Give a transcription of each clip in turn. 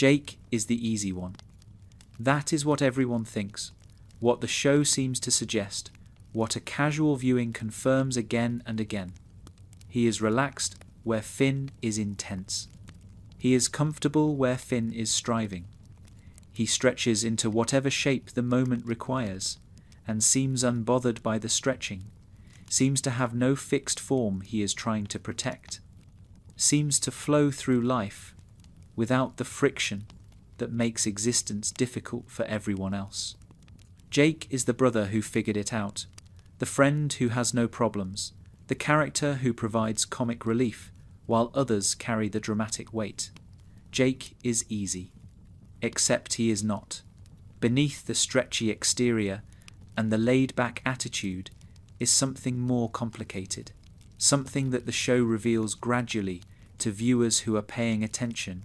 Jake is the easy one. That is what everyone thinks, what the show seems to suggest, what a casual viewing confirms again and again. He is relaxed where Finn is intense. He is comfortable where Finn is striving. He stretches into whatever shape the moment requires, and seems unbothered by the stretching, seems to have no fixed form he is trying to protect, seems to flow through life without the friction that makes existence difficult for everyone else. Jake is the brother who figured it out, the friend who has no problems, the character who provides comic relief while others carry the dramatic weight. Jake is easy, except he is not. Beneath the stretchy exterior and the laid-back attitude is something more complicated, something that the show reveals gradually to viewers who are paying attention,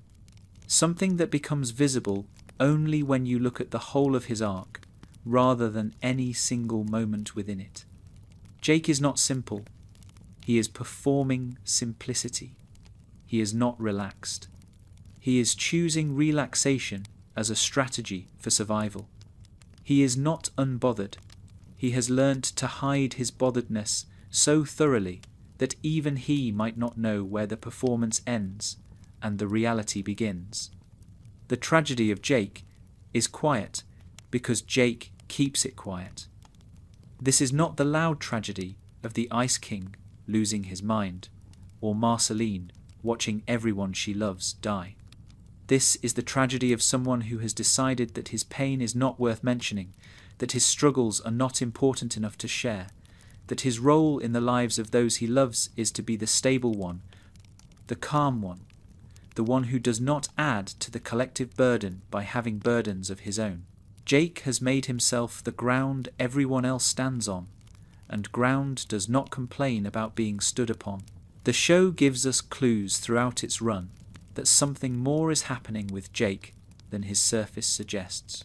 something that becomes visible only when you look at the whole of his arc, rather than any single moment within it. Jake is not simple. He is performing simplicity. He is not relaxed. He is choosing relaxation as a strategy for survival. He is not unbothered. He has learnt to hide his botheredness so thoroughly that even he might not know where the performance ends and the reality begins. The tragedy of Jake is quiet because Jake keeps it quiet. This is not the loud tragedy of the Ice King losing his mind, or Marceline watching everyone she loves die. This is the tragedy of someone who has decided that his pain is not worth mentioning, that his struggles are not important enough to share, that his role in the lives of those he loves is to be the stable one, the calm one, the one who does not add to the collective burden by having burdens of his own. Jake has made himself the ground everyone else stands on, and ground does not complain about being stood upon. The show gives us clues throughout its run that something more is happening with Jake than his surface suggests.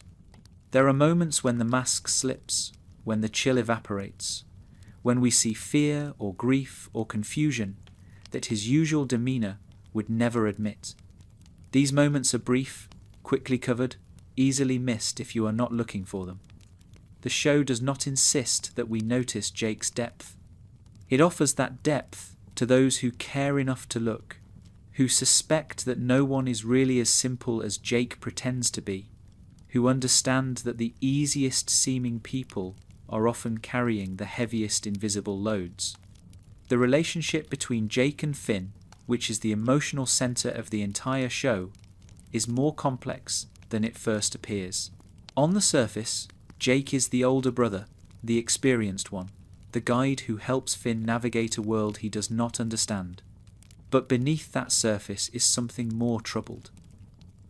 There are moments when the mask slips, when the chill evaporates, when we see fear or grief or confusion that his usual demeanour would never admit. These moments are brief, quickly covered, easily missed if you are not looking for them. The show does not insist that we notice Jake's depth. It offers that depth to those who care enough to look, who suspect that no one is really as simple as Jake pretends to be, who understand that the easiest seeming people are often carrying the heaviest invisible loads. The relationship between Jake and Finn, which is the emotional centre of the entire show, is more complex than it first appears. On the surface, Jake is the older brother, the experienced one, the guide who helps Finn navigate a world he does not understand. But beneath that surface is something more troubled.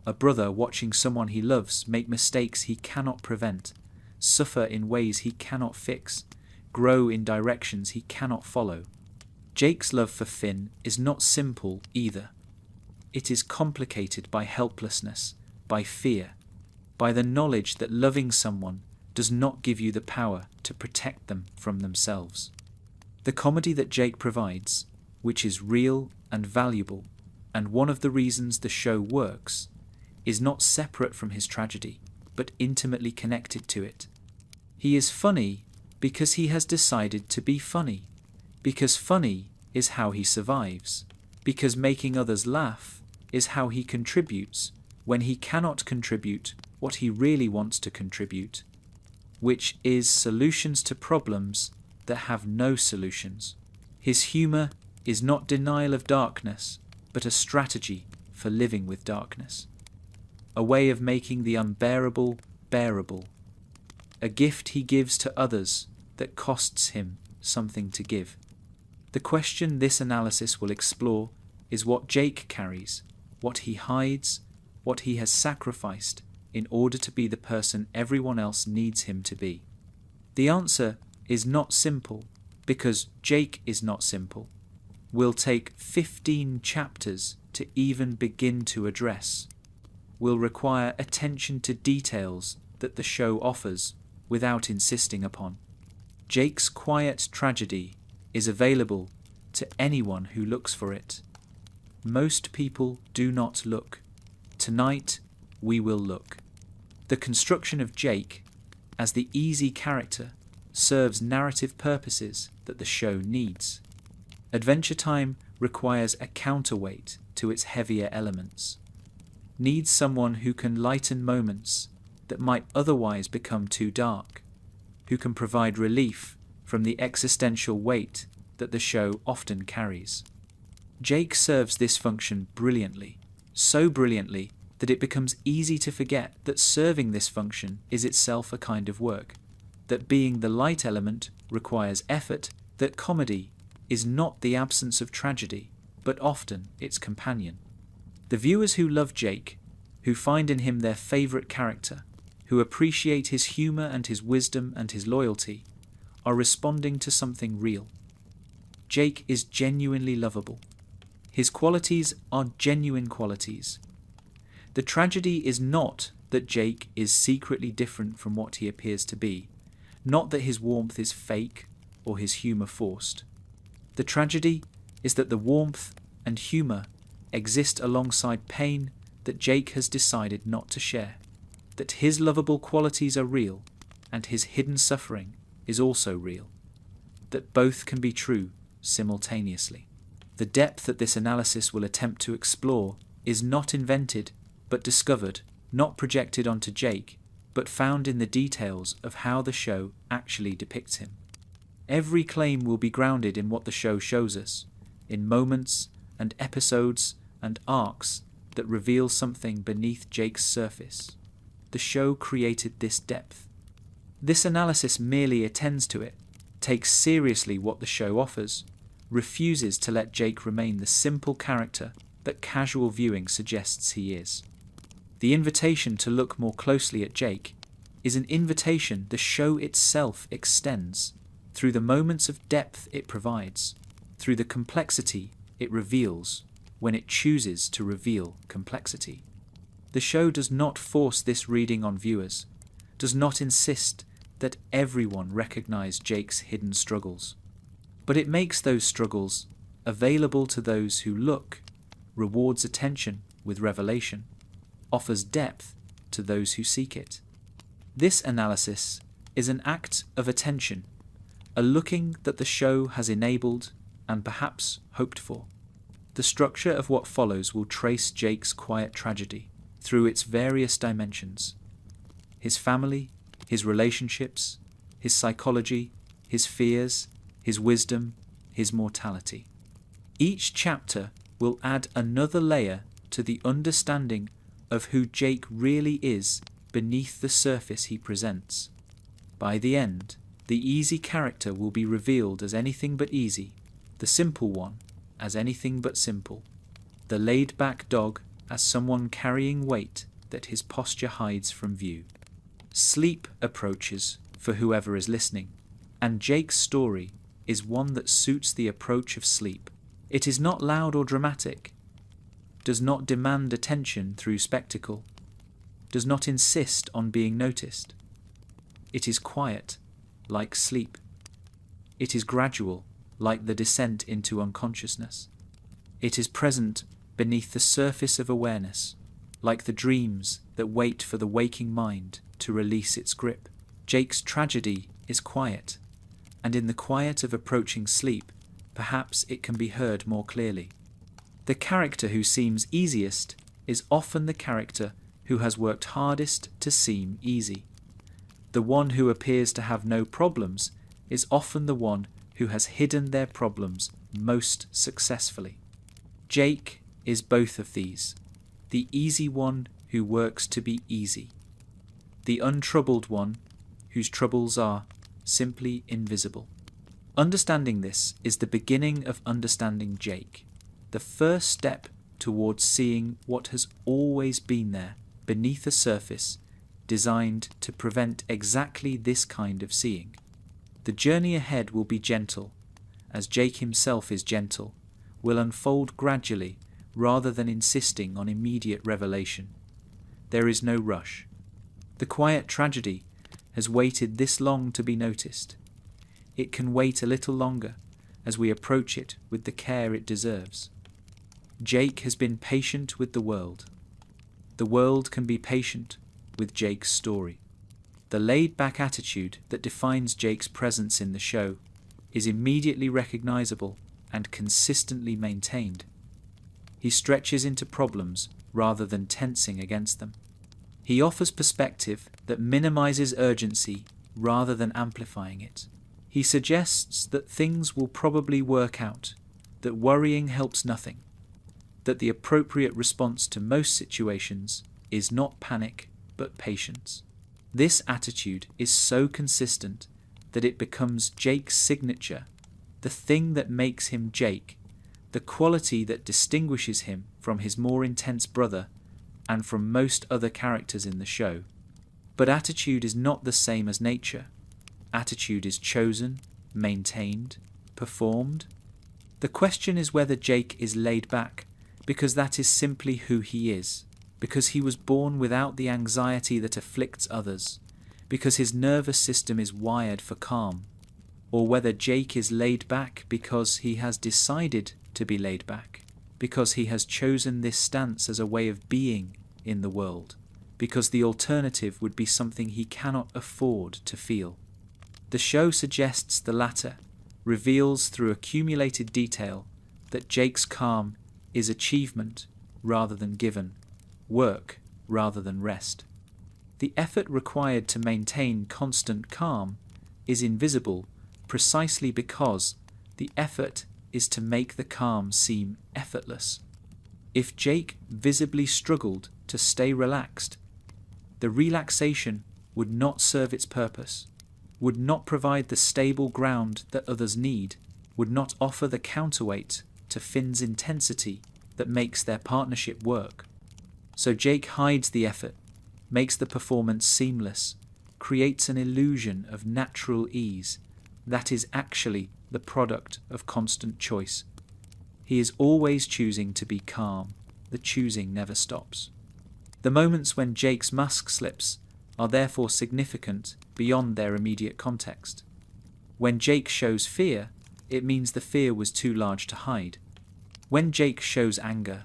A brother watching someone he loves make mistakes he cannot prevent, suffer in ways he cannot fix, grow in directions he cannot follow. Jake's love for Finn is not simple either. It is complicated by helplessness, by fear, by the knowledge that loving someone does not give you the power to protect them from themselves. The comedy that Jake provides, which is real and valuable, and one of the reasons the show works, is not separate from his tragedy, but intimately connected to it. He is funny because he has decided to be funny, because funny is how he survives, because making others laugh is how he contributes when he cannot contribute what he really wants to contribute, which is solutions to problems that have no solutions. His humour is not denial of darkness, but a strategy for living with darkness. A way of making the unbearable bearable. A gift he gives to others that costs him something to give. The question this analysis will explore is what Jake carries, what he hides, what he has sacrificed in order to be the person everyone else needs him to be. The answer is not simple, because Jake is not simple. Will take 15 chapters to even begin to address. Will require attention to details that the show offers without insisting upon. Jake's quiet tragedy is available to anyone who looks for it. Most people do not look. Tonight, we will look. The construction of Jake as the easy character serves narrative purposes that the show needs. Adventure Time requires a counterweight to its heavier elements, needs someone who can lighten moments that might otherwise become too dark, who can provide relief from the existential weight that the show often carries. Jake serves this function brilliantly, so brilliantly that it becomes easy to forget that serving this function is itself a kind of work, that being the light element requires effort, that comedy is not the absence of tragedy, but often its companion. The viewers who love Jake, who find in him their favourite character, who appreciate his humour and his wisdom and his loyalty, are responding to something real. Jake is genuinely lovable. His qualities are genuine qualities. The tragedy is not that Jake is secretly different from what he appears to be, not that his warmth is fake or his humour forced. The tragedy is that the warmth and humour exist alongside pain that Jake has decided not to share, that his lovable qualities are real and his hidden suffering is also real, that both can be true simultaneously. The depth that this analysis will attempt to explore is not invented but discovered, not projected onto Jake, but found in the details of how the show actually depicts him. Every claim will be grounded in what the show shows us, in moments and episodes and arcs that reveal something beneath Jake's surface. The show created this depth. This analysis merely attends to it, takes seriously what the show offers, refuses to let Jake remain the simple character that casual viewing suggests he is. The invitation to look more closely at Jake is an invitation the show itself extends, through the moments of depth it provides, through the complexity it reveals when it chooses to reveal complexity. The show does not force this reading on viewers, does not insist that everyone recognize Jake's hidden struggles, but it makes those struggles available to those who look, rewards attention with revelation, offers depth to those who seek it. This analysis is an act of attention, a looking that the show has enabled and perhaps hoped for. The structure of what follows will trace Jake's quiet tragedy through its various dimensions: his family, his relationships, his psychology, his fears, his wisdom, his mortality. Each chapter will add another layer to the understanding of who Jake really is beneath the surface he presents. By the end, the easy character will be revealed as anything but easy, the simple one as anything but simple, the laid-back dog as someone carrying weight that his posture hides from view. Sleep approaches for whoever is listening, and Jake's story is one that suits the approach of sleep. It is not loud or dramatic, does not demand attention through spectacle, does not insist on being noticed. It is quiet, like sleep. It is gradual, like the descent into unconsciousness. It is present beneath the surface of awareness, like the dreams that wait for the waking mind to release its grip. Jake's tragedy is quiet, and in the quiet of approaching sleep, perhaps it can be heard more clearly. The character who seems easiest is often the character who has worked hardest to seem easy. The one who appears to have no problems is often the one who has hidden their problems most successfully. Jake is both of these, the easy one who works to be easy, the untroubled one whose troubles are simply invisible. Understanding this is the beginning of understanding Jake, the first step towards seeing what has always been there beneath the surface, designed to prevent exactly this kind of seeing. The journey ahead will be gentle, as Jake himself is gentle, will unfold gradually rather than insisting on immediate revelation. There is no rush. The quiet tragedy has waited this long to be noticed. It can wait a little longer as we approach it with the care it deserves. Jake has been patient with the world. the world can be patient with Jake's story. The laid-back attitude that defines Jake's presence in the show is immediately recognizable and consistently maintained. He stretches into problems rather than tensing against them. He offers perspective that minimizes urgency rather than amplifying it. He suggests that things will probably work out, that worrying helps nothing, that the appropriate response to most situations is not panic but patience. This attitude is so consistent that it becomes Jake's signature, the thing that makes him Jake, the quality that distinguishes him from his more intense brother and from most other characters in the show. But attitude is not the same as nature. Attitude is chosen, maintained, performed. The question is whether Jake is laid back because that is simply who he is, because he was born without the anxiety that afflicts others, because his nervous system is wired for calm, or whether Jake is laid back because he has decided to be laid back, because he has chosen this stance as a way of being in the world, because the alternative would be something he cannot afford to feel. The show suggests the latter, reveals through accumulated detail that Jake's calm is achievement rather than given, work rather than rest. The effort required to maintain constant calm is invisible precisely because the effort is to make the calm seem effortless. If Jake visibly struggled to stay relaxed, the relaxation would not serve its purpose, would not provide the stable ground that others need, would not offer the counterweight to Finn's intensity that makes their partnership work. So Jake hides the effort, makes the performance seamless, creates an illusion of natural ease that is actually the product of constant choice. He is always choosing to be calm. The choosing never stops. The moments when Jake's mask slips are therefore significant beyond their immediate context. When Jake shows fear, it means the fear was too large to hide. When Jake shows anger,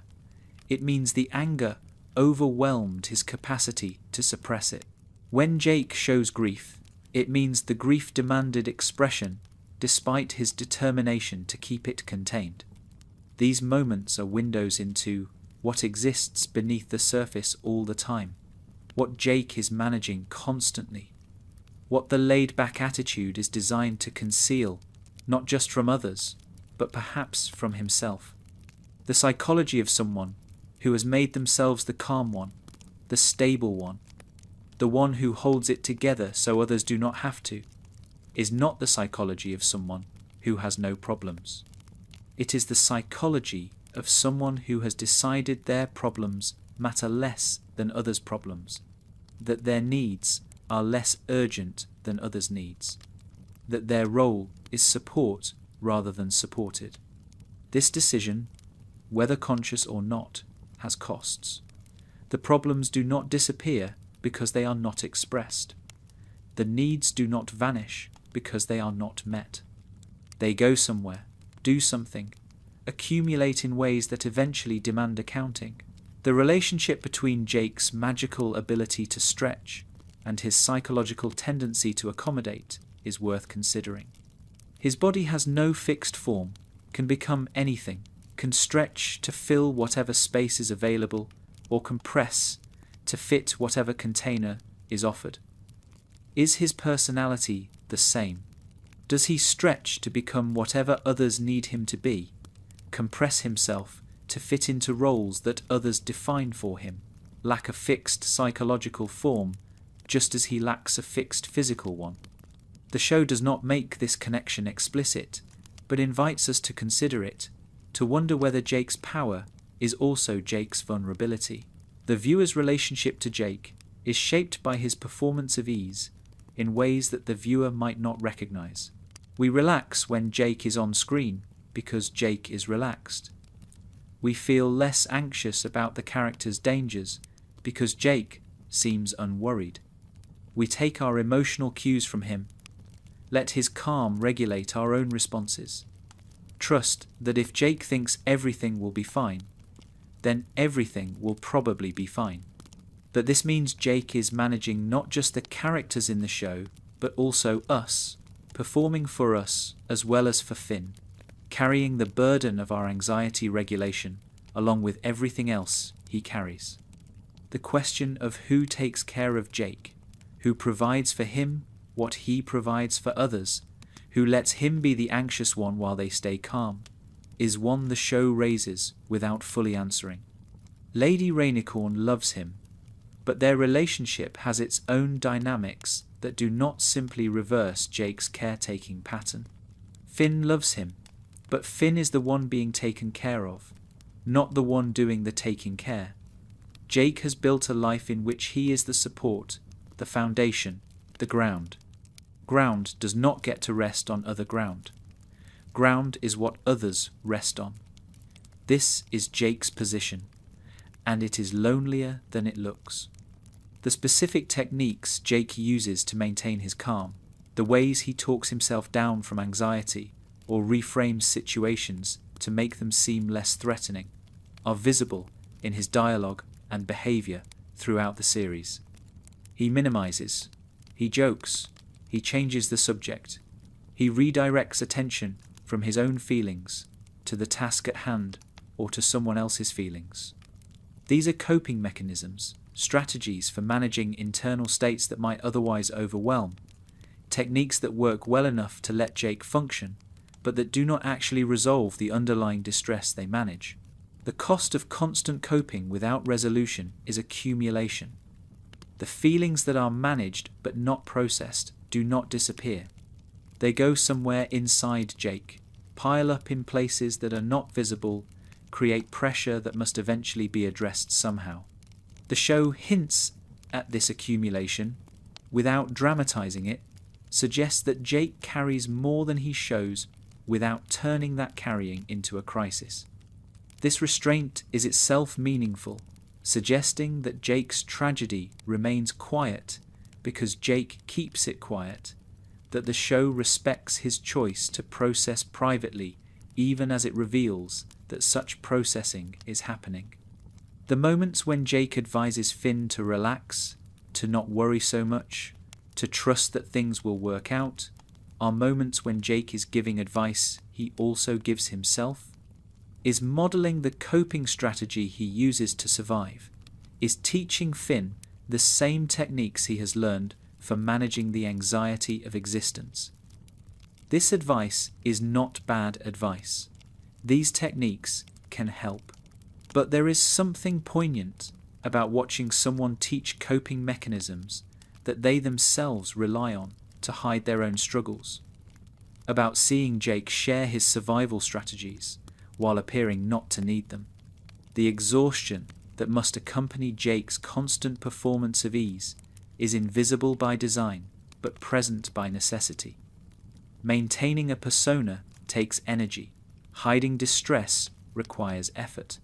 it means the anger overwhelmed his capacity to suppress it. When Jake shows grief, it means the grief demanded expression despite his determination to keep it contained. These moments are windows into what exists beneath the surface all the time, what Jake is managing constantly, what the laid-back attitude is designed to conceal, not just from others, but perhaps from himself. The psychology of someone who has made themselves the calm one, the stable one, the one who holds it together so others do not have to, is not the psychology of someone who has no problems. It is the psychology of someone who has decided their problems matter less than others' problems, that their needs are less urgent than others' needs, that their role is support rather than supported. This decision, whether conscious or not, has costs. The problems do not disappear because they are not expressed. The needs do not vanish because they are not met. They go somewhere, do something, accumulate in ways that eventually demand accounting. The relationship between Jake's magical ability to stretch and his psychological tendency to accommodate is worth considering. His body has no fixed form, can become anything, can stretch to fill whatever space is available, or compress to fit whatever container is offered. Is his personality the same? Does he stretch to become whatever others need him to be, compress himself to fit into roles that others define for him, lack a fixed psychological form, just as he lacks a fixed physical one? The show does not make this connection explicit, but invites us to consider it, to wonder whether Jake's power is also Jake's vulnerability. The viewer's relationship to Jake is shaped by his performance of ease in ways that the viewer might not recognize. We relax when Jake is on screen because Jake is relaxed. We feel less anxious about the character's dangers because Jake seems unworried. We take our emotional cues from him. Let his calm regulate our own responses. Trust that if Jake thinks everything will be fine, then everything will probably be fine. But this means Jake is managing not just the characters in the show, but also us, performing for us as well as for Finn, carrying the burden of our anxiety regulation along with everything else he carries. The question of who takes care of Jake, who provides for him what he provides for others, who lets him be the anxious one while they stay calm, is one the show raises without fully answering. Lady Rainicorn loves him, but their relationship has its own dynamics that do not simply reverse Jake's caretaking pattern. Finn loves him, but Finn is the one being taken care of, not the one doing the taking care. Jake has built a life in which he is the support, the foundation, the ground. Ground does not get to rest on other ground. Ground is what others rest on. This is Jake's position, and it is lonelier than it looks. The specific techniques Jake uses to maintain his calm, the ways he talks himself down from anxiety or reframes situations to make them seem less threatening, are visible in his dialogue and behavior throughout the series. He minimizes, he jokes, he changes the subject, he redirects attention from his own feelings to the task at hand or to someone else's feelings. These are coping mechanisms, strategies for managing internal states that might otherwise overwhelm, techniques that work well enough to let Jake function, but that do not actually resolve the underlying distress they manage. The cost of constant coping without resolution is accumulation. The feelings that are managed but not processed do not disappear. They go somewhere inside Jake, pile up in places that are not visible, create pressure that must eventually be addressed somehow. The show hints at this accumulation, without dramatizing it, suggests that Jake carries more than he shows without turning that carrying into a crisis. This restraint is itself meaningful, suggesting that Jake's tragedy remains quiet because Jake keeps it quiet, that the show respects his choice to process privately even as it reveals that such processing is happening. The moments when Jake advises Finn to relax, to not worry so much, to trust that things will work out, are moments when Jake is giving advice he also gives himself, is modeling the coping strategy he uses to survive, is teaching Finn the same techniques he has learned for managing the anxiety of existence. This advice is not bad advice. These techniques can help. But there is something poignant about watching someone teach coping mechanisms that they themselves rely on to hide their own struggles, about seeing Jake share his survival strategies while appearing not to need them, the exhaustion that must accompany Jake's constant performance of ease is invisible by design but present by necessity. Maintaining a persona takes energy, hiding distress requires effort.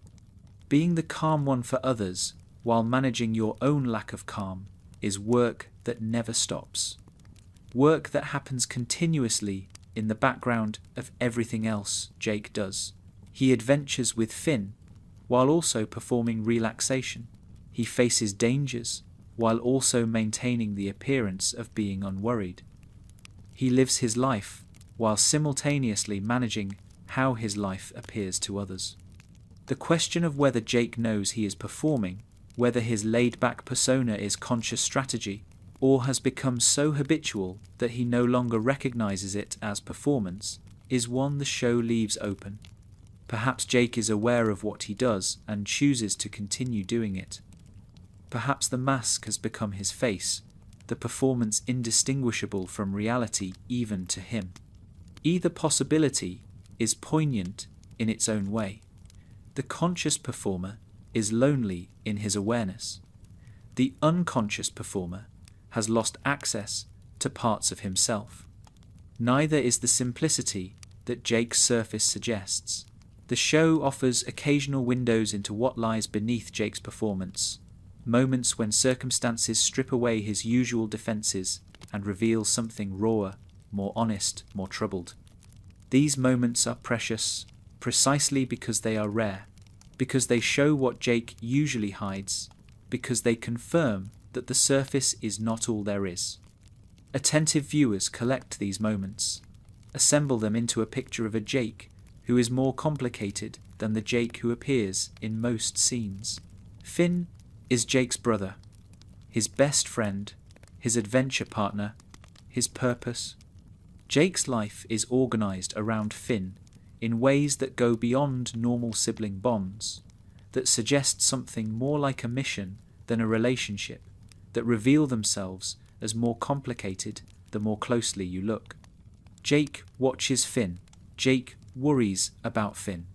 Being the calm one for others while managing your own lack of calm is work that never stops. Work that happens continuously in the background of everything else Jake does. He adventures with Finn while also performing relaxation. He faces dangers while also maintaining the appearance of being unworried. He lives his life while simultaneously managing how his life appears to others. The question of whether Jake knows he is performing, whether his laid-back persona is conscious strategy, or has become so habitual that he no longer recognizes it as performance, is one the show leaves open. Perhaps Jake is aware of what he does and chooses to continue doing it. Perhaps the mask has become his face, the performance indistinguishable from reality even to him. Either possibility is poignant in its own way. The conscious performer is lonely in his awareness. The unconscious performer has lost access to parts of himself. Neither is the simplicity that Jake's surface suggests. The show offers occasional windows into what lies beneath Jake's performance, moments when circumstances strip away his usual defenses and reveal something rawer, more honest, more troubled. These moments are precious precisely because they are rare, because they show what Jake usually hides, because they confirm that the surface is not all there is. Attentive viewers collect these moments, assemble them into a picture of a Jake who is more complicated than the Jake who appears in most scenes. Finn is Jake's brother, his best friend, his adventure partner, his purpose. Jake's life is organized around Finn in ways that go beyond normal sibling bonds, that suggest something more like a mission than a relationship, that reveal themselves as more complicated the more closely you look. Jake watches Finn. Jake worries about Finn.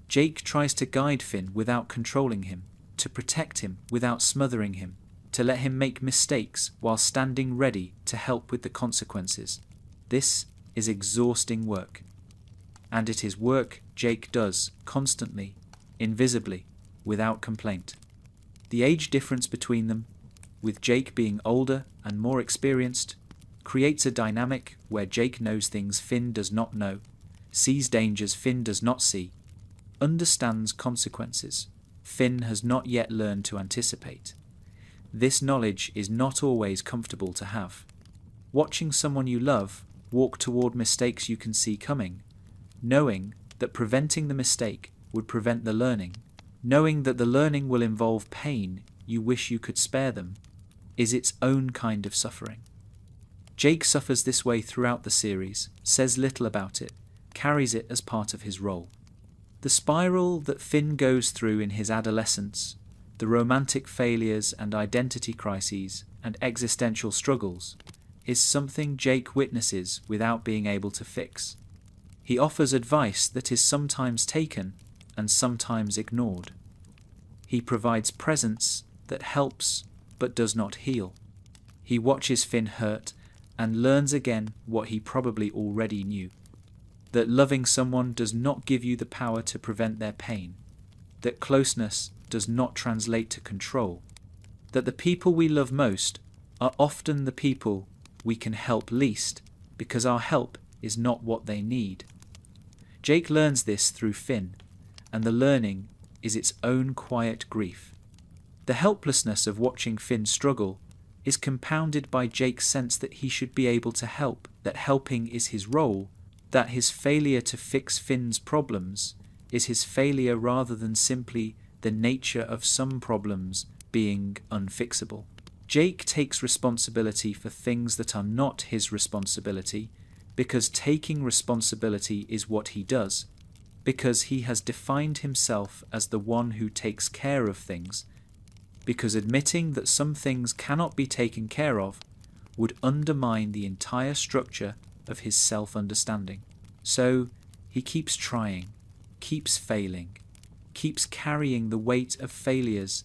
Jake tries to guide Finn without controlling him, to protect him without smothering him, to let him make mistakes while standing ready to help with the consequences. This is exhausting work. And it is work Jake does constantly, invisibly, without complaint. The age difference between them, with Jake being older and more experienced, creates a dynamic where Jake knows things Finn does not know, sees dangers Finn does not see, understands consequences Finn has not yet learned to anticipate. This knowledge is not always comfortable to have. Watching someone you love walk toward mistakes you can see coming, knowing that preventing the mistake would prevent the learning, knowing that the learning will involve pain you wish you could spare them, is its own kind of suffering. Jake suffers this way throughout the series, says little about it, carries it as part of his role. The spiral that Finn goes through in his adolescence, the romantic failures and identity crises and existential struggles, is something Jake witnesses without being able to fix. He offers advice that is sometimes taken and sometimes ignored. He provides presence that helps but does not heal. He watches Finn hurt and learns again what he probably already knew. That loving someone does not give you the power to prevent their pain. That closeness does not translate to control. That the people we love most are often the people we can help least because our help is not what they need. Jake learns this through Finn, and the learning is its own quiet grief. The helplessness of watching Finn struggle is compounded by Jake's sense that he should be able to help, that helping is his role, that his failure to fix Finn's problems is his failure rather than simply the nature of some problems being unfixable. Jake takes responsibility for things that are not his responsibility because taking responsibility is what he does, because he has defined himself as the one who takes care of things, because admitting that some things cannot be taken care of would undermine the entire structure of his self-understanding. So he keeps trying, keeps failing, keeps carrying the weight of failures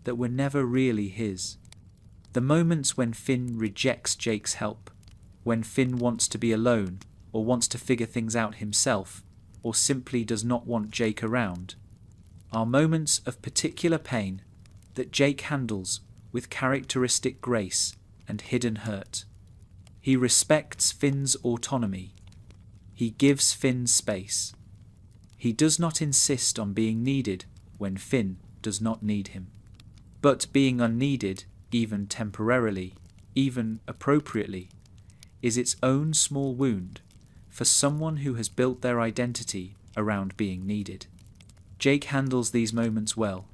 that were never really his. The moments when Finn rejects Jake's help, when Finn wants to be alone or wants to figure things out himself or simply does not want Jake around, are moments of particular pain that Jake handles with characteristic grace and hidden hurt. He respects Finn's autonomy. He gives Finn space. He does not insist on being needed when Finn does not need him. But being unneeded, even temporarily, even appropriately, is its own small wound for someone who has built their identity around being needed. Jake handles these moments well,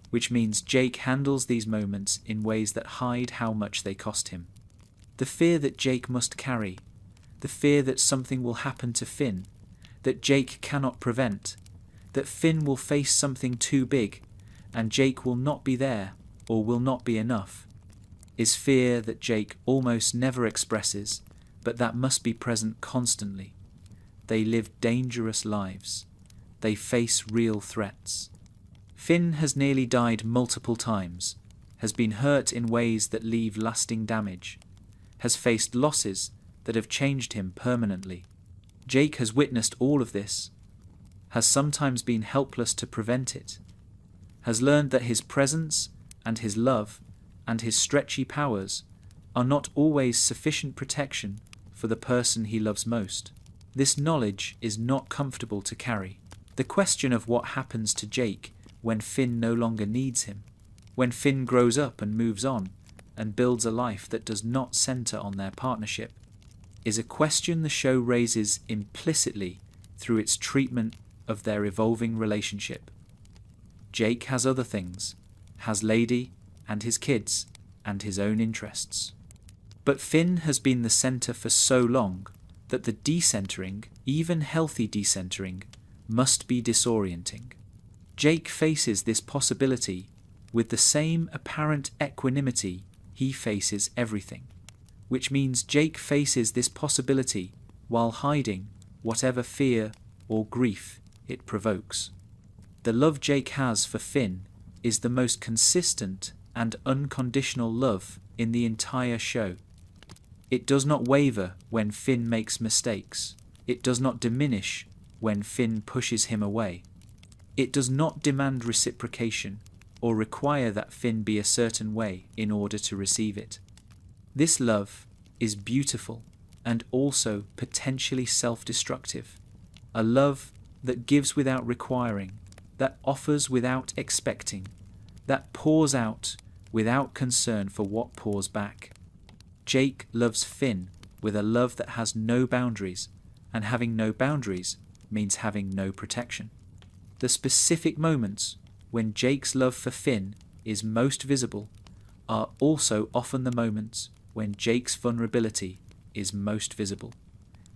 which means Jake handles these moments in ways that hide how much they cost him. The fear that Jake must carry, the fear that something will happen to Finn, that Jake cannot prevent, that Finn will face something too big and Jake will not be there or will not be enough, is fear that Jake almost never expresses, but that must be present constantly. They live dangerous lives. They face real threats. Finn has nearly died multiple times, has been hurt in ways that leave lasting damage, has faced losses that have changed him permanently. Jake has witnessed all of this, has sometimes been helpless to prevent it, has learned that his presence and his love and his stretchy powers are not always sufficient protection for the person he loves most. This knowledge is not comfortable to carry. The question of what happens to Jake when Finn no longer needs him when Finn grows up and moves on and builds a life that does not center on their partnership, is a question the show raises implicitly through its treatment of their evolving relationship. Jake has other things, has Lady and his kids and his own interests. But Finn has been the center for so long that the decentering, even healthy decentering, must be disorienting. Jake faces this possibility with the same apparent equanimity he faces everything, which means Jake faces this possibility while hiding whatever fear or grief it provokes. The love Jake has for Finn is the most consistent and unconditional love in the entire show. It does not waver when Finn makes mistakes. It does not diminish when Finn pushes him away. It does not demand reciprocation or require that Finn be a certain way in order to receive it. This love is beautiful and also potentially self-destructive. A love that gives without requiring, that offers without expecting, that pours out without concern for what pours back. Jake loves Finn with a love that has no boundaries, and having no boundaries means having no protection. The specific moments when Jake's love for Finn is most visible are also often the moments when Jake's vulnerability is most visible.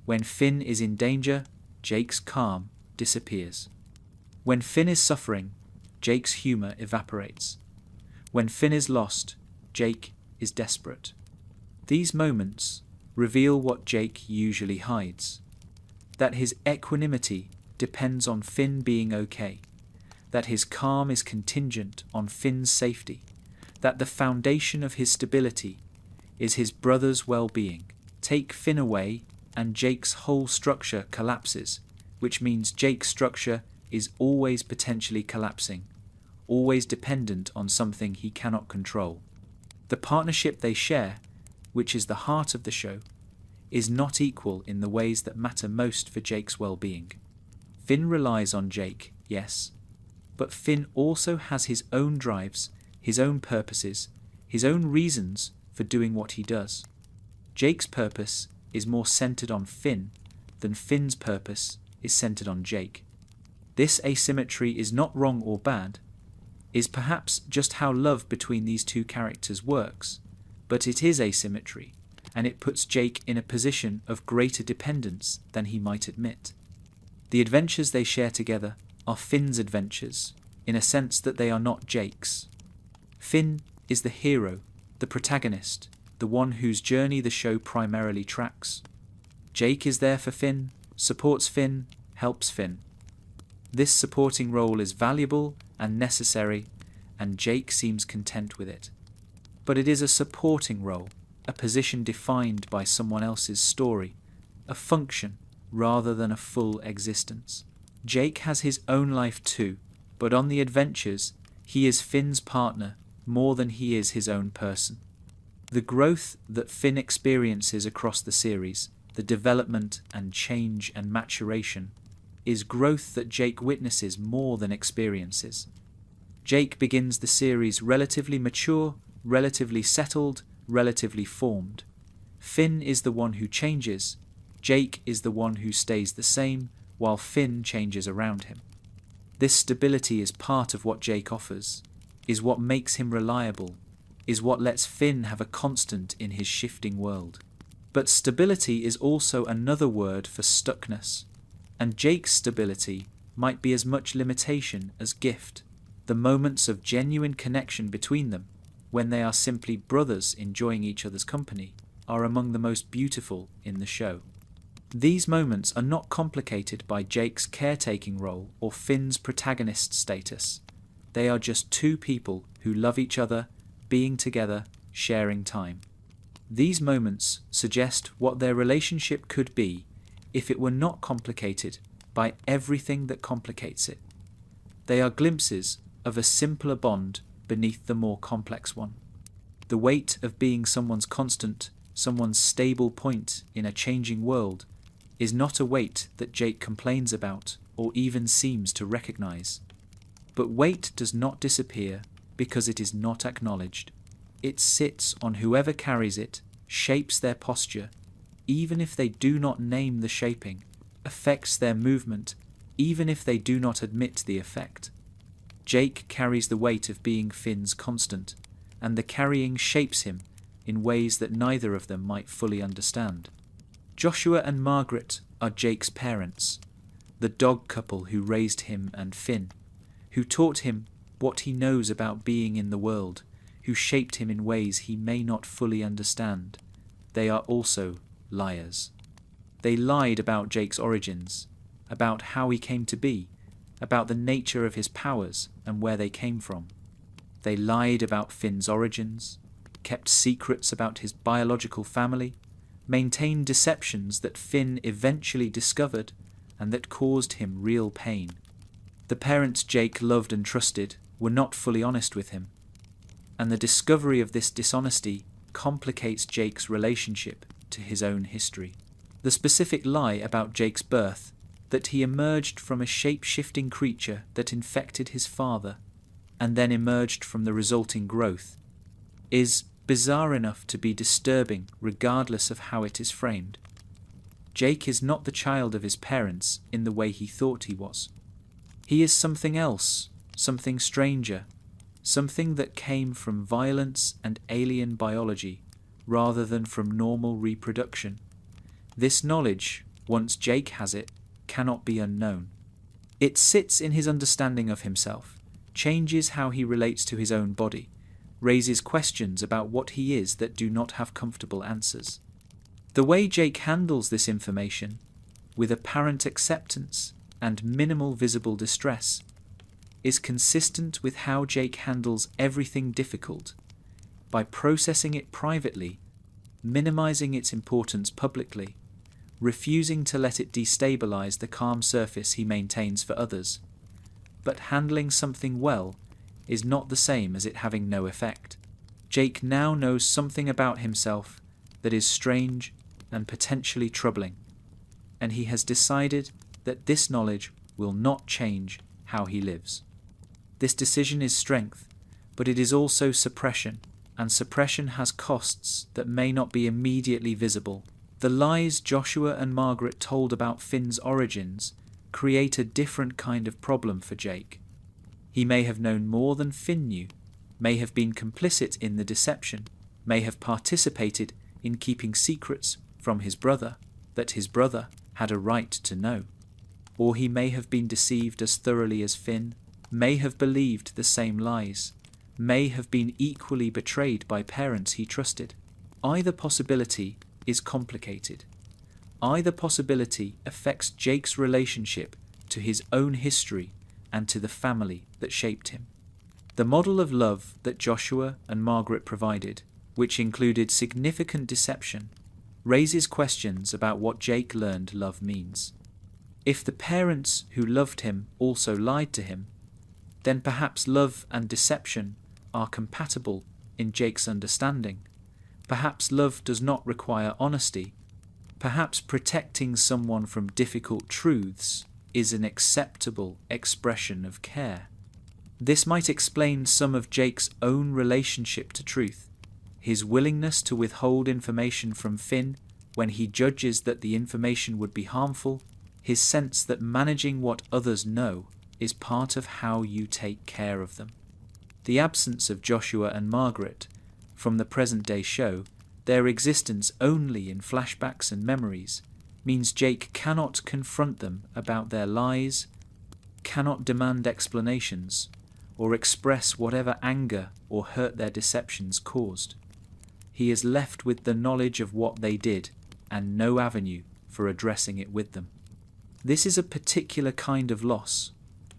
When Finn is in danger, Jake's calm disappears. When Finn is suffering, Jake's humor evaporates. When Finn is lost, Jake is desperate. These moments reveal what Jake usually hides: that his equanimity depends on Finn being okay, that his calm is contingent on Finn's safety, that the foundation of his stability is his brother's well-being. Take Finn away and Jake's whole structure collapses, which means Jake's structure is always potentially collapsing, always dependent on something he cannot control. The partnership they share, which is the heart of the show, is not equal in the ways that matter most for Jake's well-being. Finn relies on Jake, yes, but Finn also has his own drives, his own purposes, his own reasons for doing what he does. Jake's purpose is more centered on Finn than Finn's purpose is centered on Jake. This asymmetry is not wrong or bad, is perhaps just how love between these two characters works, but it is asymmetry, and it puts Jake in a position of greater dependence than he might admit. The adventures they share together are Finn's adventures, in a sense that they are not Jake's. Finn is the hero, the protagonist, the one whose journey the show primarily tracks. Jake is there for Finn, supports Finn, helps Finn. This supporting role is valuable and necessary, and Jake seems content with it. But it is a supporting role, a position defined by someone else's story, a function rather than a full existence. Jake has his own life too, but on the adventures, he is Finn's partner more than he is his own person. The growth that Finn experiences across the series, the development and change and maturation, is growth that Jake witnesses more than experiences. Jake begins the series relatively mature, relatively settled, relatively formed. Finn is the one who changes. Jake is the one who stays the same, while Finn changes around him. This stability is part of what Jake offers, is what makes him reliable, is what lets Finn have a constant in his shifting world. But stability is also another word for stuckness, and Jake's stability might be as much limitation as gift. The moments of genuine connection between them, when they are simply brothers enjoying each other's company, are among the most beautiful in the show. These moments are not complicated by Jake's caretaking role or Finn's protagonist status. They are just two people who love each other, being together, sharing time. These moments suggest what their relationship could be if it were not complicated by everything that complicates it. They are glimpses of a simpler bond beneath the more complex one. The weight of being someone's constant, someone's stable point in a changing world is not a weight that Jake complains about or even seems to recognize. But weight does not disappear because it is not acknowledged. It sits on whoever carries it, shapes their posture, even if they do not name the shaping, affects their movement, even if they do not admit the effect. Jake carries the weight of being Finn's constant, and the carrying shapes him in ways that neither of them might fully understand. Joshua and Margaret are Jake's parents, the dog couple who raised him and Finn, who taught him what he knows about being in the world, who shaped him in ways he may not fully understand. They are also liars. They lied about Jake's origins, about how he came to be, about the nature of his powers and where they came from. They lied about Finn's origins, kept secrets about his biological family, maintained deceptions that Finn eventually discovered and that caused him real pain. The parents Jake loved and trusted were not fully honest with him, and the discovery of this dishonesty complicates Jake's relationship to his own history. The specific lie about Jake's birth, that he emerged from a shape-shifting creature that infected his father and then emerged from the resulting growth, is bizarre enough to be disturbing regardless of how it is framed. Jake is not the child of his parents in the way he thought he was. He is something else, something stranger, something that came from violence and alien biology rather than from normal reproduction. This knowledge, once Jake has it, cannot be unknown. It sits in his understanding of himself, changes how he relates to his own body, raises questions about what he is that do not have comfortable answers. The way Jake handles this information, with apparent acceptance and minimal visible distress, is consistent with how Jake handles everything difficult, by processing it privately, minimizing its importance publicly, refusing to let it destabilize the calm surface he maintains for others. But handling something well is not the same as it having no effect. Jake now knows something about himself that is strange and potentially troubling, and he has decided that this knowledge will not change how he lives. This decision is strength, but it is also suppression, and suppression has costs that may not be immediately visible. The lies Joshua and Margaret told about Finn's origins create a different kind of problem for Jake. He may have known more than Finn knew, may have been complicit in the deception, may have participated in keeping secrets from his brother that his brother had a right to know. Or he may have been deceived as thoroughly as Finn, may have believed the same lies, may have been equally betrayed by parents he trusted. Either possibility is complicated. Either possibility affects Jake's relationship to his own history and to the family that shaped him. The model of love that Joshua and Margaret provided, which included significant deception, raises questions about what Jake learned love means. If the parents who loved him also lied to him, then perhaps love and deception are compatible in Jake's understanding. Perhaps love does not require honesty. Perhaps protecting someone from difficult truths is an acceptable expression of care. This might explain some of Jake's own relationship to truth, his willingness to withhold information from Finn when he judges that the information would be harmful, his sense that managing what others know is part of how you take care of them. The absence of Joshua and Margaret from the present-day show, their existence only in flashbacks and memories, means Jake cannot confront them about their lies, cannot demand explanations, or express whatever anger or hurt their deceptions caused. He is left with the knowledge of what they did and no avenue for addressing it with them. This is a particular kind of loss,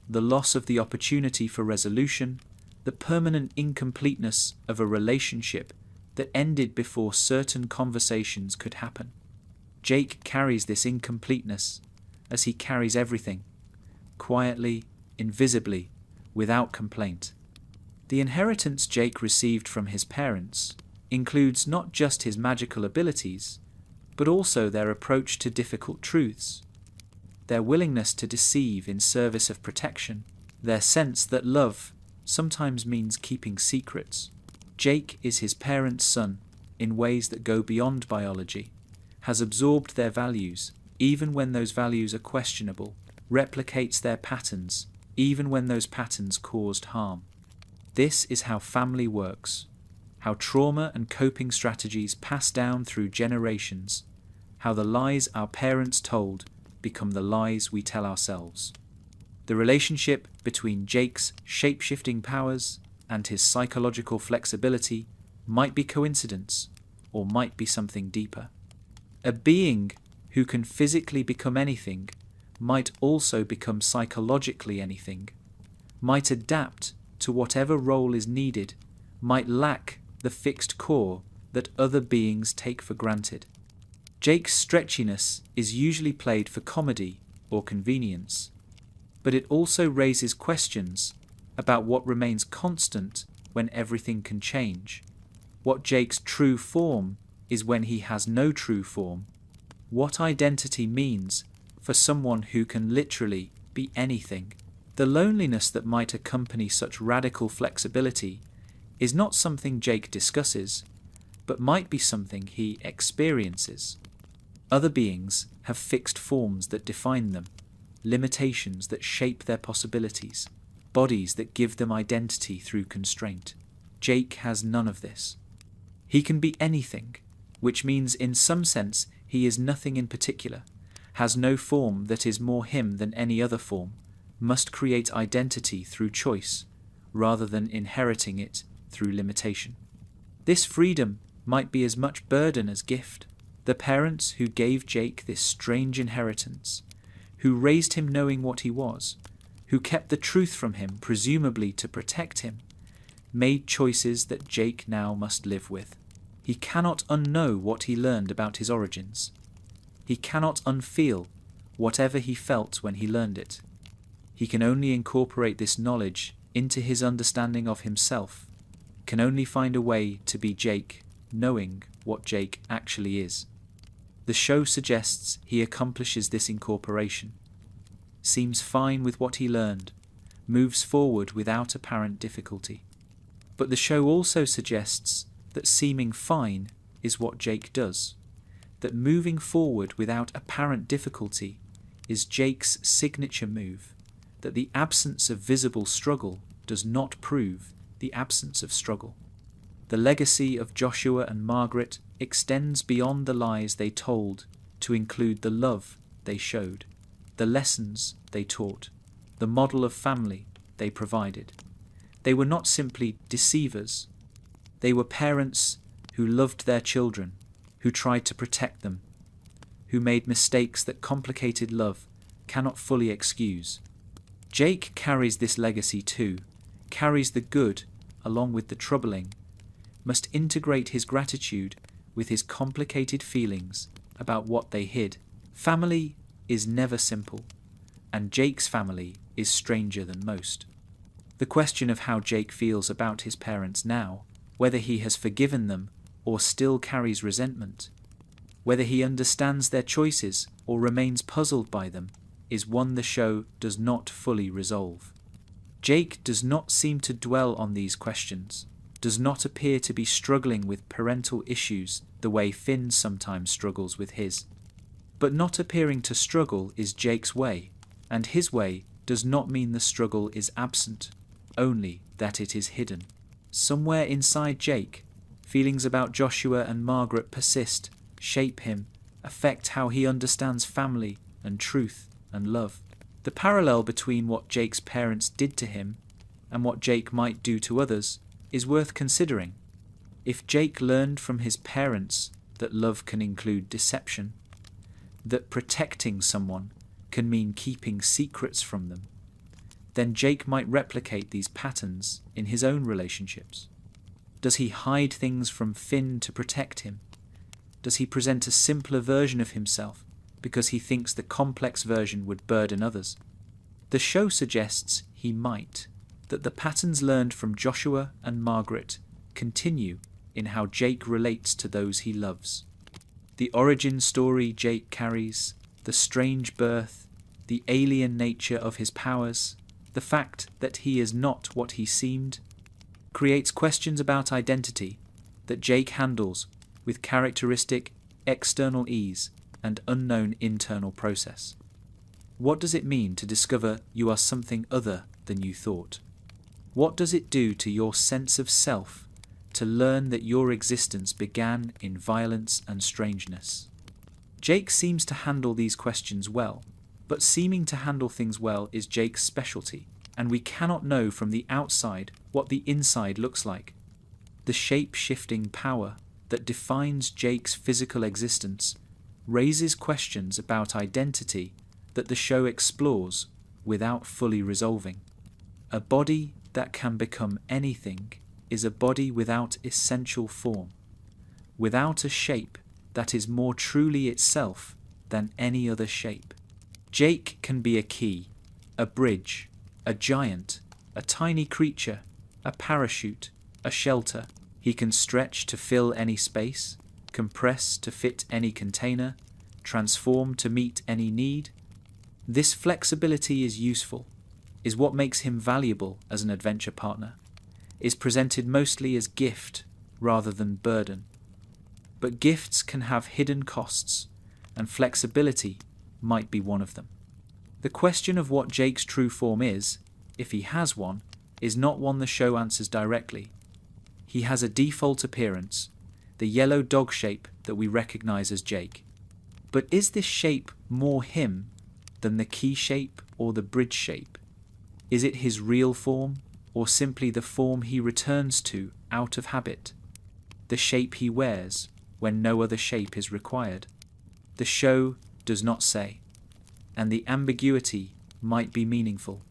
the loss of the opportunity for resolution, the permanent incompleteness of a relationship that ended before certain conversations could happen. Jake carries this incompleteness as he carries everything, quietly, invisibly, without complaint. The inheritance Jake received from his parents includes not just his magical abilities, but also their approach to difficult truths, their willingness to deceive in service of protection, their sense that love sometimes means keeping secrets. Jake is his parents' son in ways that go beyond biology, has absorbed their values, even when those values are questionable, replicates their patterns, even when those patterns caused harm. This is how family works, how trauma and coping strategies pass down through generations, how the lies our parents told become the lies we tell ourselves. The relationship between Jake's shape-shifting powers and his psychological flexibility might be coincidence, or might be something deeper. A being who can physically become anything might also become psychologically anything, might adapt to whatever role is needed, might lack the fixed core that other beings take for granted. Jake's stretchiness is usually played for comedy or convenience, but it also raises questions about what remains constant when everything can change, what Jake's true form is when he has no true form, what identity means for someone who can literally be anything. The loneliness that might accompany such radical flexibility is not something Jake discusses, but might be something he experiences. Other beings have fixed forms that define them, limitations that shape their possibilities, bodies that give them identity through constraint. Jake has none of this. He can be anything, which means in some sense he is nothing in particular, has no form that is more him than any other form, must create identity through choice, rather than inheriting it through limitation. This freedom might be as much burden as gift. The parents who gave Jake this strange inheritance, who raised him knowing what he was, who kept the truth from him, presumably to protect him, made choices that Jake now must live with. He cannot unknow what he learned about his origins. He cannot unfeel whatever he felt when he learned it. He can only incorporate this knowledge into his understanding of himself, can only find a way to be Jake, knowing what Jake actually is. The show suggests he accomplishes this incorporation, seems fine with what he learned, moves forward without apparent difficulty. But the show also suggests that seeming fine is what Jake does, that moving forward without apparent difficulty is Jake's signature move, that the absence of visible struggle does not prove the absence of struggle. The legacy of Joshua and Margaret extends beyond the lies they told to include the love they showed, the lessons they taught, the model of family they provided. They were not simply deceivers. They were parents who loved their children, who tried to protect them, who made mistakes that complicated love cannot fully excuse. Jake carries this legacy too, carries the good along with the troubling, must integrate his gratitude with his complicated feelings about what they hid. Family is never simple, and Jake's family is stranger than most. The question of how Jake feels about his parents now, whether he has forgiven them or still carries resentment, whether he understands their choices or remains puzzled by them, is one the show does not fully resolve. Jake does not seem to dwell on these questions, does not appear to be struggling with parental issues the way Finn sometimes struggles with his. But not appearing to struggle is Jake's way, and his way does not mean the struggle is absent, only that it is hidden. Somewhere inside Jake, feelings about Joshua and Margaret persist, shape him, affect how he understands family and truth and love. The parallel between what Jake's parents did to him and what Jake might do to others is worth considering. If Jake learned from his parents that love can include deception, that protecting someone can mean keeping secrets from them, then Jake might replicate these patterns in his own relationships. Does he hide things from Finn to protect him? Does he present a simpler version of himself because he thinks the complex version would burden others? The show suggests he might, that the patterns learned from Joshua and Margaret continue in how Jake relates to those he loves. The origin story Jake carries, the strange birth, the alien nature of his powers, The fact that he is not what he seemed creates questions about identity that Jake handles with characteristic external ease and unknown internal process. What does it mean to discover you are something other than you thought? What does it do to your sense of self to learn that your existence began in violence and strangeness? Jake seems to handle these questions well, but seeming to handle things well is Jake's specialty, and we cannot know from the outside what the inside looks like. The shape-shifting power that defines Jake's physical existence raises questions about identity that the show explores without fully resolving. A body that can become anything is a body without essential form, without a shape that is more truly itself than any other shape. Jake can be a key, a bridge, a giant, a tiny creature, a parachute, a shelter. He can stretch to fill any space, compress to fit any container, transform to meet any need. This flexibility is useful, is what makes him valuable as an adventure partner, is presented mostly as gift rather than burden. But gifts can have hidden costs, and flexibility might be one of them. The question of what Jake's true form is, if he has one, is not one the show answers directly. He has a default appearance, the yellow dog shape that we recognize as Jake. But is this shape more him than the key shape or the bridge shape? Is it his real form, or simply the form he returns to out of habit? The shape he wears when no other shape is required? The show does not say, and the ambiguity might be meaningful.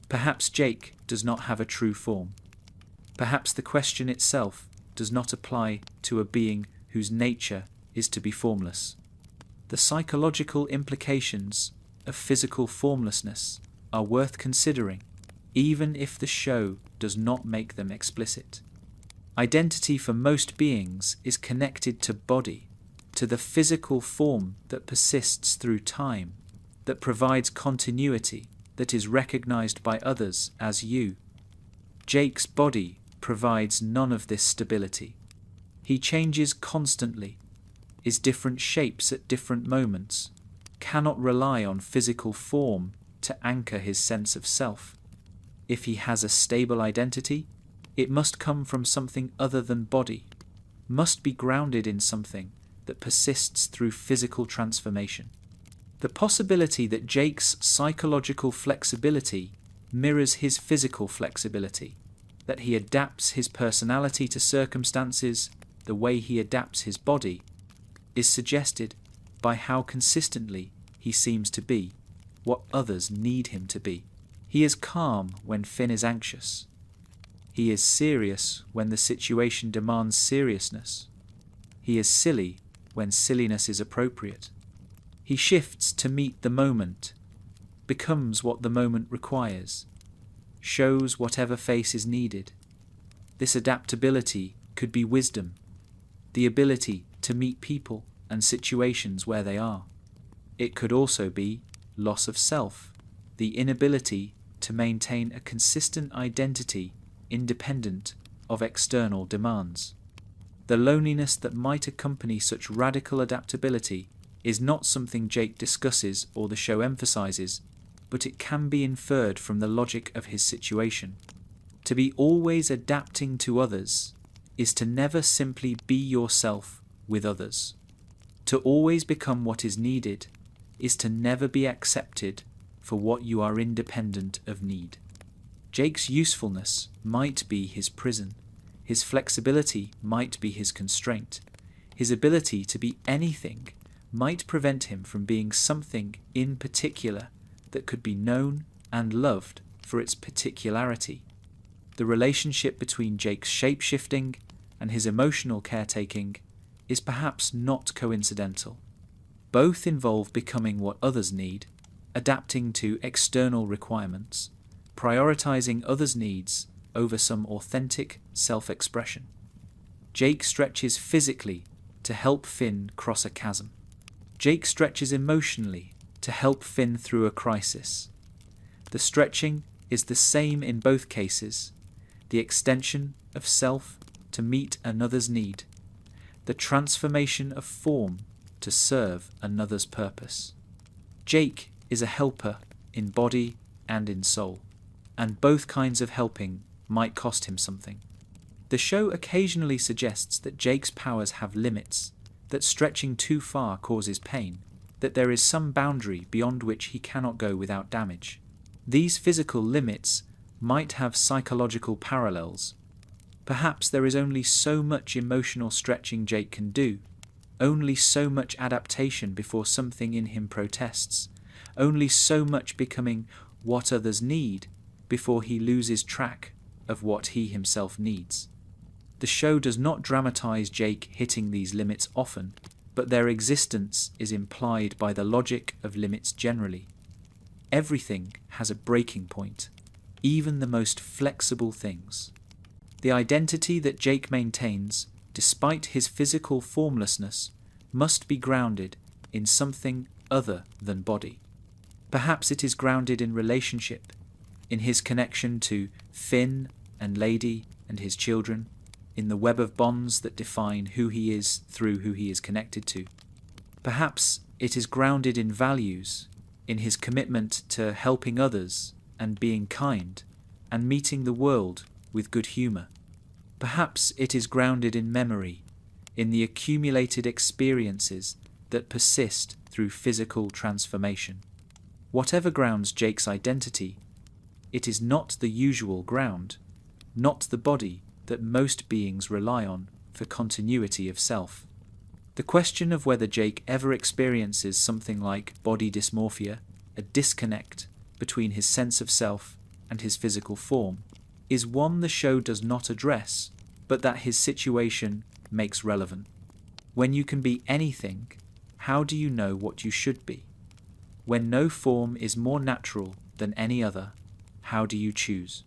Perhaps Jake does not have a true form. Perhaps the question itself does not apply to a being whose nature is to be formless. The psychological implications of physical formlessness are worth considering, even if the show does not make them explicit. Identity for most beings is connected to body, to the physical form that persists through time, that provides continuity, that is recognized by others as you. Jake's body provides none of this stability. He changes constantly, is different shapes at different moments, cannot rely on physical form to anchor his sense of self. If he has a stable identity, it must come from something other than body, must be grounded in something that persists through physical transformation. The possibility that Jake's psychological flexibility mirrors his physical flexibility, that he adapts his personality to circumstances the way he adapts his body, is suggested by how consistently he seems to be what others need him to be. He is calm when Finn is anxious. He is serious when the situation demands seriousness. He is silly when silliness is appropriate. He shifts to meet the moment, becomes what the moment requires, shows whatever face is needed. This adaptability could be wisdom, the ability to meet people and situations where they are. It could also be loss of self, the inability to maintain a consistent identity independent of external demands. The loneliness that might accompany such radical adaptability is not something Jake discusses or the show emphasizes, but it can be inferred from the logic of his situation. To be always adapting to others is to never simply be yourself with others. To always become what is needed is to never be accepted for what you are independent of need. Jake's usefulness might be his prison. His flexibility might be his constraint. His ability to be anything might prevent him from being something in particular that could be known and loved for its particularity. The relationship between Jake's shape-shifting and his emotional caretaking is perhaps not coincidental. Both involve becoming what others need, adapting to external requirements, prioritizing others' needs over some authentic self-expression. Jake stretches physically to help Finn cross a chasm. Jake stretches emotionally to help Finn through a crisis. The stretching is the same in both cases: the extension of self to meet another's need, the transformation of form to serve another's purpose. Jake is a helper in body and in soul, and both kinds of helping might cost him something. The show occasionally suggests that Jake's powers have limits, that stretching too far causes pain, that there is some boundary beyond which he cannot go without damage. These physical limits might have psychological parallels. Perhaps there is only so much emotional stretching Jake can do, only so much adaptation before something in him protests, only so much becoming what others need before he loses track of what he himself needs. The show does not dramatize Jake hitting these limits often, but their existence is implied by the logic of limits generally. Everything has a breaking point, even the most flexible things. The identity that Jake maintains, despite his physical formlessness, must be grounded in something other than body. Perhaps it is grounded in relationship, in his connection to Finn and Lady and his children, in the web of bonds that define who he is through who he is connected to. Perhaps it is grounded in values, in his commitment to helping others and being kind and meeting the world with good humour. Perhaps it is grounded in memory, in the accumulated experiences that persist through physical transformation. Whatever grounds Jake's identity, it is not the usual ground, not the body that most beings rely on for continuity of self. The question of whether Jake ever experiences something like body dysmorphia, a disconnect between his sense of self and his physical form, is one the show does not address, but that his situation makes relevant. When you can be anything, how do you know what you should be? When no form is more natural than any other, how do you choose?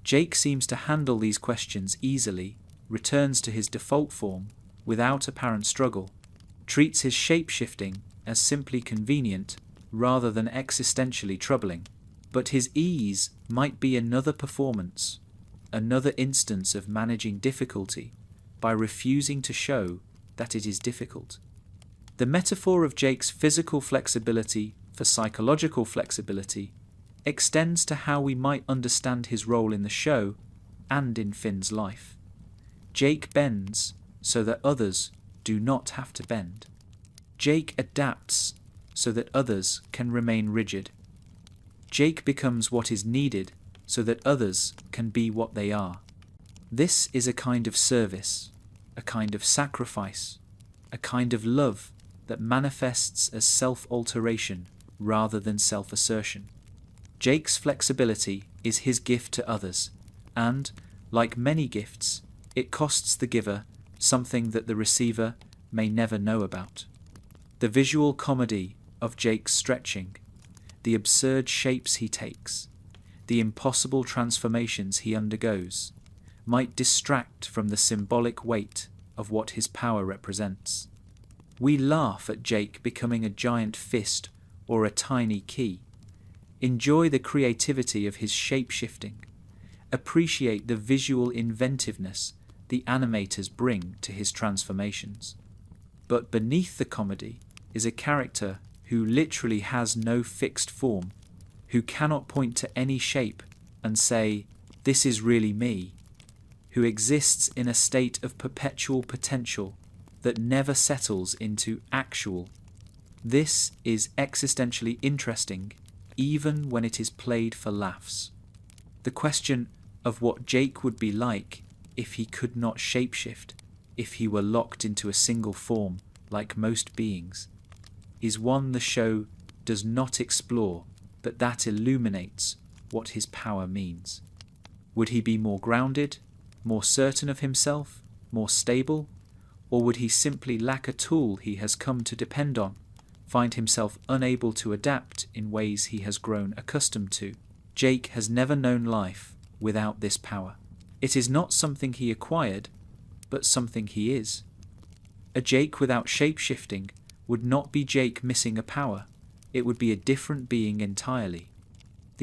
Jake seems to handle these questions easily, returns to his default form without apparent struggle, treats his shape-shifting as simply convenient rather than existentially troubling. But his ease might be another performance, another instance of managing difficulty by refusing to show that it is difficult. The metaphor of Jake's physical flexibility for psychological flexibility extends to how we might understand his role in the show and in Finn's life. Jake bends so that others do not have to bend. Jake adapts so that others can remain rigid. Jake becomes what is needed so that others can be what they are. This is a kind of service, a kind of sacrifice, a kind of love that manifests as self-alteration rather than self-assertion. Jake's flexibility is his gift to others, and, like many gifts, it costs the giver something that the receiver may never know about. The visual comedy of Jake's stretching, the absurd shapes he takes, the impossible transformations he undergoes, might distract from the symbolic weight of what his power represents. We laugh at Jake becoming a giant fist or a tiny key. Enjoy the creativity of his shape-shifting. Appreciate the visual inventiveness the animators bring to his transformations. But beneath the comedy is a character who literally has no fixed form, who cannot point to any shape and say, "This is really me," who exists in a state of perpetual potential that never settles into actual. This is existentially interesting, even when it is played for laughs. The question of what Jake would be like if he could not shapeshift, if he were locked into a single form like most beings, is one the show does not explore, but that illuminates what his power means. Would he be more grounded, more certain of himself, more stable, or would he simply lack a tool he has come to depend on, find himself unable to adapt in ways he has grown accustomed to? Jake has never known life without this power. It is not something he acquired, but something he is. A Jake without shape-shifting would not be Jake missing a power, it would be a different being entirely.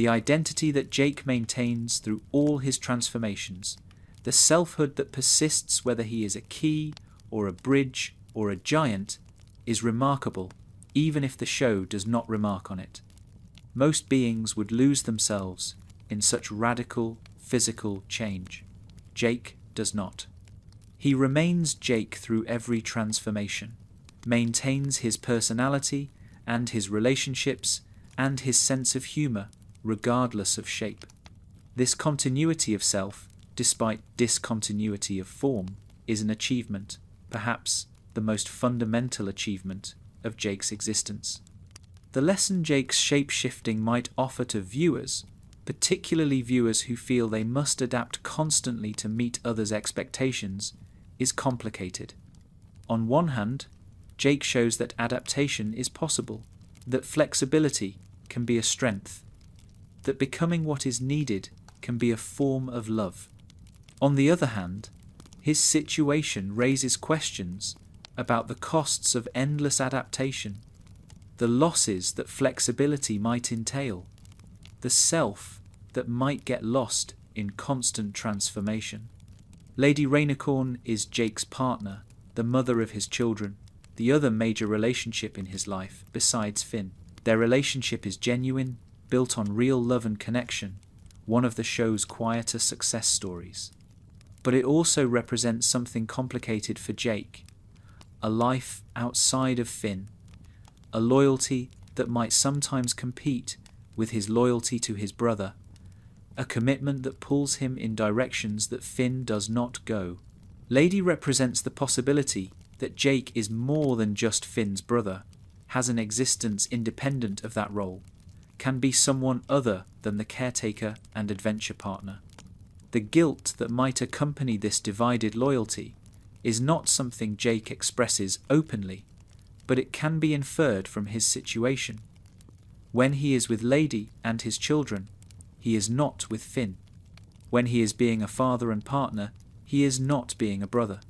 the identity that Jake maintains through all his transformations, the selfhood that persists whether he is a key or a bridge or a giant, is remarkable, even if the show does not remark on it. Most beings would lose themselves in such radical physical change. Jake does not. He remains Jake through every transformation, maintains his personality and his relationships and his sense of humor regardless of shape. This continuity of self, despite discontinuity of form, is an achievement, perhaps the most fundamental achievement of Jake's existence. The lesson Jake's shape-shifting might offer to viewers, particularly viewers who feel they must adapt constantly to meet others' expectations, is complicated. On one hand, Jake shows that adaptation is possible, that flexibility can be a strength, that becoming what is needed can be a form of love. On the other hand, his situation raises questions about the costs of endless adaptation, the losses that flexibility might entail, the self that might get lost in constant transformation. Lady Rainicorn is Jake's partner, the mother of his children, the other major relationship in his life besides Finn. Their relationship is genuine, built on real love and connection, one of the show's quieter success stories. But it also represents something complicated for Jake, a life outside of Finn, a loyalty that might sometimes compete with his loyalty to his brother, a commitment that pulls him in directions that Finn does not go. Lady represents the possibility that Jake is more than just Finn's brother, has an existence independent of that role, can be someone other than the caretaker and adventure partner. The guilt that might accompany this divided loyalty is not something Jake expresses openly, but it can be inferred from his situation. When he is with Lady and his children, he is not with Finn. When he is being a father and partner, he is not being a brother.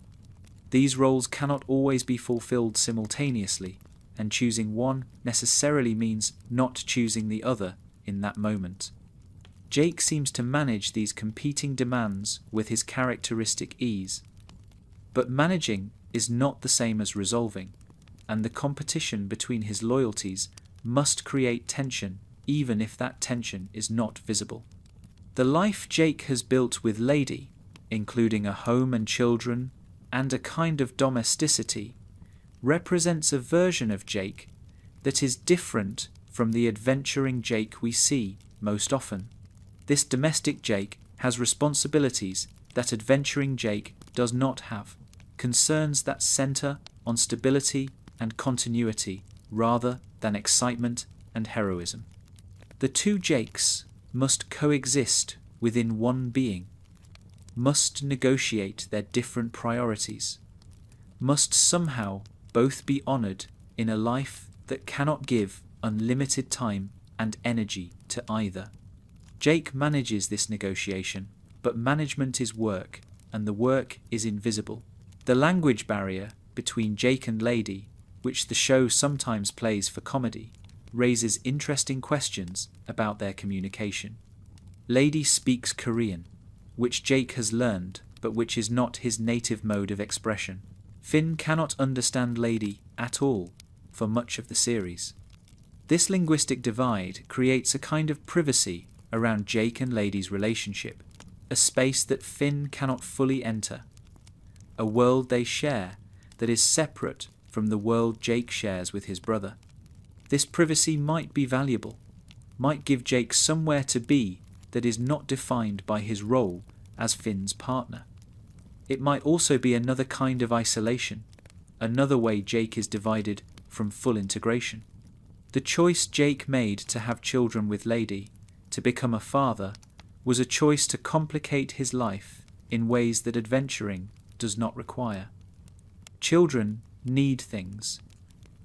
These roles cannot always be fulfilled simultaneously, and choosing one necessarily means not choosing the other in that moment. Jake seems to manage these competing demands with his characteristic ease. But managing is not the same as resolving, and the competition between his loyalties must create tension even if that tension is not visible. The life Jake has built with Lady, including a home and children and a kind of domesticity, represents a version of Jake that is different from the adventuring Jake we see most often. This domestic Jake has responsibilities that adventuring Jake does not have, concerns that center on stability and continuity rather than excitement and heroism. The two Jakes must coexist within one being, must negotiate their different priorities, must somehow both be honored in a life that cannot give unlimited time and energy to either. Jake manages this negotiation, but management is work, and the work is invisible. The language barrier between Jake and Lady, which the show sometimes plays for comedy, raises interesting questions about their communication. Lady speaks Korean, which Jake has learned, but which is not his native mode of expression. Finn cannot understand Lady at all for much of the series. This linguistic divide creates a kind of privacy around Jake and Lady's relationship, a space that Finn cannot fully enter, a world they share that is separate from the world Jake shares with his brother. This privacy might be valuable, might give Jake somewhere to be that is not defined by his role as Finn's partner. It might also be another kind of isolation, another way Jake is divided from full integration. The choice Jake made to have children with Lady, to become a father, was a choice to complicate his life in ways that adventuring does not require. Children need things.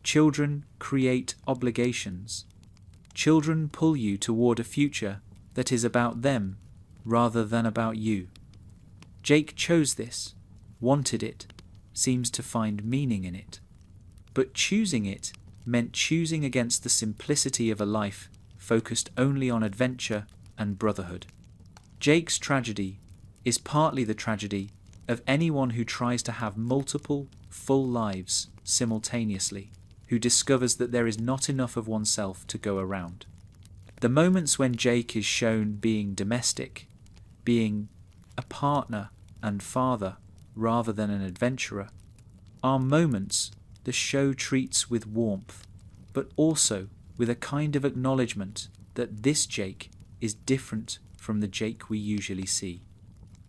Children create obligations. Children pull you toward a future that is about them rather than about you. Jake chose this, wanted it, seems to find meaning in it. But choosing it meant choosing against the simplicity of a life focused only on adventure and brotherhood. Jake's tragedy is partly the tragedy of anyone who tries to have multiple, full lives simultaneously, who discovers that there is not enough of oneself to go around. The moments when Jake is shown being domestic, being a partner and father rather than an adventurer, are moments the show treats with warmth, but also with a kind of acknowledgement that this Jake is different from the Jake we usually see.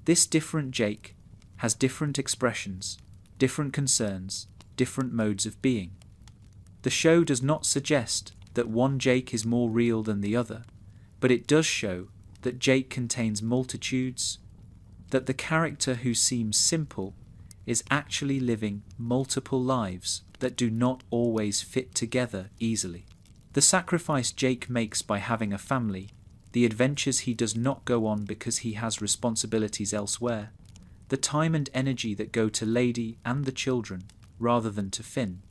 This different Jake has different expressions, different concerns, different modes of being. The show does not suggest that one Jake is more real than the other, but it does show that Jake contains multitudes, that the character who seems simple is actually living multiple lives that do not always fit together easily. The sacrifice Jake makes by having a family, the adventures he does not go on because he has responsibilities elsewhere, the time and energy that go to Lady and the children rather than to Finn,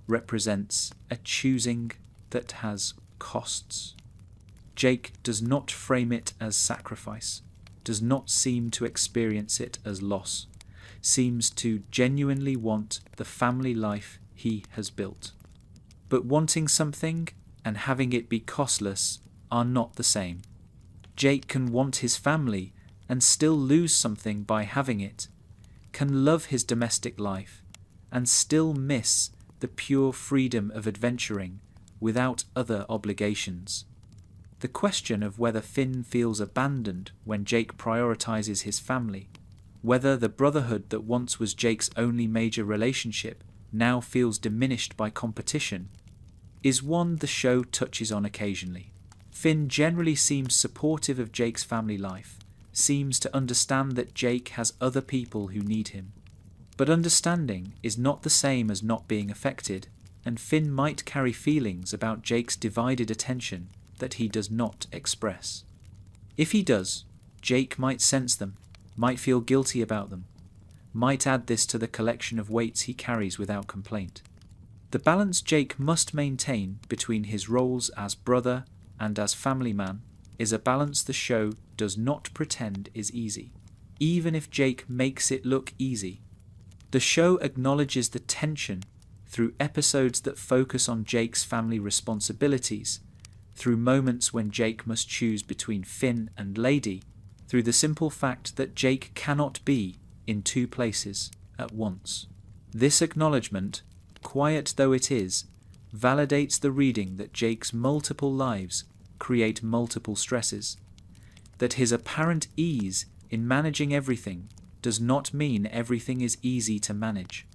represents a choosing that has costs. Jake does not frame it as sacrifice, does not seem to experience it as loss, seems to genuinely want the family life he has built. But wanting something and having it be costless are not the same. Jake can want his family and still lose something by having it, can love his domestic life and still miss the pure freedom of adventuring without other obligations. The question of whether Finn feels abandoned when Jake prioritizes his family, whether the brotherhood that once was Jake's only major relationship now feels diminished by competition, is one the show touches on occasionally. Finn generally seems supportive of Jake's family life, seems to understand that Jake has other people who need him. But understanding is not the same as not being affected, and Finn might carry feelings about Jake's divided attention that he does not express. If he does, Jake might sense them, might feel guilty about them, might add this to the collection of weights he carries without complaint. The balance Jake must maintain between his roles as brother and as family man is a balance the show does not pretend is easy, even if Jake makes it look easy. The show acknowledges the tension through episodes that focus on Jake's family responsibilities, through moments when Jake must choose between Finn and Lady, through the simple fact that Jake cannot be in two places at once. This acknowledgement, quiet though it is, validates the reading that Jake's multiple lives create multiple stresses, that his apparent ease in managing everything does not mean everything is easy to manage.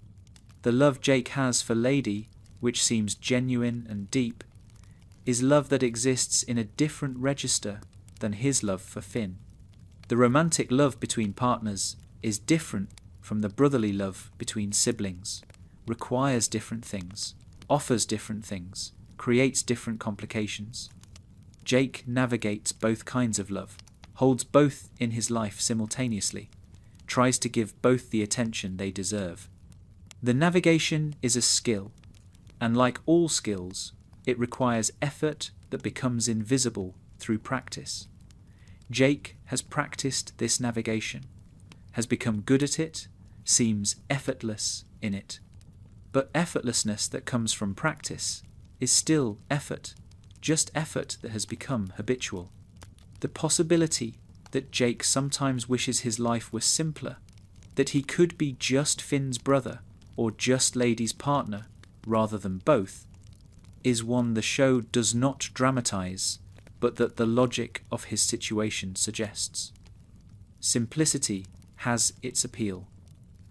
The love Jake has for Lady, which seems genuine and deep, is love that exists in a different register than his love for Finn. The romantic love between partners is different from the brotherly love between siblings, requires different things, offers different things, creates different complications. Jake navigates both kinds of love, holds both in his life simultaneously, tries to give both the attention they deserve. The navigation is a skill, and like all skills, it requires effort that becomes invisible through practice. Jake has practiced this navigation, has become good at it, seems effortless in it. But effortlessness that comes from practice is still effort, just effort that has become habitual. The possibility that Jake sometimes wishes his life were simpler, that he could be just Finn's brother or just Lady's partner rather than both, is one the show does not dramatize, but that the logic of his situation suggests. Simplicity has its appeal.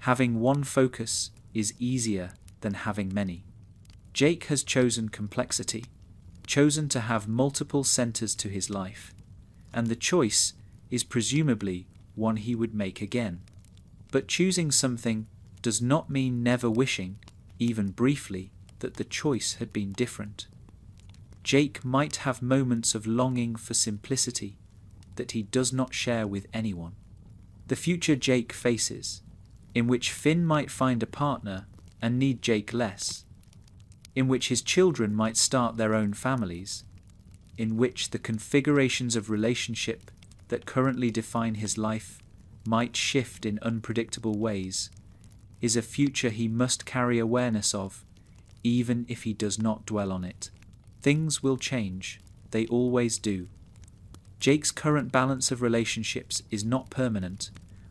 Having one focus is easier than having many. Jake has chosen complexity, chosen to have multiple centers to his life, and the choice is presumably one he would make again. But choosing something does not mean never wishing, even briefly, that the choice had been different. Jake might have moments of longing for simplicity that he does not share with anyone. The future Jake faces, in which Finn might find a partner and need Jake less, in which his children might start their own families, in which the configurations of relationship that currently define his life might shift in unpredictable ways, is a future he must carry awareness of, even if he does not dwell on it. Things will change. They always do. Jake's current balance of relationships is not permanent,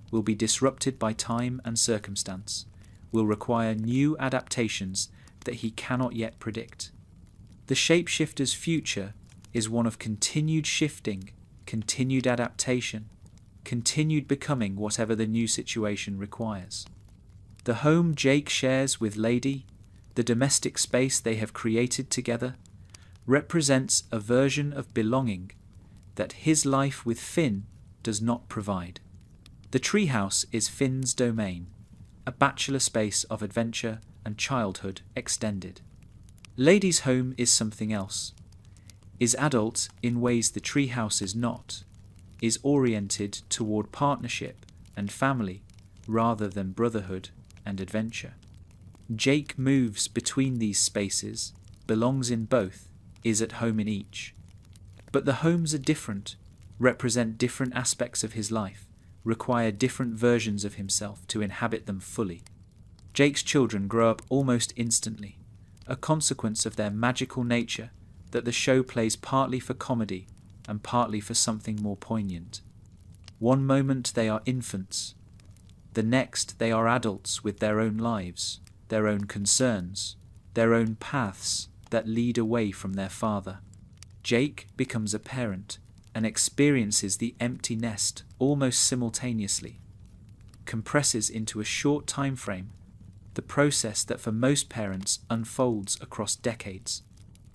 will be disrupted by time and circumstance, will require new adaptations that he cannot yet predict. The shapeshifter's future is one of continued shifting, continued adaptation, continued becoming whatever the new situation requires. The home Jake shares with Lady, the domestic space they have created together, represents a version of belonging that his life with Finn does not provide. The treehouse is Finn's domain, a bachelor space of adventure and childhood extended. Lady's home is something else, is adult in ways the treehouse is not, is oriented toward partnership and family rather than brotherhood and adventure. Jake moves between these spaces, belongs in both, is at home in each. But the homes are different, represent different aspects of his life, require different versions of himself to inhabit them fully. Jake's children grow up almost instantly, a consequence of their magical nature that the show plays partly for comedy and partly for something more poignant. One moment they are infants, the next they are adults with their own lives, their own concerns, their own paths that lead away from their father. Jake becomes a parent and experiences the empty nest almost simultaneously, compresses into a short time frame the process that for most parents unfolds across decades.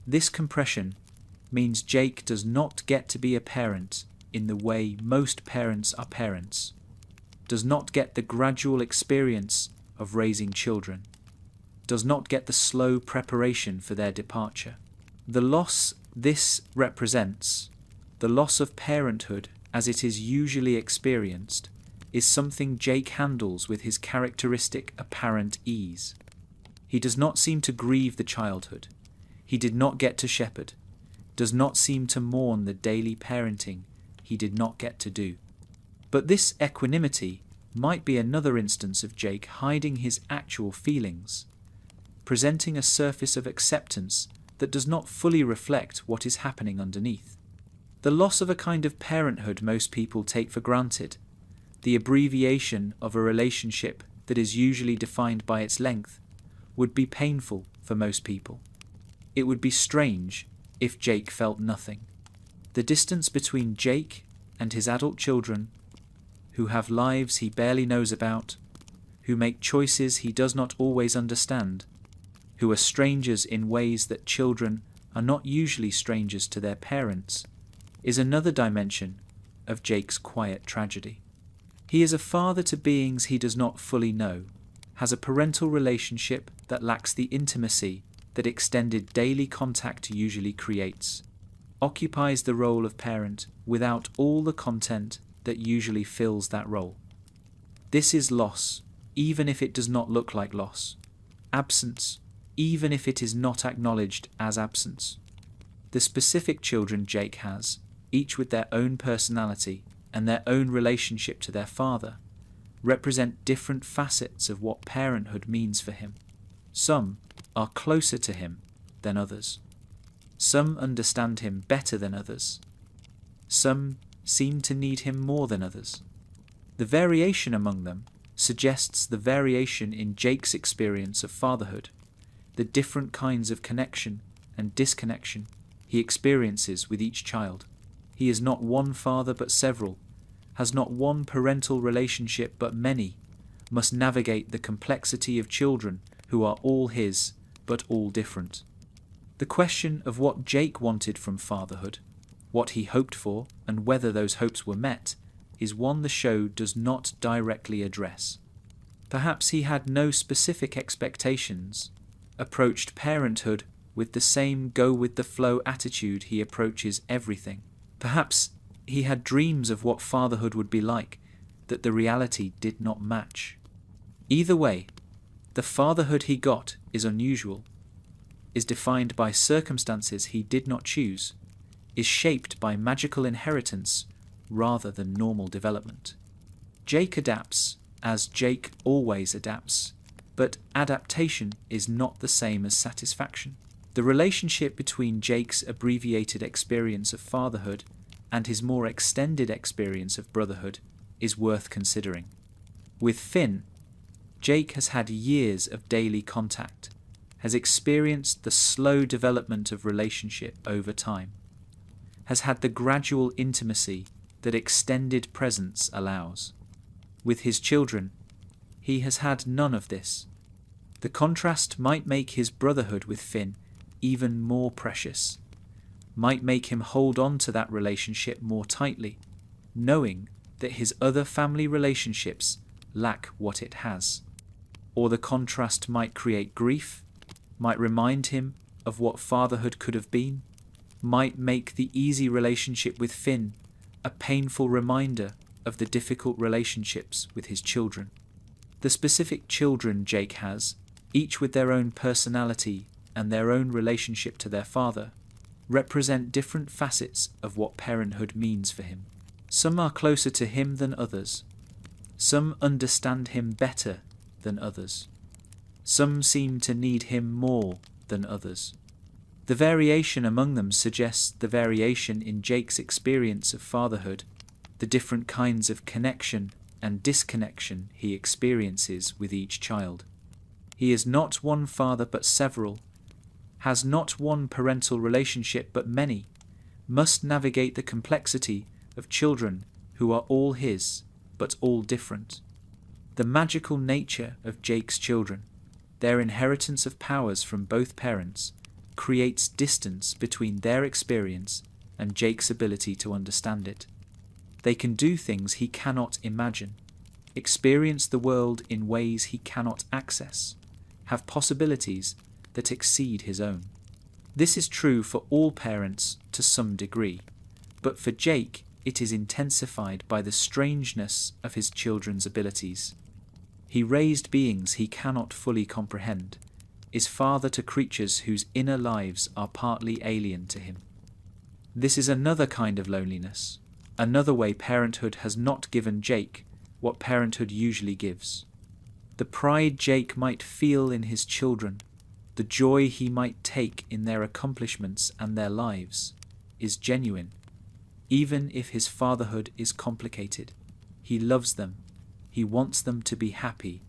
This compression means Jake does not get to be a parent in the way most parents are parents, does not get the gradual experience of raising children, does not get the slow preparation for their departure. The loss this represents, the loss of parenthood as it is usually experienced, is something Jake handles with his characteristic apparent ease. He does not seem to grieve the childhood he did not get to shepherd, does not seem to mourn the daily parenting he did not get to do. But this equanimity might be another instance of Jake hiding his actual feelings, presenting a surface of acceptance that does not fully reflect what is happening underneath. The loss of a kind of parenthood most people take for granted, the abbreviation of a relationship that is usually defined by its length, would be painful for most people. It would be strange if Jake felt nothing. The distance between Jake and his adult children, who have lives he barely knows about, who make choices he does not always understand, who are strangers in ways that children are not usually strangers to their parents, is another dimension of Jake's quiet tragedy. He is a father to beings he does not fully know, has a parental relationship that lacks the intimacy that extended daily contact usually creates, occupies the role of parent without all the content that usually fills that role. This is loss, even if it does not look like loss. Absence, even if it is not acknowledged as absence. The specific children Jake has, each with their own personality and their own relationship to their father, represent different facets of what parenthood means for him. Some are closer to him than others. Some understand him better than others. Some seem to need him more than others. The variation among them suggests the variation in Jake's experience of fatherhood, the different kinds of connection and disconnection he experiences with each child. He is not one father but several, has not one parental relationship but many, must navigate the complexity of children who are all his but all different. The question of what Jake wanted from fatherhood, what he hoped for, and whether those hopes were met, is one the show does not directly address. Perhaps he had no specific expectations, approached parenthood with the same go-with-the-flow attitude he approaches everything. Perhaps he had dreams of what fatherhood would be like that the reality did not match. Either way, the fatherhood he got is unusual, is defined by circumstances he did not choose, is shaped by magical inheritance rather than normal development. Jake adapts as Jake always adapts, but adaptation is not the same as satisfaction. The relationship between Jake's abbreviated experience of fatherhood and his more extended experience of brotherhood is worth considering. With Finn, Jake has had years of daily contact, has experienced the slow development of relationship over time, has had the gradual intimacy that extended presence allows. With his children, he has had none of this. The contrast might make his brotherhood with Finn even more precious, might make him hold on to that relationship more tightly, knowing that his other family relationships lack what it has. Or the contrast might create grief, might remind him of what fatherhood could have been, might make the easy relationship with Finn a painful reminder of the difficult relationships with his children. The specific children Jake has, each with their own personality and their own relationship to their father, represent different facets of what parenthood means for him. Some are closer to him than others. Some understand him better than others. Some seem to need him more than others. The variation among them suggests the variation in Jake's experience of fatherhood, the different kinds of connection and disconnection he experiences with each child. He is not one father but several, has not one parental relationship but many, must navigate the complexity of children who are all his but all different. The magical nature of Jake's children, their inheritance of powers from both parents, creates distance between their experience and Jake's ability to understand it. They can do things he cannot imagine, experience the world in ways he cannot access, have possibilities that exceed his own. This is true for all parents to some degree, but for Jake it is intensified by the strangeness of his children's abilities. He raised beings he cannot fully comprehend, is father to creatures whose inner lives are partly alien to him. This is another kind of loneliness, another way parenthood has not given Jake what parenthood usually gives. The pride Jake might feel in his children, the joy he might take in their accomplishments and their lives, is genuine, even if his fatherhood is complicated. He loves them. He wants them to be happy.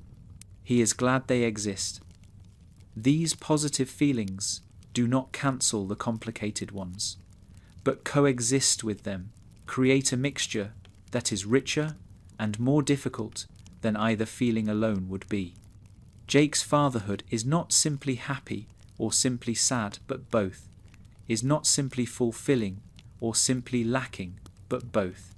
He is glad they exist. These positive feelings do not cancel the complicated ones, but coexist with them, create a mixture that is richer and more difficult than either feeling alone would be. Jake's fatherhood is not simply happy or simply sad, but both, is not simply fulfilling or simply lacking, but both.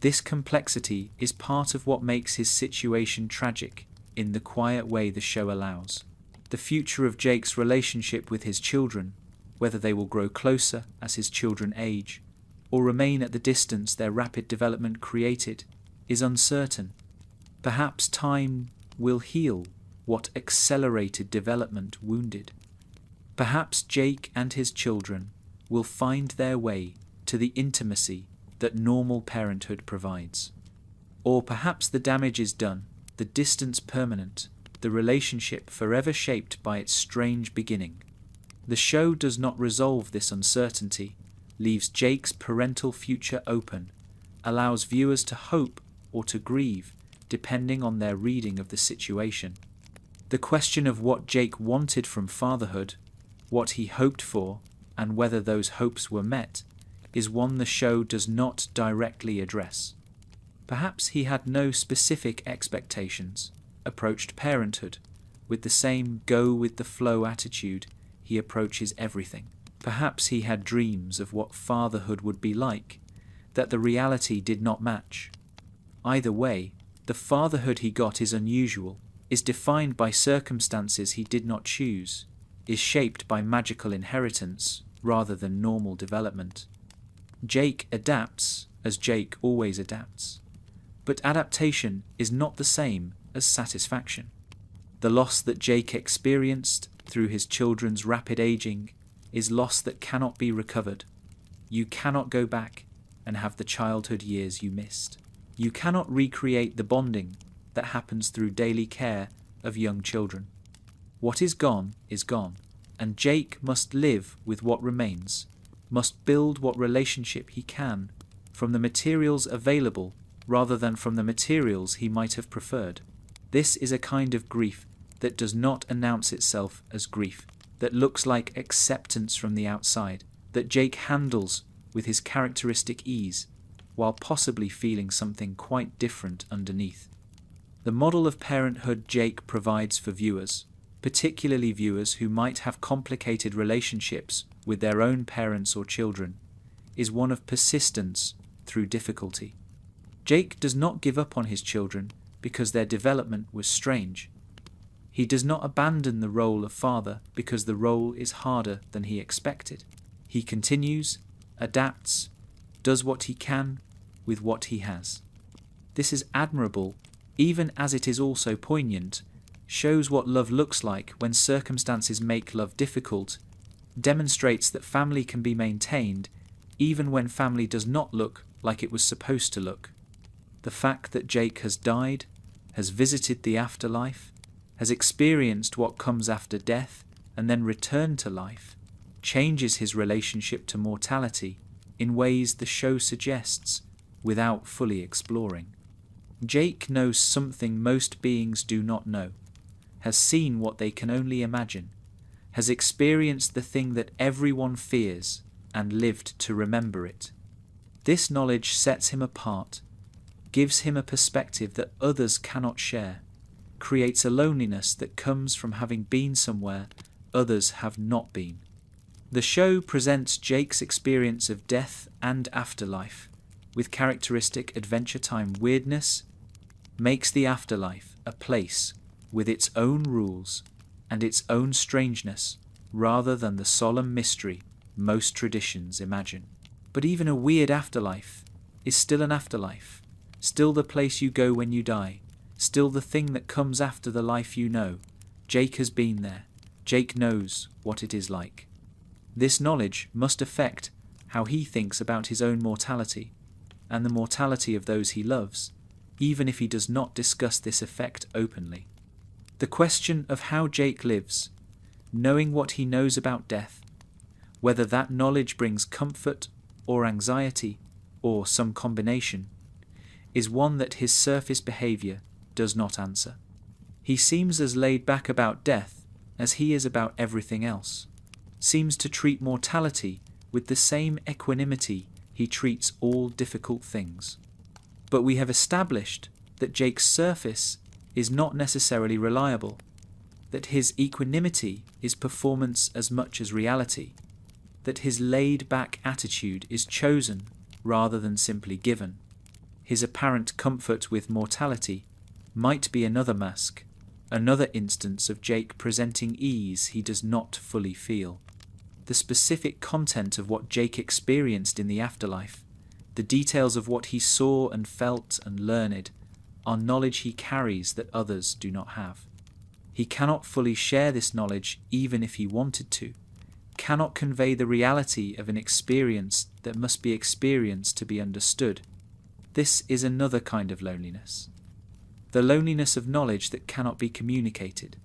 This complexity is part of what makes his situation tragic in the quiet way the show allows. The future of Jake's relationship with his children, whether they will grow closer as his children age, or remain at the distance their rapid development created, is uncertain. Perhaps time will heal what accelerated development wounded. Perhaps Jake and his children will find their way to the intimacy that normal parenthood provides. Or perhaps the damage is done, the distance permanent, the relationship forever shaped by its strange beginning. The show does not resolve this uncertainty, leaves Jake's parental future open, allows viewers to hope or to grieve, depending on their reading of the situation. The question of what Jake wanted from fatherhood, what he hoped for, and whether those hopes were met, is one the show does not directly address. Perhaps he had no specific expectations, approached parenthood with the same go-with-the-flow attitude he approaches everything. Perhaps he had dreams of what fatherhood would be like, that the reality did not match. Either way, the fatherhood he got is unusual, is defined by circumstances he did not choose, is shaped by magical inheritance rather than normal development. Jake adapts as Jake always adapts, but adaptation is not the same as satisfaction. The loss that Jake experienced through his children's rapid aging is loss that cannot be recovered. You cannot go back and have the childhood years you missed. You cannot recreate the bonding that happens through daily care of young children. What is gone, and Jake must live with what remains, must build what relationship he can from the materials available rather than from the materials he might have preferred. This is a kind of grief that does not announce itself as grief, that looks like acceptance from the outside, that Jake handles with his characteristic ease, while possibly feeling something quite different underneath. The model of parenthood Jake provides for viewers, particularly viewers who might have complicated relationships with their own parents or children, is one of persistence through difficulty. Jake does not give up on his children because their development was strange. He does not abandon the role of father because the role is harder than he expected. He continues, adapts, does what he can with what he has. This is admirable, even as it is also poignant, shows what love looks like when circumstances make love difficult, demonstrates that family can be maintained even when family does not look like it was supposed to look. The fact that Jake has died, has visited the afterlife, has experienced what comes after death and then returned to life, changes his relationship to mortality in ways the show suggests without fully exploring. Jake knows something most beings do not know, has seen what they can only imagine, has experienced the thing that everyone fears and lived to remember it. This knowledge sets him apart, gives him a perspective that others cannot share, creates a loneliness that comes from having been somewhere others have not been. The show presents Jake's experience of death and afterlife with characteristic Adventure Time weirdness, makes the afterlife a place with its own rules and its own strangeness rather than the solemn mystery most traditions imagine. But even a weird afterlife is still an afterlife, still the place you go when you die, still the thing that comes after the life you know. Jake has been there. Jake knows what it is like. This knowledge must affect how he thinks about his own mortality and the mortality of those he loves, even if he does not discuss this effect openly. The question of how Jake lives, knowing what he knows about death, whether that knowledge brings comfort or anxiety or some combination, is one that his surface behavior does not answer. He seems as laid back about death as he is about everything else, seems to treat mortality with the same equanimity he treats all difficult things. But we have established that Jake's surface is not necessarily reliable, that his equanimity is performance as much as reality, that his laid-back attitude is chosen rather than simply given. His apparent comfort with mortality might be another mask, another instance of Jake presenting ease he does not fully feel. The specific content of what Jake experienced in the afterlife, the details of what he saw and felt and learned, are knowledge he carries that others do not have. He cannot fully share this knowledge even if he wanted to, cannot convey the reality of an experience that must be experienced to be understood. This is another kind of loneliness. The loneliness of knowledge that cannot be communicated,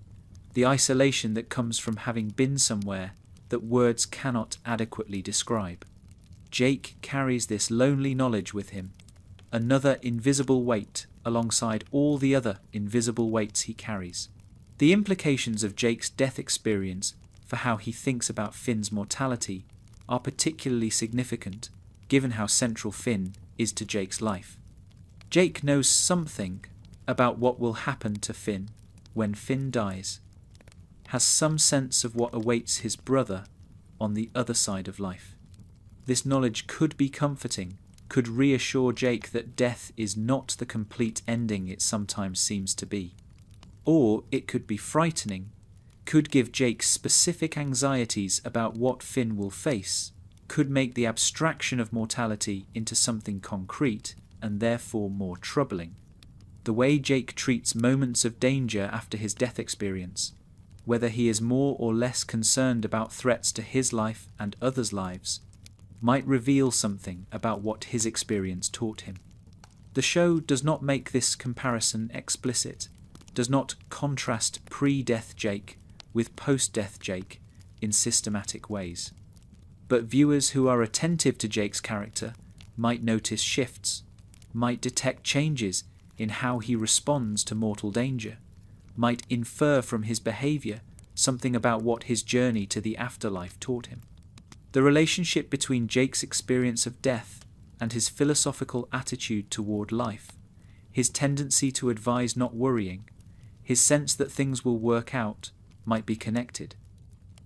the isolation that comes from having been somewhere that words cannot adequately describe. Jake carries this lonely knowledge with him, another invisible weight alongside all the other invisible weights he carries. The implications of Jake's death experience for how he thinks about Finn's mortality are particularly significant, given how central Finn is to Jake's life. Jake knows something about what will happen to Finn when Finn dies, has some sense of what awaits his brother on the other side of life. This knowledge could be comforting, could reassure Jake that death is not the complete ending it sometimes seems to be. Or it could be frightening, could give Jake specific anxieties about what Finn will face, could make the abstraction of mortality into something concrete and therefore more troubling. The way Jake treats moments of danger after his death experience, whether he is more or less concerned about threats to his life and others' lives, might reveal something about what his experience taught him. The show does not make this comparison explicit, does not contrast pre-death Jake with post-death Jake in systematic ways. But viewers who are attentive to Jake's character might notice shifts, might detect changes in how he responds to mortal danger, might infer from his behavior something about what his journey to the afterlife taught him. The relationship between Jake's experience of death and his philosophical attitude toward life, his tendency to advise not worrying, his sense that things will work out, might be connected.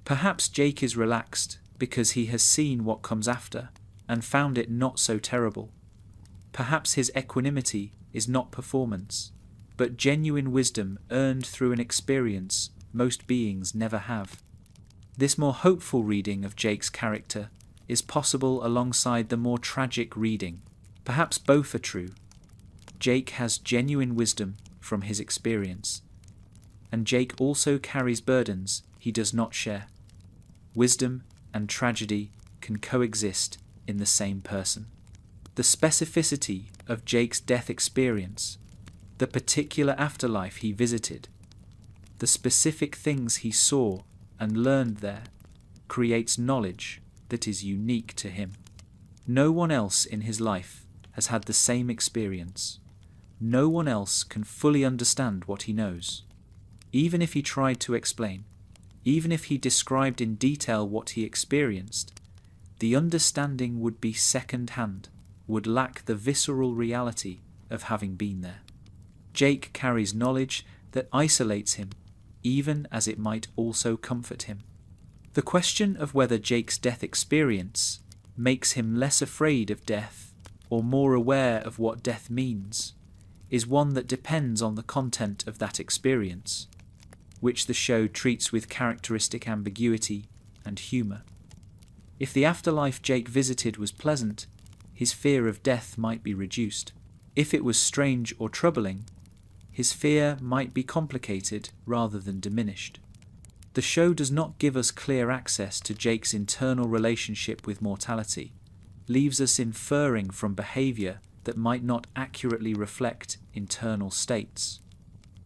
Perhaps Jake is relaxed because he has seen what comes after and found it not so terrible. Perhaps his equanimity is not performance, but genuine wisdom earned through an experience most beings never have. This more hopeful reading of Jake's character is possible alongside the more tragic reading. Perhaps both are true. Jake has genuine wisdom from his experience, and Jake also carries burdens he does not share. Wisdom and tragedy can coexist in the same person. The specificity of Jake's death experience, the particular afterlife he visited, the specific things he saw and learned there, creates knowledge that is unique to him. No one else in his life has had the same experience. No one else can fully understand what he knows. Even if he tried to explain, even if he described in detail what he experienced, the understanding would be second-hand, would lack the visceral reality of having been there. Jake carries knowledge that isolates him, even as it might also comfort him. The question of whether Jake's death experience makes him less afraid of death or more aware of what death means is one that depends on the content of that experience, which the show treats with characteristic ambiguity and humour. If the afterlife Jake visited was pleasant, his fear of death might be reduced. If it was strange or troubling, his fear might be complicated rather than diminished. The show does not give us clear access to Jake's internal relationship with mortality, leaves us inferring from behaviour that might not accurately reflect internal states.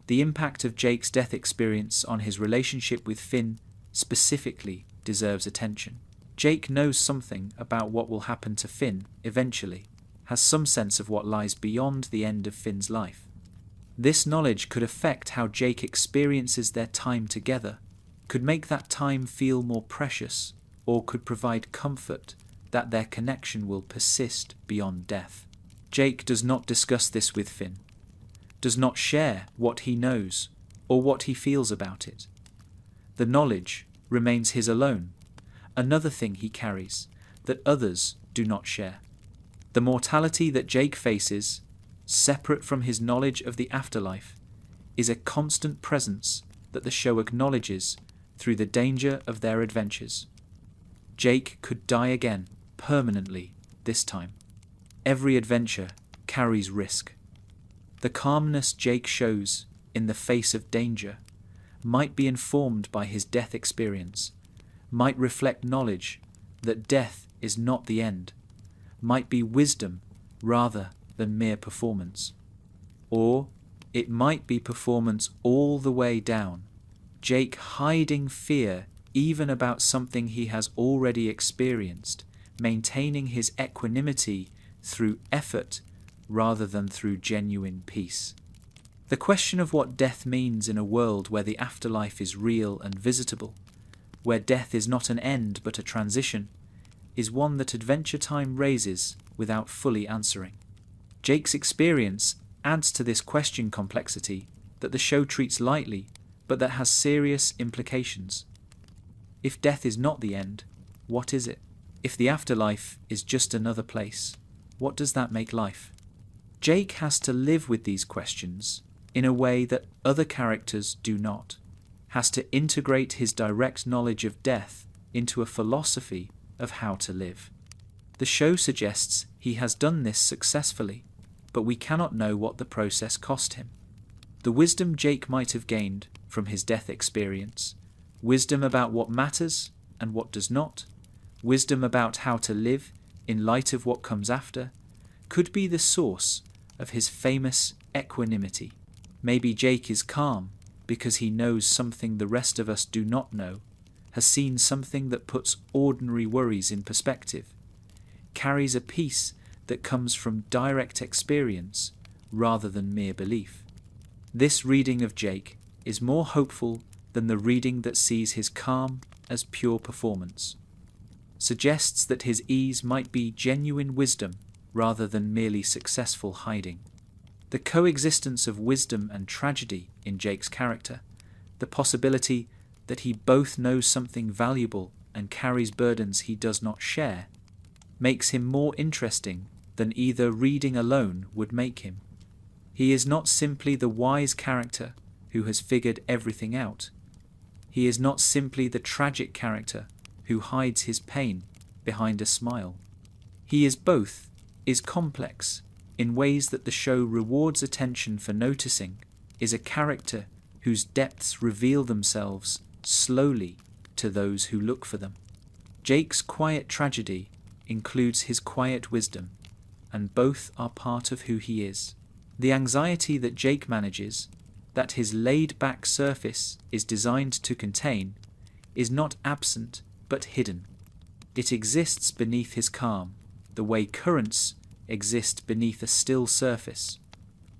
The impact of Jake's death experience on his relationship with Finn specifically deserves attention. Jake knows something about what will happen to Finn eventually, has some sense of what lies beyond the end of Finn's life. This knowledge could affect how Jake experiences their time together, could make that time feel more precious, or could provide comfort that their connection will persist beyond death. Jake does not discuss this with Finn, does not share what he knows or what he feels about it. The knowledge remains his alone, another thing he carries that others do not share. The mortality that Jake faces, separate from his knowledge of the afterlife, is a constant presence that the show acknowledges through the danger of their adventures. Jake could die again, permanently, this time. Every adventure carries risk. The calmness Jake shows in the face of danger might be informed by his death experience, might reflect knowledge that death is not the end, might be wisdom rather than mere performance. Or it might be performance all the way down, Jake hiding fear even about something he has already experienced, maintaining his equanimity through effort rather than through genuine peace. The question of what death means in a world where the afterlife is real and visitable, where death is not an end but a transition, is one that Adventure Time raises without fully answering. Jake's experience adds to this question complexity that the show treats lightly, but that has serious implications. If death is not the end, what is it? If the afterlife is just another place, what does that make life? Jake has to live with these questions in a way that other characters do not, has to integrate his direct knowledge of death into a philosophy of how to live. The show suggests he has done this successfully, but we cannot know what the process cost him. The wisdom Jake might have gained from his death experience, wisdom about what matters and what does not, wisdom about how to live in light of what comes after, could be the source of his famous equanimity. Maybe Jake is calm because he knows something the rest of us do not know, has seen something that puts ordinary worries in perspective, carries a peace that comes from direct experience rather than mere belief. This reading of Jake is more hopeful than the reading that sees his calm as pure performance, suggests that his ease might be genuine wisdom rather than merely successful hiding. The coexistence of wisdom and tragedy in Jake's character, the possibility that he both knows something valuable and carries burdens he does not share, makes him more interesting than either reading alone would make him. He is not simply the wise character who has figured everything out. He is not simply the tragic character who hides his pain behind a smile. He is both, is complex in ways that the show rewards attention for noticing, is a character whose depths reveal themselves slowly to those who look for them. Jake's quiet tragedy includes his quiet wisdom, and both are part of who he is. The anxiety that Jake manages, that his laid-back surface is designed to contain, is not absent but hidden. It exists beneath his calm, the way currents exist beneath a still surface,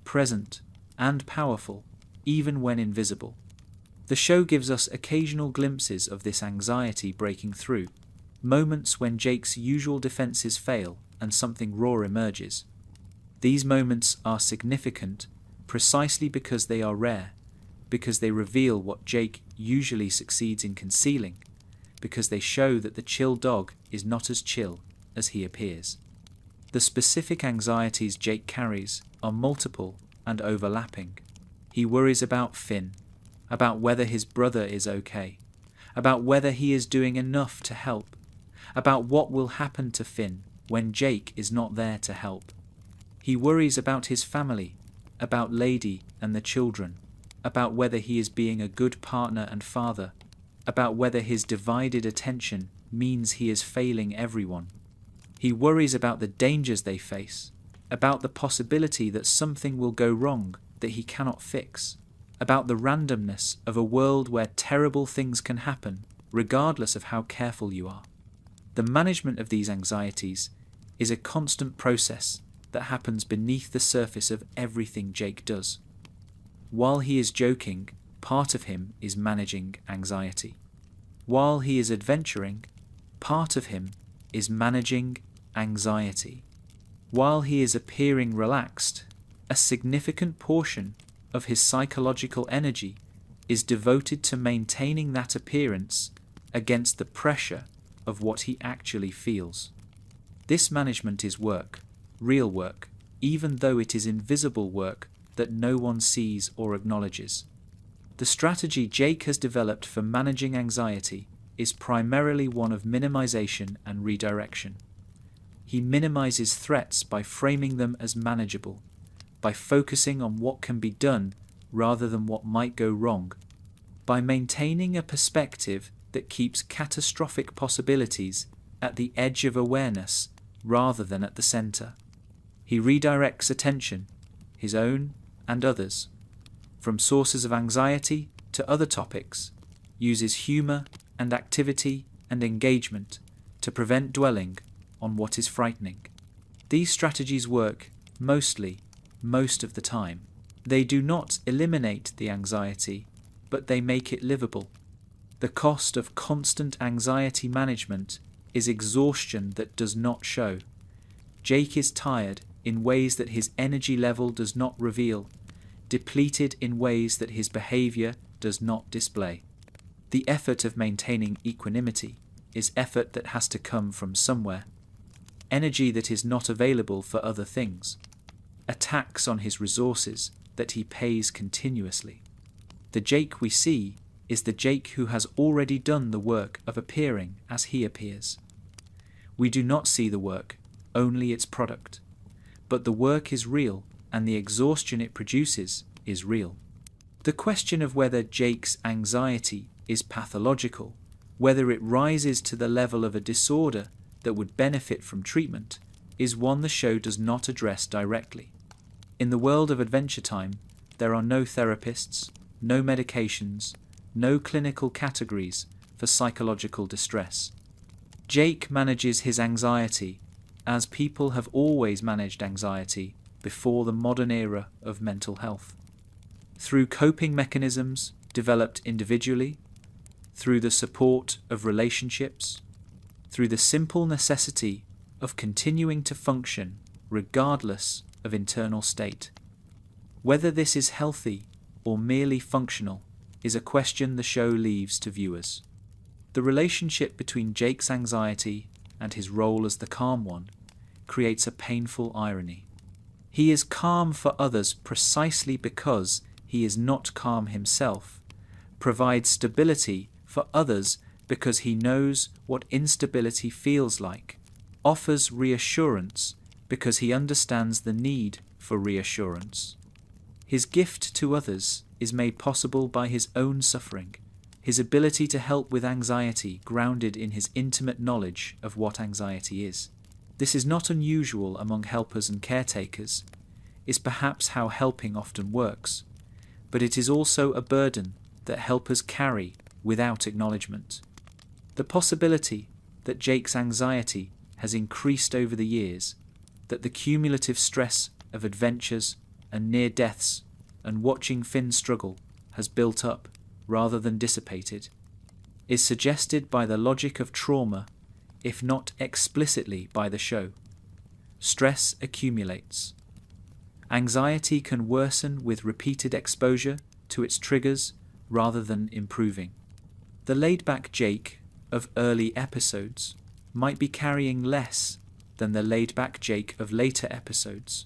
present and powerful, even when invisible. The show gives us occasional glimpses of this anxiety breaking through, moments when Jake's usual defenses fail and something raw emerges. These moments are significant precisely because they are rare, because they reveal what Jake usually succeeds in concealing, because they show that the chill dog is not as chill as he appears. The specific anxieties Jake carries are multiple and overlapping. He worries about Finn, about whether his brother is okay, about whether he is doing enough to help, about what will happen to Finn when Jake is not there to help. He worries about his family, about Lady and the children, about whether he is being a good partner and father, about whether his divided attention means he is failing everyone. He worries about the dangers they face, about the possibility that something will go wrong that he cannot fix, about the randomness of a world where terrible things can happen regardless of how careful you are. The management of these anxieties is a constant process that happens beneath the surface of everything Jake does. While he is joking, part of him is managing anxiety. While he is adventuring, part of him is managing anxiety. While he is appearing relaxed, a significant portion of his psychological energy is devoted to maintaining that appearance against the pressure of what he actually feels. This management is work, real work, even though it is invisible work that no one sees or acknowledges. The strategy Jake has developed for managing anxiety is primarily one of minimization and redirection. He minimizes threats by framing them as manageable, by focusing on what can be done rather than what might go wrong, by maintaining a perspective that keeps catastrophic possibilities at the edge of awareness rather than at the center. He redirects attention, his own and others, from sources of anxiety to other topics, uses humor and activity and engagement to prevent dwelling on what is frightening. These strategies work most of the time. They do not eliminate the anxiety, but they make it livable. The cost of constant anxiety management is exhaustion that does not show. Jake is tired in ways that his energy level does not reveal, depleted in ways that his behavior does not display. The effort of maintaining equanimity is effort that has to come from somewhere, energy that is not available for other things, a tax on his resources that he pays continuously. The Jake we see is the Jake who has already done the work of appearing as he appears. We do not see the work, only its product. But the work is real, and the exhaustion it produces is real. The question of whether Jake's anxiety is pathological, whether it rises to the level of a disorder that would benefit from treatment is one the show does not address directly. In the world of Adventure Time, there are no therapists, no medications, no clinical categories for psychological distress. Jake manages his anxiety as people have always managed anxiety before the modern era of mental health. Through coping mechanisms developed individually, through the support of relationships, through the simple necessity of continuing to function regardless of internal state. Whether this is healthy or merely functional is a question the show leaves to viewers. The relationship between Jake's anxiety and his role as the calm one creates a painful irony. He is calm for others precisely because he is not calm himself, provides stability for others because he knows what instability feels like, offers reassurance because he understands the need for reassurance. His gift to others is made possible by his own suffering, his ability to help with anxiety grounded in his intimate knowledge of what anxiety is. This is not unusual among helpers and caretakers, is perhaps how helping often works, but it is also a burden that helpers carry without acknowledgement. The possibility that Jake's anxiety has increased over the years, that the cumulative stress of adventures and near deaths and watching Finn struggle has built up rather than dissipated, is suggested by the logic of trauma, if not explicitly by the show. Stress accumulates. Anxiety can worsen with repeated exposure to its triggers rather than improving. The laid-back Jake of early episodes might be carrying less than the laid-back Jake of later episodes,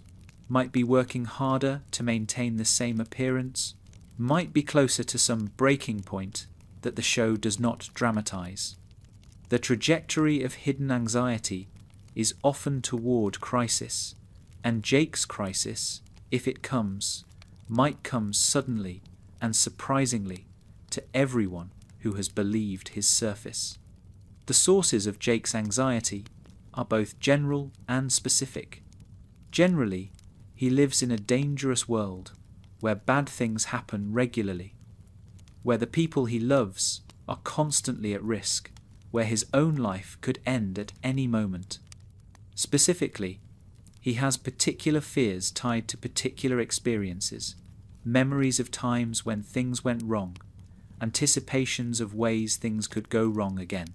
might be working harder to maintain the same appearance, might be closer to some breaking point that the show does not dramatize. The trajectory of hidden anxiety is often toward crisis, and Jake's crisis, if it comes, might come suddenly and surprisingly to everyone who has believed his surface. The sources of Jake's anxiety are both general and specific. Generally, he lives in a dangerous world where bad things happen regularly, where the people he loves are constantly at risk, where his own life could end at any moment. Specifically, he has particular fears tied to particular experiences, memories of times when things went wrong, anticipations of ways things could go wrong again.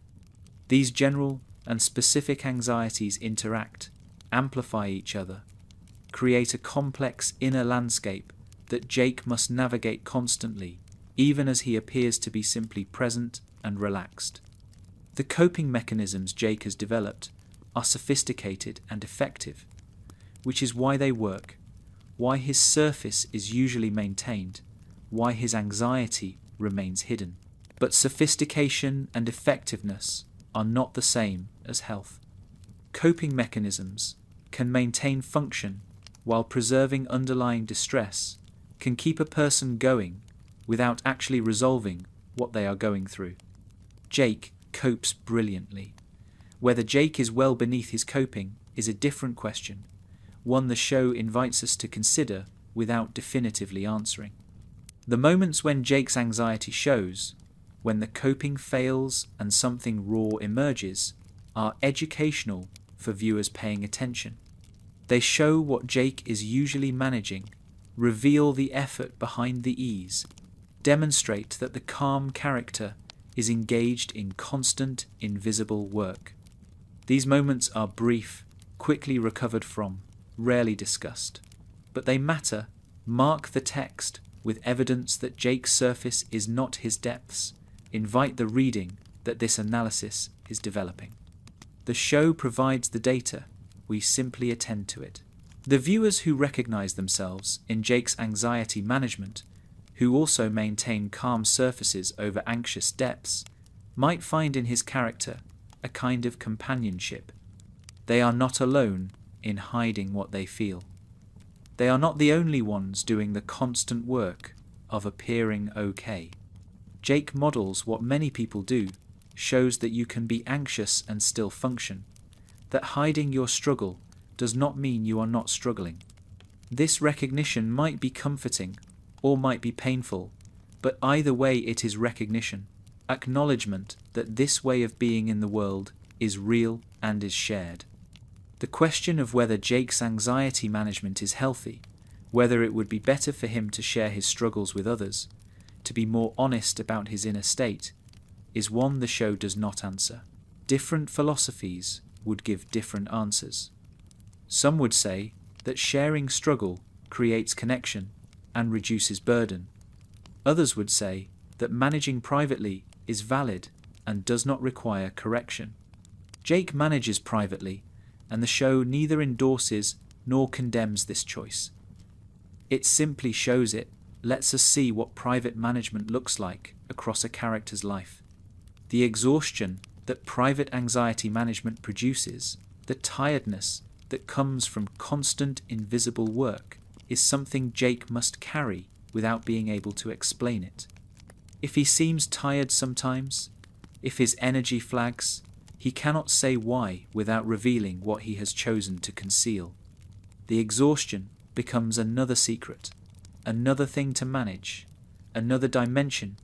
These general and specific anxieties interact, amplify each other, create a complex inner landscape that Jake must navigate constantly, even as he appears to be simply present and relaxed. The coping mechanisms Jake has developed are sophisticated and effective, which is why they work, why his surface is usually maintained, why his anxiety remains hidden. But sophistication and effectiveness are not the same as health. Coping mechanisms can maintain function while preserving underlying distress, can keep a person going without actually resolving what they are going through. Jake copes brilliantly. Whether Jake is well beneath his coping is a different question, one the show invites us to consider without definitively answering. The moments when Jake's anxiety shows, when the coping fails and something raw emerges, are educational for viewers paying attention. They show what Jake is usually managing, reveal the effort behind the ease, demonstrate that the calm character is engaged in constant, invisible work. These moments are brief, quickly recovered from, rarely discussed, but they matter, mark the text with evidence that Jake's surface is not his depths, invite the reading that this analysis is developing. The show provides the data, we simply attend to it. The viewers who recognize themselves in Jake's anxiety management, who also maintain calm surfaces over anxious depths, might find in his character a kind of companionship. They are not alone in hiding what they feel. They are not the only ones doing the constant work of appearing okay. Jake models what many people do, shows that you can be anxious and still function, that hiding your struggle does not mean you are not struggling. This recognition might be comforting or might be painful, but either way it is recognition, acknowledgement that this way of being in the world is real and is shared. The question of whether Jake's anxiety management is healthy, whether it would be better for him to share his struggles with others, to be more honest about his inner state, is one the show does not answer. Different philosophies would give different answers. Some would say that sharing struggle creates connection and reduces burden. Others would say that managing privately is valid and does not require correction. Jake manages privately, and the show neither endorses nor condemns this choice. It simply shows it, lets us see what private management looks like across a character's life. The exhaustion that private anxiety management produces, the tiredness that comes from constant invisible work, is something Jake must carry without being able to explain it. If he seems tired sometimes, if his energy flags, he cannot say why without revealing what he has chosen to conceal. The exhaustion becomes another secret, another thing to manage, another dimension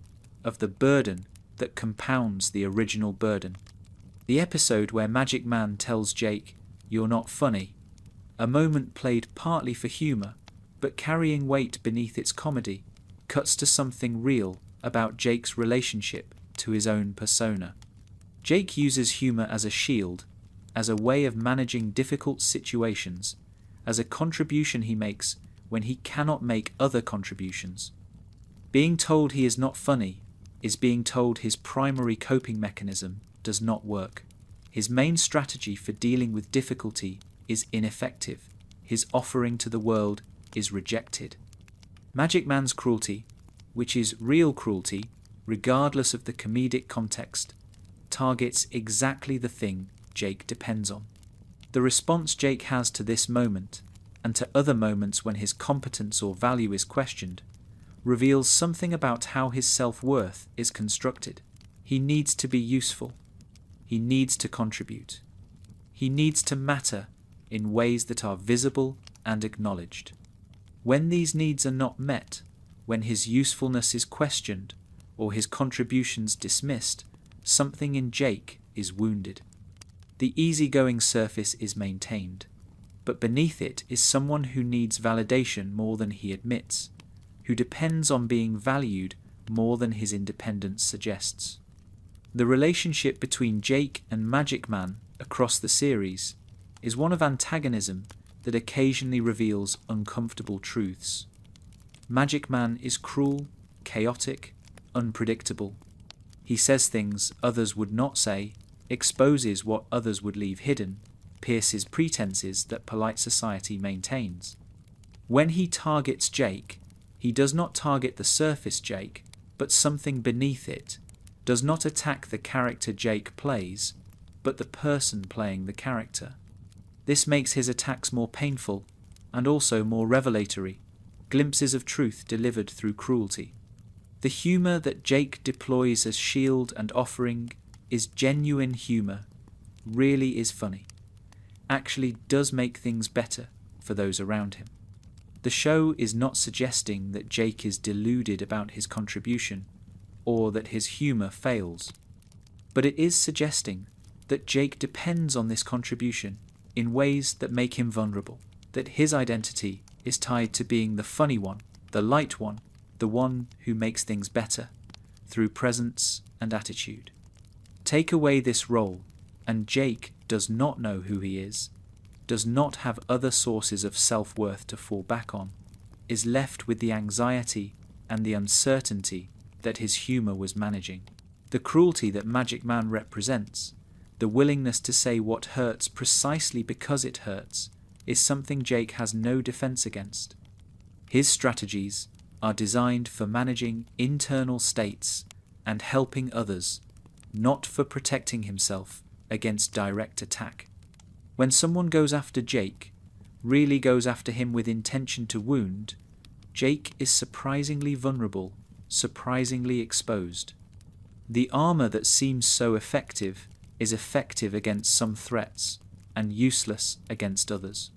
of the burden that compounds the original burden. The episode where Magic Man tells Jake, "You're not funny," a moment played partly for humour, but carrying weight beneath its comedy, cuts to something real about Jake's relationship to his own persona. Jake uses humour as a shield, as a way of managing difficult situations, as a contribution he makes when he cannot make other contributions. Being told he is not funny is being told his primary coping mechanism does not work. His main strategy for dealing with difficulty is ineffective. His offering to the world is rejected. Magic Man's cruelty, which is real cruelty, regardless of the comedic context, targets exactly the thing Jake depends on. The response Jake has to this moment, and to other moments when his competence or value is questioned, reveals something about how his self-worth is constructed. He needs to be useful. He needs to contribute. He needs to matter in ways that are visible and acknowledged. When these needs are not met, when his usefulness is questioned or his contributions dismissed, something in Jake is wounded. The easygoing surface is maintained, but beneath it is someone who needs validation more than he admits, who depends on being valued more than his independence suggests. The relationship between Jake and Magic Man across the series is one of antagonism that occasionally reveals uncomfortable truths. Magic Man is cruel, chaotic, unpredictable. He says things others would not say, exposes what others would leave hidden, pierces pretenses that polite society maintains. When he targets Jake, he does not target the surface Jake, but something beneath it, does not attack the character Jake plays, but the person playing the character. This makes his attacks more painful and also more revelatory, glimpses of truth delivered through cruelty. The humour that Jake deploys as shield and offering is genuine humour, really is funny, actually does make things better for those around him. The show is not suggesting that Jake is deluded about his contribution or that his humour fails, but it is suggesting that Jake depends on this contribution in ways that make him vulnerable, that his identity is tied to being the funny one, the light one, the one who makes things better, through presence and attitude. Take away this role, and Jake does not know who he is, does not have other sources of self-worth to fall back on, is left with the anxiety and the uncertainty that his humour was managing. The cruelty that Magic Man represents, the willingness to say what hurts precisely because it hurts, is something Jake has no defence against. His strategies are designed for managing internal states and helping others, not for protecting himself against direct attack. When someone goes after Jake, really goes after him with intention to wound, Jake is surprisingly vulnerable, surprisingly exposed. The armour that seems so effective is effective against some threats, and useless against others.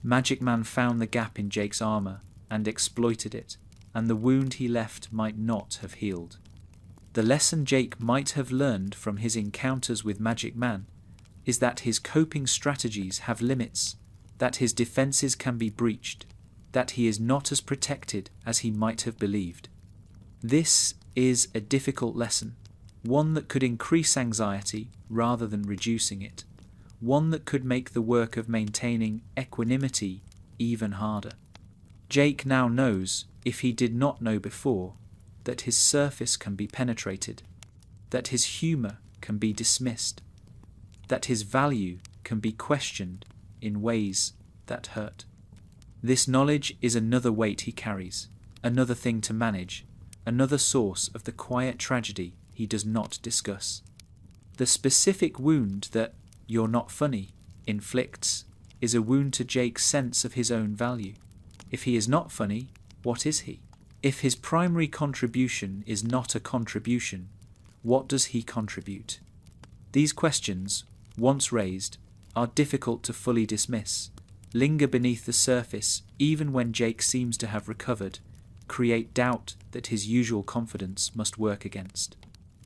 Magic Man found the gap in Jake's armor and exploited it, and the wound he left might not have healed. The lesson Jake might have learned from his encounters with Magic Man is that his coping strategies have limits, that his defenses can be breached, that he is not as protected as he might have believed. This is a difficult lesson, one that could increase anxiety rather than reducing it, one that could make the work of maintaining equanimity even harder. Jake now knows, if he did not know before, that his surface can be penetrated, that his humour can be dismissed, that his value can be questioned in ways that hurt. This knowledge is another weight he carries, another thing to manage, another source of the quiet tragedy he does not discuss. The specific wound that "you're not funny" inflicts is a wound to Jake's sense of his own value. If he is not funny, what is he? If his primary contribution is not a contribution, what does he contribute? These questions, once raised, are difficult to fully dismiss, linger beneath the surface even when Jake seems to have recovered, create doubt that his usual confidence must work against.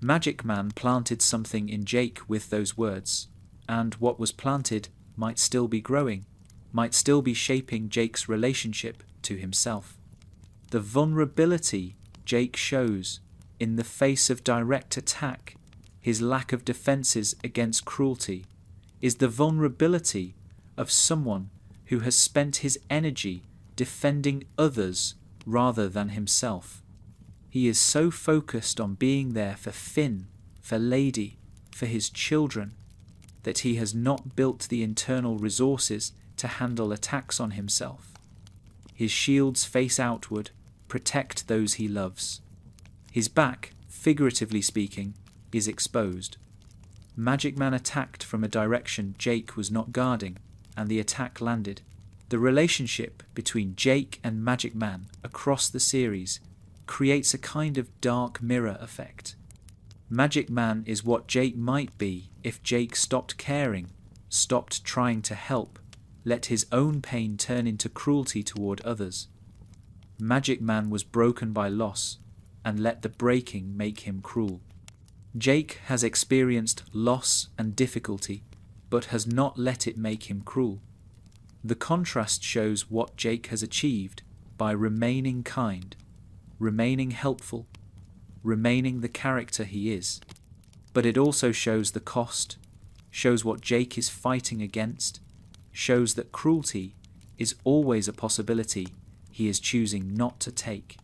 Magic Man planted something in Jake with those words, and what was planted might still be growing, might still be shaping Jake's relationship to himself. The vulnerability Jake shows in the face of direct attack, his lack of defenses against cruelty, is the vulnerability of someone who has spent his energy defending others rather than himself. He is so focused on being there for Finn, for Lady, for his children, that he has not built the internal resources to handle attacks on himself. His shields face outward, protect those he loves. His back, figuratively speaking, is exposed. Magic Man attacked from a direction Jake was not guarding, and the attack landed. The relationship between Jake and Magic Man across the series creates a kind of dark mirror effect. Magic Man is what Jake might be if Jake stopped caring, stopped trying to help, let his own pain turn into cruelty toward others. Magic Man was broken by loss, and let the breaking make him cruel. Jake has experienced loss and difficulty, but has not let it make him cruel. The contrast shows what Jake has achieved by remaining kind, remaining helpful, remaining the character he is. But it also shows the cost, shows what Jake is fighting against, shows that cruelty is always a possibility he is choosing not to take.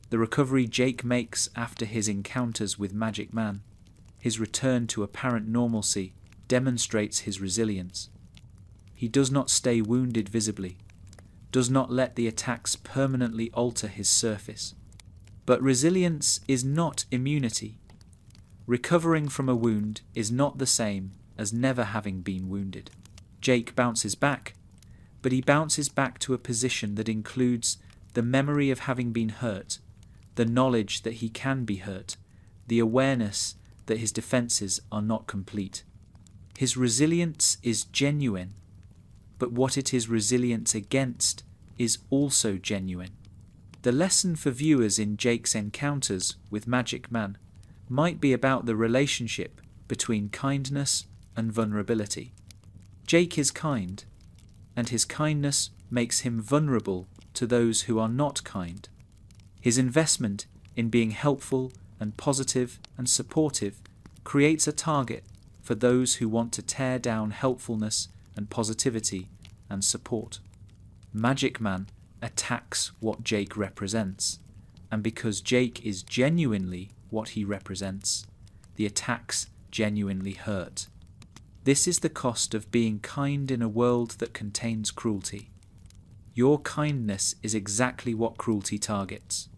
The recovery Jake makes after his encounters with Magic Man, his return to apparent normalcy, demonstrates his resilience. He does not stay wounded visibly, does not let the attacks permanently alter his surface. But resilience is not immunity. Recovering from a wound is not the same as never having been wounded. Jake bounces back, but he bounces back to a position that includes the memory of having been hurt, the knowledge that he can be hurt, the awareness that his defenses are not complete. His resilience is genuine, but what it is resilient against is also genuine. The lesson for viewers in Jake's encounters with Magic Man might be about the relationship between kindness and vulnerability. Jake is kind, and his kindness makes him vulnerable to those who are not kind. His investment in being helpful and positive and supportive creates a target for those who want to tear down helpfulness and positivity and support. Magic Man attacks what Jake represents, and because Jake is genuinely what he represents, the attacks genuinely hurt. This is the cost of being kind in a world that contains cruelty. Your kindness is exactly what cruelty targets.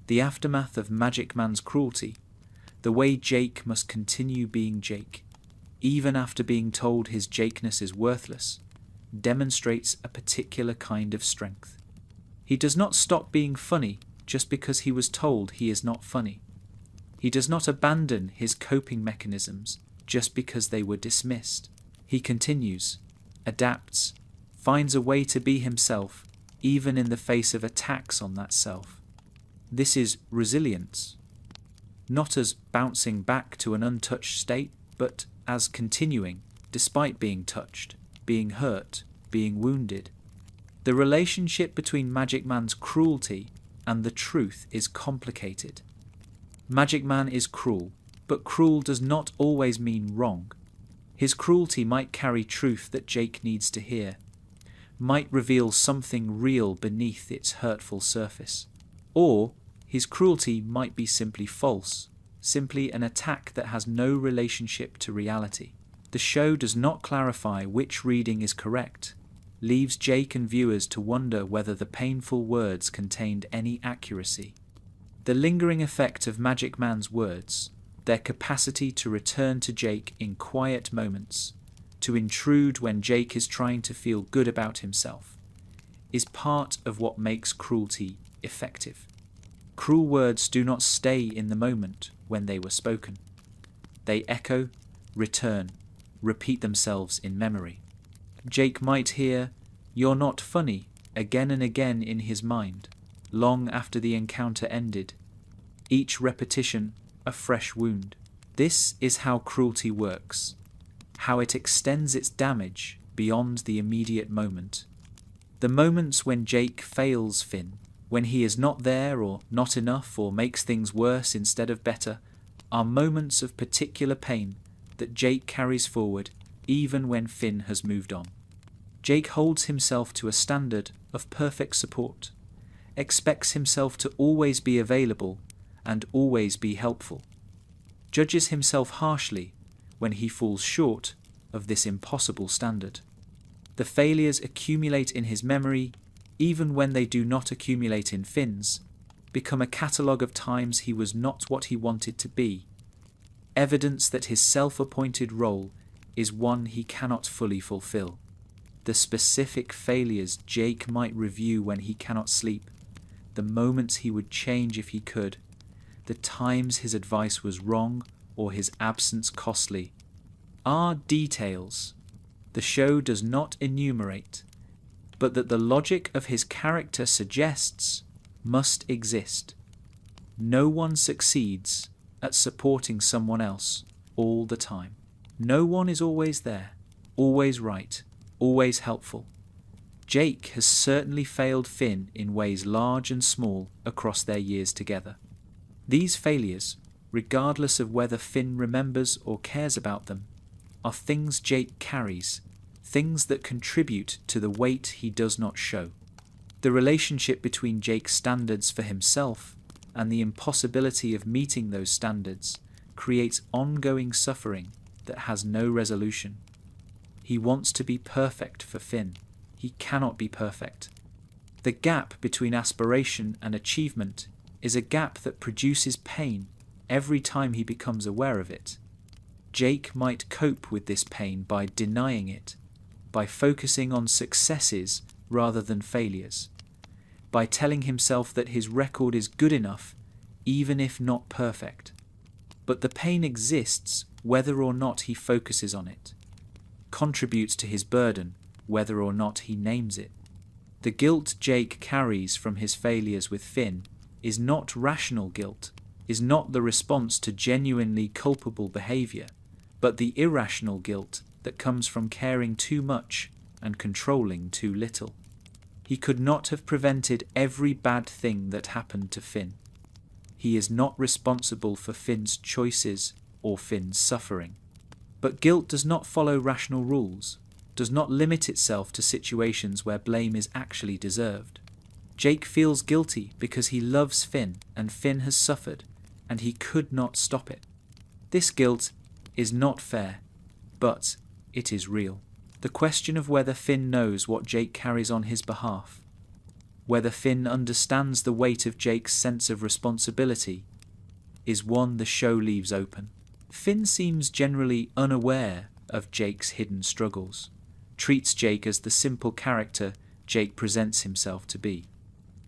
The aftermath of Magic Man's cruelty, the way Jake must continue being Jake, even after being told his Jakeness is worthless, demonstrates a particular kind of strength. He does not stop being funny just because he was told he is not funny. He does not abandon his coping mechanisms just because they were dismissed. He continues, adapts, finds a way to be himself, even in the face of attacks on that self. This is resilience, not as bouncing back to an untouched state, but as continuing, despite being touched, being hurt, being wounded. The relationship between Magic Man's cruelty and the truth is complicated. Magic Man is cruel, but cruel does not always mean wrong. His cruelty might carry truth that Jake needs to hear, might reveal something real beneath its hurtful surface. Or his cruelty might be simply false, simply an attack that has no relationship to reality. The show does not clarify which reading is correct, leaves Jake and viewers to wonder whether the painful words contained any accuracy. The lingering effect of Magic Man's words, their capacity to return to Jake in quiet moments, to intrude when Jake is trying to feel good about himself, is part of what makes cruelty effective. Cruel words do not stay in the moment when they were spoken. They echo, return, repeat themselves in memory. Jake might hear, "You're not funny," again and again in his mind, long after the encounter ended. Each repetition, a fresh wound. This is how cruelty works, how it extends its damage beyond the immediate moment. The moments when Jake fails Finn, when he is not there or not enough or makes things worse instead of better, are moments of particular pain that Jake carries forward even when Finn has moved on. Jake holds himself to a standard of perfect support, expects himself to always be available and always be helpful, judges himself harshly when he falls short of this impossible standard. The failures accumulate in his memory, even when they do not accumulate in Finn's, become a catalogue of times he was not what he wanted to be, evidence that his self-appointed role is one he cannot fully fulfill. The specific failures Jake might review when he cannot sleep, the moments he would change if he could, the times his advice was wrong or his absence costly, are details the show does not enumerate, but that the logic of his character suggests must exist. No one succeeds at supporting someone else all the time. No one is always there, always right, always helpful. Jake has certainly failed Finn in ways large and small across their years together. These failures, regardless of whether Finn remembers or cares about them, are things Jake carries, things that contribute to the weight he does not show. The relationship between Jake's standards for himself and the impossibility of meeting those standards creates ongoing suffering that has no resolution. He wants to be perfect for Finn. He cannot be perfect. The gap between aspiration and achievement is a gap that produces pain every time he becomes aware of it. Jake might cope with this pain by denying it, by focusing on successes rather than failures, by telling himself that his record is good enough even if not perfect. But the pain exists whether or not he focuses on it, contributes to his burden whether or not he names it. The guilt Jake carries from his failures with Finn is not rational guilt, is not the response to genuinely culpable behaviour, but the irrational guilt that comes from caring too much and controlling too little. He could not have prevented every bad thing that happened to Finn. He is not responsible for Finn's choices or Finn's suffering. But guilt does not follow rational rules, does not limit itself to situations where blame is actually deserved. Jake feels guilty because he loves Finn and Finn has suffered, and he could not stop it. This guilt is not fair, but it is real. The question of whether Finn knows what Jake carries on his behalf, whether Finn understands the weight of Jake's sense of responsibility, is one the show leaves open. Finn seems generally unaware of Jake's hidden struggles, treats Jake as the simple character Jake presents himself to be.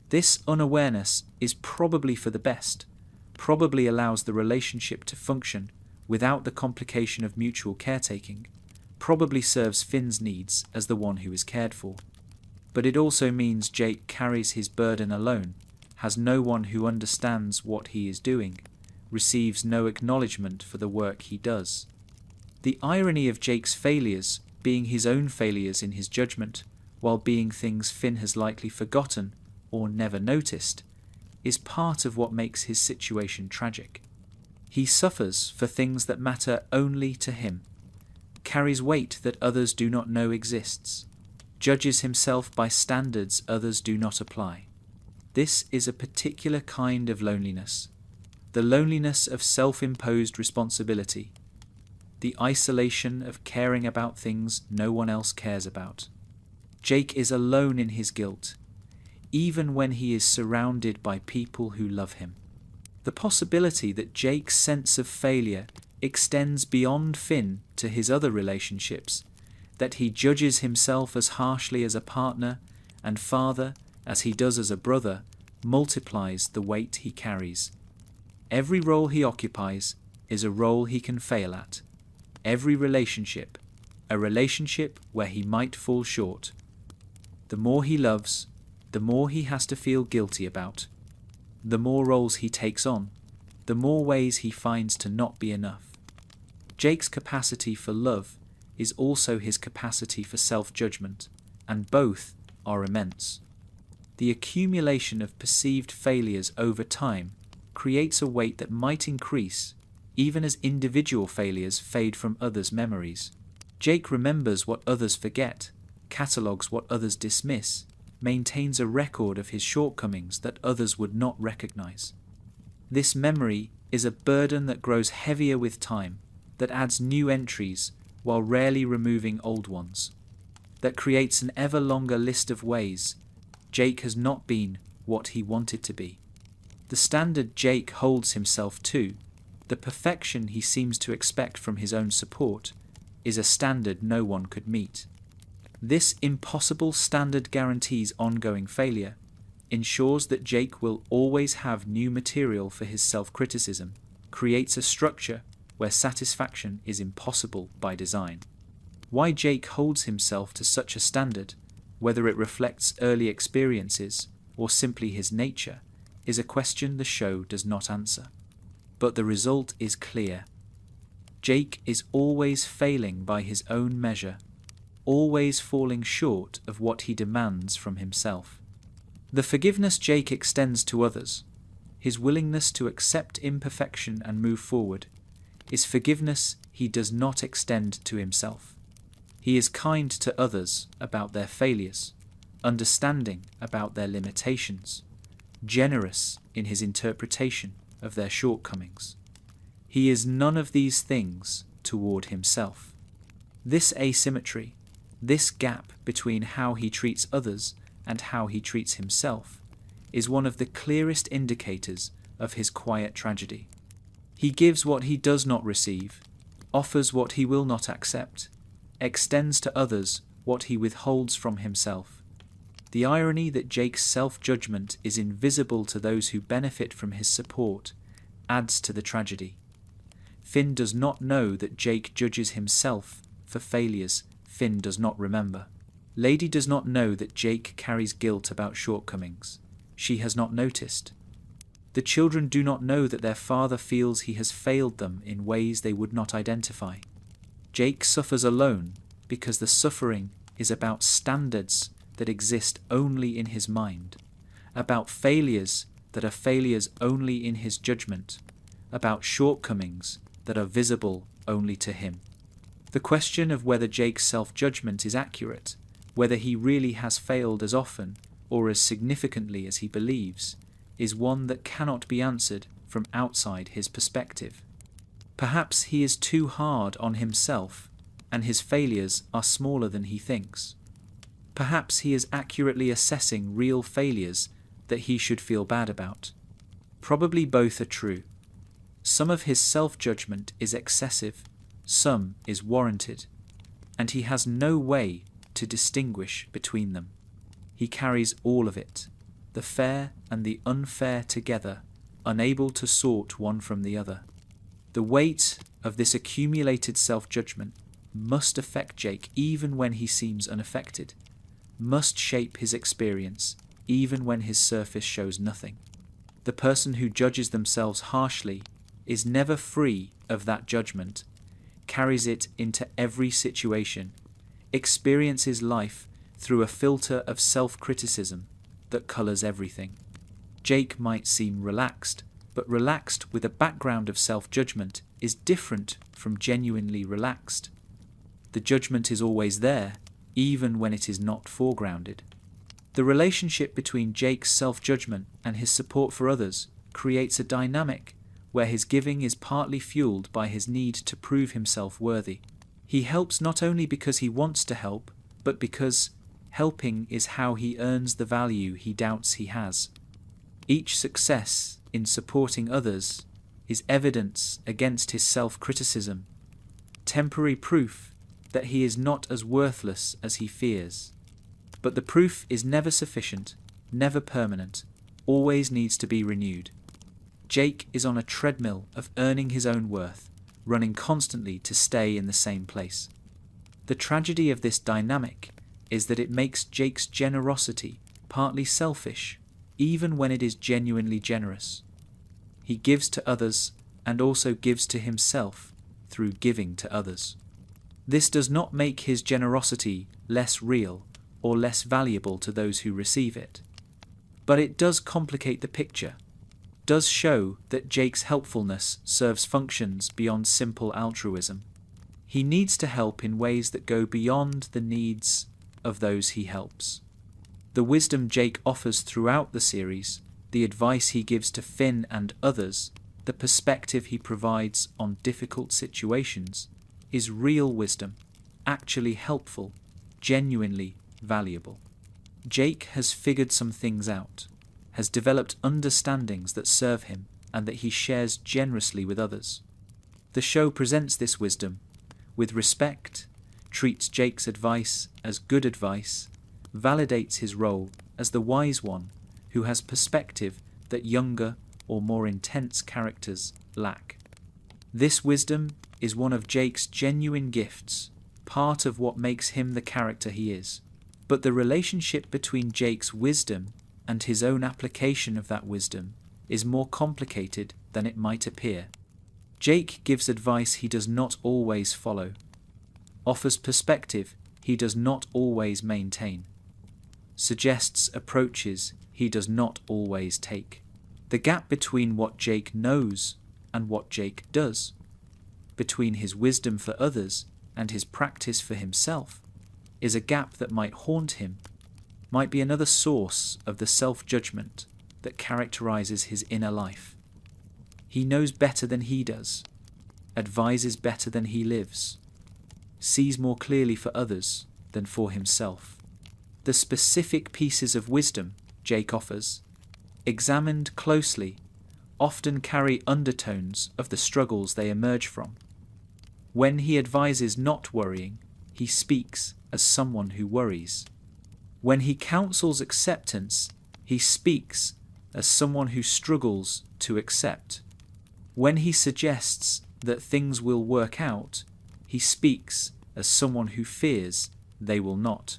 This unawareness is probably for the best, probably allows the relationship to function without the complication of mutual caretaking, probably serves Finn's needs as the one who is cared for. But it also means Jake carries his burden alone, has no one who understands what he is doing, receives no acknowledgement for the work he does. The irony of Jake's failures being his own failures in his judgment, while being things Finn has likely forgotten or never noticed, is part of what makes his situation tragic. He suffers for things that matter only to him, carries weight that others do not know exists, judges himself by standards others do not apply. This is a particular kind of loneliness, the loneliness of self-imposed responsibility, the isolation of caring about things no one else cares about. Jake is alone in his guilt, even when he is surrounded by people who love him. The possibility that Jake's sense of failure extends beyond Finn to his other relationships, that he judges himself as harshly as a partner and father as he does as a brother, multiplies the weight he carries. Every role he occupies is a role he can fail at. Every relationship, a relationship where he might fall short. The more he loves, the more he has to feel guilty about. The more roles he takes on, the more ways he finds to not be enough. Jake's capacity for love is also his capacity for self-judgment, and both are immense. The accumulation of perceived failures over time creates a weight that might increase even as individual failures fade from others' memories. Jake remembers what others forget, catalogues what others dismiss, maintains a record of his shortcomings that others would not recognize. This memory is a burden that grows heavier with time, that adds new entries while rarely removing old ones, that creates an ever longer list of ways Jake has not been what he wanted to be. The standard Jake holds himself to, the perfection he seems to expect from his own support, is a standard no one could meet. This impossible standard guarantees ongoing failure, ensures that Jake will always have new material for his self-criticism, creates a structure where satisfaction is impossible by design. Why Jake holds himself to such a standard, whether it reflects early experiences or simply his nature, is a question the show does not answer. But the result is clear. Jake is always failing by his own measure, always falling short of what he demands from himself. The forgiveness Jake extends to others, his willingness to accept imperfection and move forward, is forgiveness he does not extend to himself. He is kind to others about their failures, understanding about their limitations, generous in his interpretation of their shortcomings. He is none of these things toward himself. This asymmetry, this gap between how he treats others and how he treats himself, is one of the clearest indicators of his quiet tragedy. He gives what he does not receive, offers what he will not accept, extends to others what he withholds from himself. The irony that Jake's self-judgment is invisible to those who benefit from his support adds to the tragedy. Finn does not know that Jake judges himself for failures Finn does not remember. Lady does not know that Jake carries guilt about shortcomings. She has not noticed. The children do not know that their father feels he has failed them in ways they would not identify. Jake suffers alone because the suffering is about standards that exist only in his mind, about failures that are failures only in his judgment, about shortcomings that are visible only to him. The question of whether Jake's self-judgment is accurate, whether he really has failed as often or as significantly as he believes, is one that cannot be answered from outside his perspective. Perhaps he is too hard on himself, and his failures are smaller than he thinks. Perhaps he is accurately assessing real failures that he should feel bad about. Probably both are true. Some of his self-judgment is excessive, some is warranted, and he has no way to distinguish between them. He carries all of it, the fair and the unfair together, unable to sort one from the other. The weight of this accumulated self-judgment must affect Jake even when he seems unaffected, must shape his experience even when his surface shows nothing. The person who judges themselves harshly is never free of that judgment, carries it into every situation, experiences life through a filter of self-criticism that colours everything. Jake might seem relaxed, but relaxed with a background of self-judgment is different from genuinely relaxed. The judgment is always there, even when it is not foregrounded. The relationship between Jake's self-judgment and his support for others creates a dynamic where his giving is partly fueled by his need to prove himself worthy. He helps not only because he wants to help, but because helping is how he earns the value he doubts he has. Each success in supporting others is evidence against his self-criticism, temporary proof that he is not as worthless as he fears. But the proof is never sufficient, never permanent, always needs to be renewed. Jake is on a treadmill of earning his own worth, running constantly to stay in the same place. The tragedy of this dynamic is that it makes Jake's generosity partly selfish, even when it is genuinely generous. He gives to others and also gives to himself through giving to others. This does not make his generosity less real or less valuable to those who receive it. But it does complicate the picture, does show that Jake's helpfulness serves functions beyond simple altruism. He needs to help in ways that go beyond the needs of those he helps. The wisdom Jake offers throughout the series, the advice he gives to Finn and others, the perspective he provides on difficult situations, is real wisdom, actually helpful, genuinely valuable. Jake has figured some things out, has developed understandings that serve him and that he shares generously with others. The show presents this wisdom with respect, treats Jake's advice as good advice, validates his role as the wise one who has perspective that younger or more intense characters lack. This wisdom is one of Jake's genuine gifts, part of what makes him the character he is. But the relationship between Jake's wisdom and his own application of that wisdom is more complicated than it might appear. Jake gives advice he does not always follow, offers perspective he does not always maintain, suggests approaches he does not always take. The gap between what Jake knows and what Jake does, between his wisdom for others and his practice for himself, is a gap that might haunt him, might be another source of the self-judgment that characterizes his inner life. He knows better than he does, advises better than he lives, sees more clearly for others than for himself. The specific pieces of wisdom Jake offers, examined closely, often carry undertones of the struggles they emerge from. When he advises not worrying, he speaks as someone who worries. When he counsels acceptance, he speaks as someone who struggles to accept. When he suggests that things will work out, he speaks as someone who fears they will not.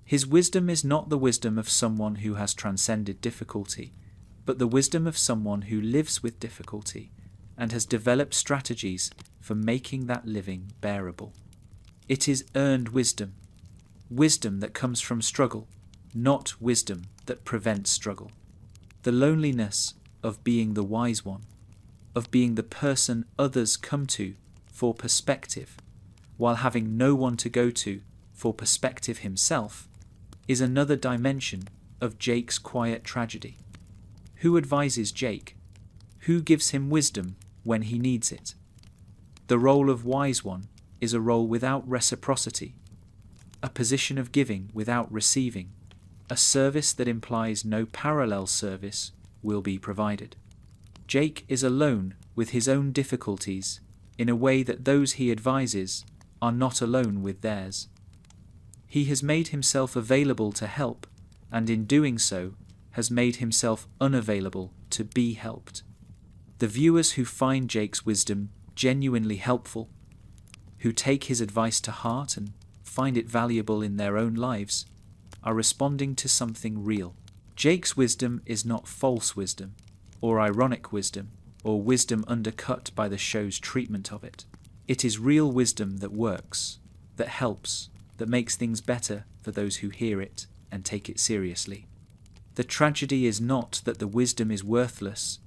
His wisdom is not the wisdom of someone who has transcended difficulty, but the wisdom of someone who lives with difficulty and has developed strategies for making that living bearable. It is earned wisdom, wisdom that comes from struggle, not wisdom that prevents struggle. The loneliness of being the wise one, of being the person others come to for perspective, while having no one to go to for perspective himself, is another dimension of Jake's quiet tragedy. Who advises Jake? Who gives him wisdom when he needs it? The role of wise one is a role without reciprocity, a position of giving without receiving, a service that implies no parallel service will be provided. Jake is alone with his own difficulties in a way that those he advises are not alone with theirs. He has made himself available to help, and in doing so has made himself unavailable to be helped. The viewers who find Jake's wisdom genuinely helpful, who take his advice to heart and find it valuable in their own lives, are responding to something real. Jake's wisdom is not false wisdom, or ironic wisdom, or wisdom undercut by the show's treatment of it. It is real wisdom that works, that helps, that makes things better for those who hear it and take it seriously. The tragedy is not that the wisdom is worthless,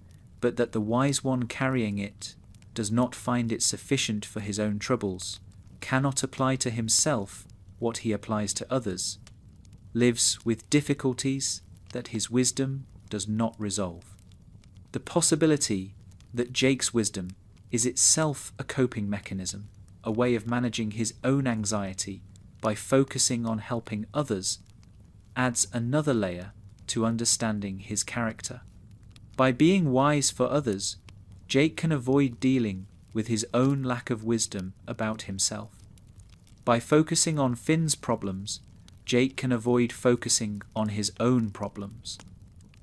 but that the wise one carrying it does not find it sufficient for his own troubles, cannot apply to himself what he applies to others, lives with difficulties that his wisdom does not resolve. The possibility that Jake's wisdom is itself a coping mechanism, a way of managing his own anxiety by focusing on helping others, adds another layer to understanding his character. By being wise for others, Jake can avoid dealing with his own lack of wisdom about himself. By focusing on Finn's problems, Jake can avoid focusing on his own problems.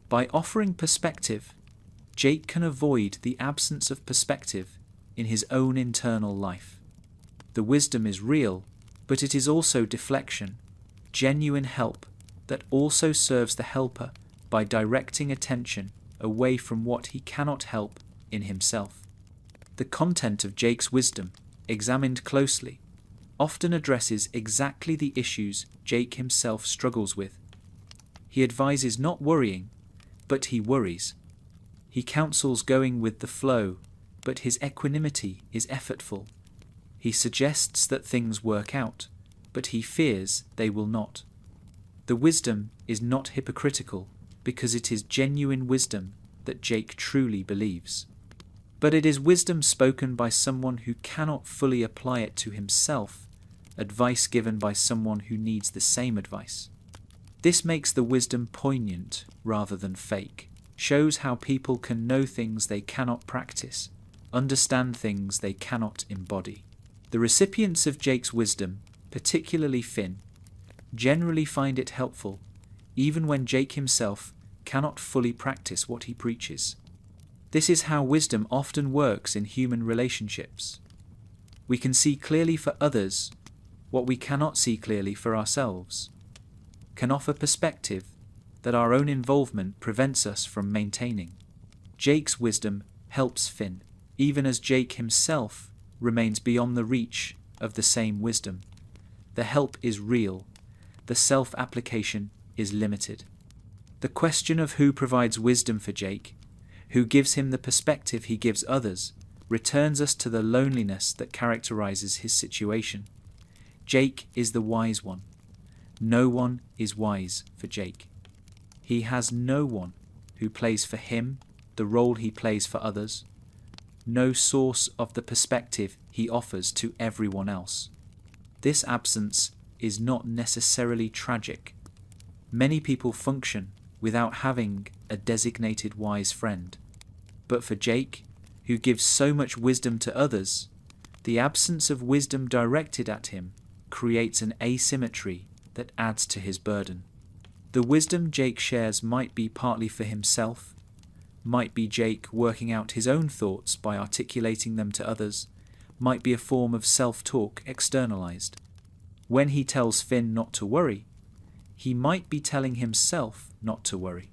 By offering perspective, Jake can avoid the absence of perspective in his own internal life. The wisdom is real, but it is also deflection, genuine help that also serves the helper by directing attention away from what he cannot help in himself. The content of Jake's wisdom, examined closely, often addresses exactly the issues Jake himself struggles with. He advises not worrying, but he worries. He counsels going with the flow, but his equanimity is effortful. He suggests that things work out, but he fears they will not. The wisdom is not hypocritical because it is genuine wisdom that Jake truly believes. But it is wisdom spoken by someone who cannot fully apply it to himself, advice given by someone who needs the same advice. This makes the wisdom poignant rather than fake, shows how people can know things they cannot practice, understand things they cannot embody. The recipients of Jake's wisdom, particularly Finn, generally find it helpful, even when Jake himself cannot fully practice what he preaches. This is how wisdom often works in human relationships. We can see clearly for others what we cannot see clearly for ourselves, can offer perspective that our own involvement prevents us from maintaining. Jake's wisdom helps Finn, even as Jake himself remains beyond the reach of the same wisdom. The help is real, the self-application is limited. The question of who provides wisdom for Jake, who gives him the perspective he gives others, returns us to the loneliness that characterizes his situation. Jake is the wise one. No one is wise for Jake. He has no one who plays for him the role he plays for others, no source of the perspective he offers to everyone else. This absence is not necessarily tragic. Many people function without having a designated wise friend. But for Jake, who gives so much wisdom to others, the absence of wisdom directed at him creates an asymmetry that adds to his burden. The wisdom Jake shares might be partly for himself, might be Jake working out his own thoughts by articulating them to others, might be a form of self-talk externalized. When he tells Finn not to worry, he might be telling himself not to worry.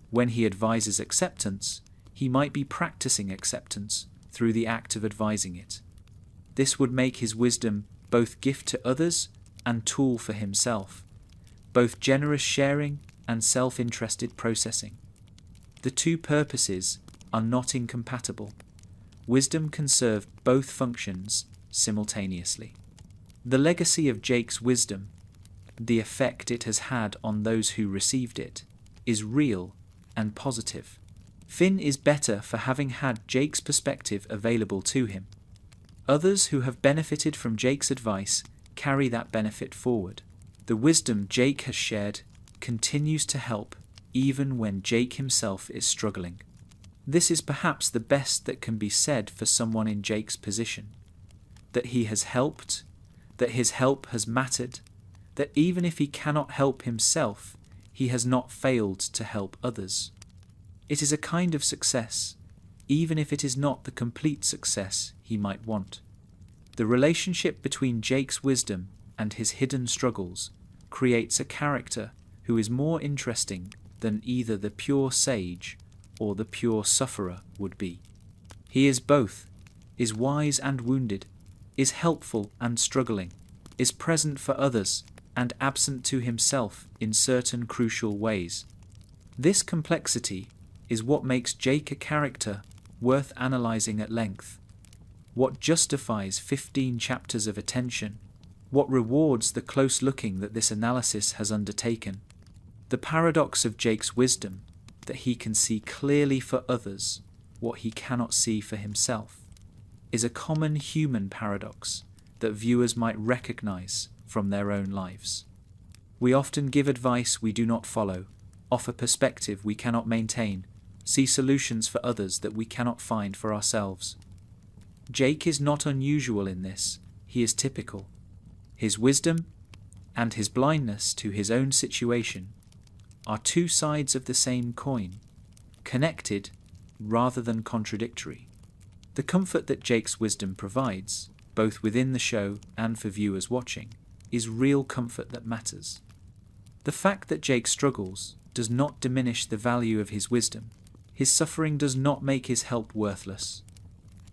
When he advises acceptance, he might be practicing acceptance through the act of advising it. This would make his wisdom both gift to others and tool for himself, both generous sharing and self-interested processing. The two purposes are not incompatible. Wisdom can serve both functions simultaneously. The legacy of Jake's wisdom, the effect it has had on those who received it, is real and positive. Finn is better for having had Jake's perspective available to him. Others who have benefited from Jake's advice carry that benefit forward. The wisdom Jake has shared continues to help even when Jake himself is struggling. This is perhaps the best that can be said for someone in Jake's position. That he has helped, that his help has mattered, that even if he cannot help himself, he has not failed to help others. It is a kind of success, even if it is not the complete success he might want. The relationship between Jake's wisdom and his hidden struggles creates a character who is more interesting than either the pure sage or the pure sufferer would be. He is both, is wise and wounded, is helpful and struggling, is present for others and absent to himself in certain crucial ways. This complexity is what makes Jake a character worth analysing at length, what justifies 15 chapters of attention, what rewards the close looking that this analysis has undertaken. The paradox of Jake's wisdom, that he can see clearly for others what he cannot see for himself, is a common human paradox that viewers might recognise from their own lives. We often give advice we do not follow, offer perspective we cannot maintain, see solutions for others that we cannot find for ourselves. Jake is not unusual in this, he is typical. His wisdom and his blindness to his own situation are two sides of the same coin, connected rather than contradictory. The comfort that Jake's wisdom provides, both within the show and for viewers watching, is real comfort that matters. The fact that Jake struggles does not diminish the value of his wisdom. His suffering does not make his help worthless.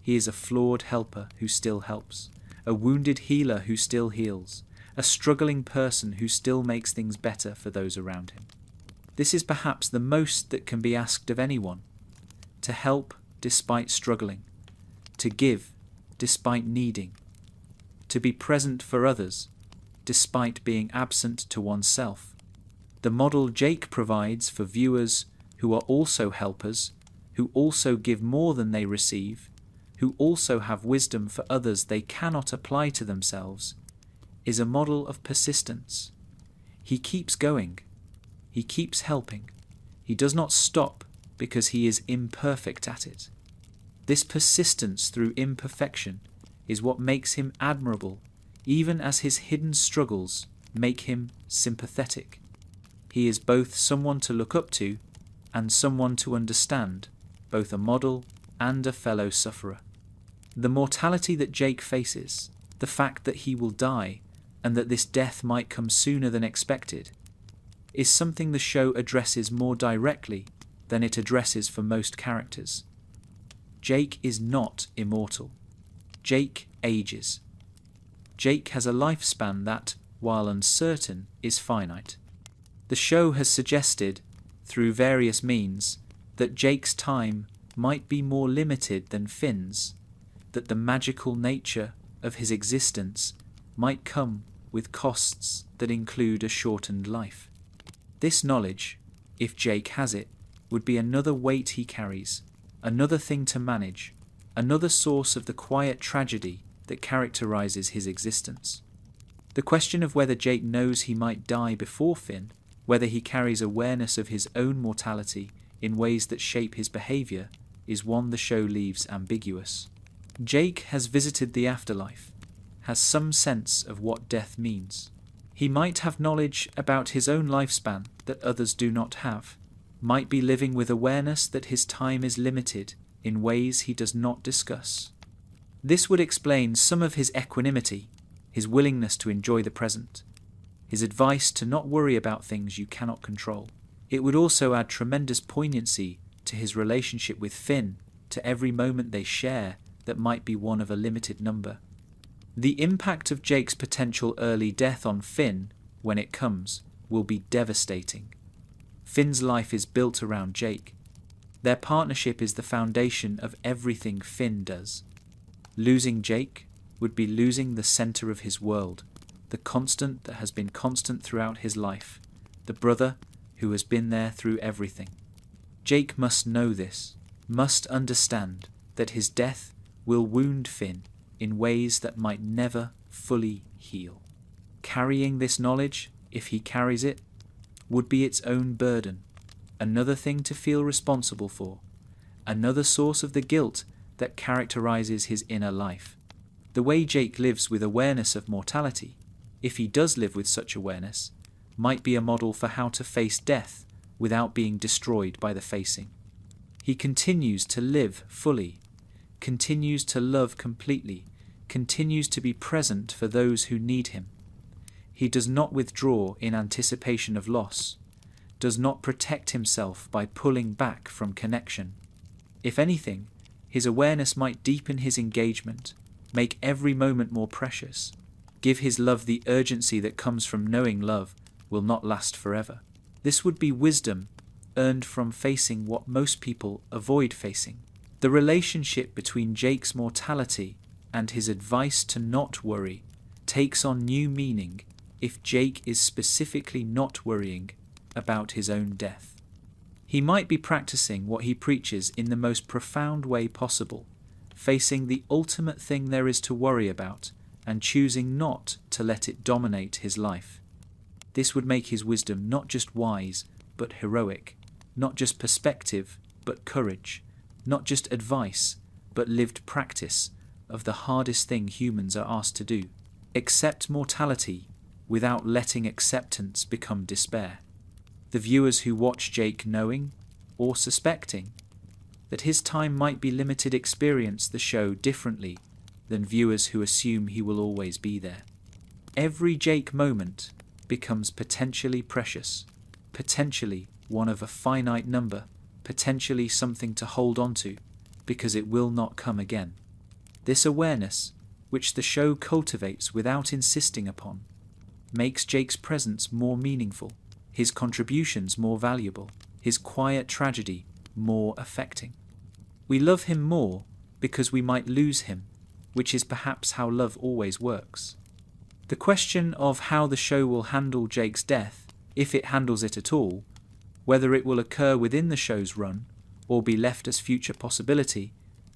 He is a flawed helper who still helps, a wounded healer who still heals, a struggling person who still makes things better for those around him. This is perhaps the most that can be asked of anyone: to help despite struggling, to give despite needing, to be present for others despite being absent to oneself. The model Jake provides for viewers who are also helpers, who also give more than they receive, who also have wisdom for others they cannot apply to themselves, is a model of persistence. He keeps going. He keeps helping. He does not stop because he is imperfect at it. This persistence through imperfection is what makes him admirable, even as his hidden struggles make him sympathetic. He is both someone to look up to and someone to understand, both a model and a fellow sufferer. The mortality that Jake faces, the fact that he will die and that this death might come sooner than expected, is something the show addresses more directly than it addresses for most characters. Jake is not immortal. Jake ages. Jake has a lifespan that, while uncertain, is finite. The show has suggested, through various means, that Jake's time might be more limited than Finn's, that the magical nature of his existence might come with costs that include a shortened life. This knowledge, if Jake has it, would be another weight he carries, another thing to manage, another source of the quiet tragedy that characterizes his existence. The question of whether Jake knows he might die before Finn, whether he carries awareness of his own mortality in ways that shape his behavior, is one the show leaves ambiguous. Jake has visited the afterlife, has some sense of what death means. He might have knowledge about his own lifespan that others do not have, might be living with awareness that his time is limited in ways he does not discuss. This would explain some of his equanimity, his willingness to enjoy the present, his advice to not worry about things you cannot control. It would also add tremendous poignancy to his relationship with Finn, to every moment they share that might be one of a limited number. The impact of Jake's potential early death on Finn, when it comes, will be devastating. Finn's life is built around Jake. Their partnership is the foundation of everything Finn does. Losing Jake would be losing the center of his world, the constant that has been constant throughout his life, the brother who has been there through everything. Jake must know this, must understand that his death will wound Finn in ways that might never fully heal. Carrying this knowledge, if he carries it, would be its own burden, another thing to feel responsible for, another source of the guilt that characterizes his inner life. The way Jake lives with awareness of mortality, if he does live with such awareness, might be a model for how to face death without being destroyed by the facing. He continues to live fully, continues to love completely, continues to be present for those who need him. He does not withdraw in anticipation of loss, does not protect himself by pulling back from connection. If anything, his awareness might deepen his engagement, make every moment more precious, give his love the urgency that comes from knowing love will not last forever. This would be wisdom earned from facing what most people avoid facing. The relationship between Jake's mortality and his advice to not worry takes on new meaning if Jake is specifically not worrying about his own death. He might be practicing what he preaches in the most profound way possible, facing the ultimate thing there is to worry about and choosing not to let it dominate his life. This would make his wisdom not just wise, but heroic, not just perspective, but courage, not just advice, but lived practice of the hardest thing humans are asked to do. Accept mortality without letting acceptance become despair. The viewers who watch Jake knowing, or suspecting, that his time might be limited experience the show differently than viewers who assume he will always be there. Every Jake moment becomes potentially precious, potentially one of a finite number, potentially something to hold on to, because it will not come again. This awareness, which the show cultivates without insisting upon, makes Jake's presence more meaningful, his contributions more valuable, his quiet tragedy more affecting. We love him more because we might lose him, which is perhaps how love always works. The question of how the show will handle Jake's death, if it handles it at all, whether it will occur within the show's run or be left as future possibility,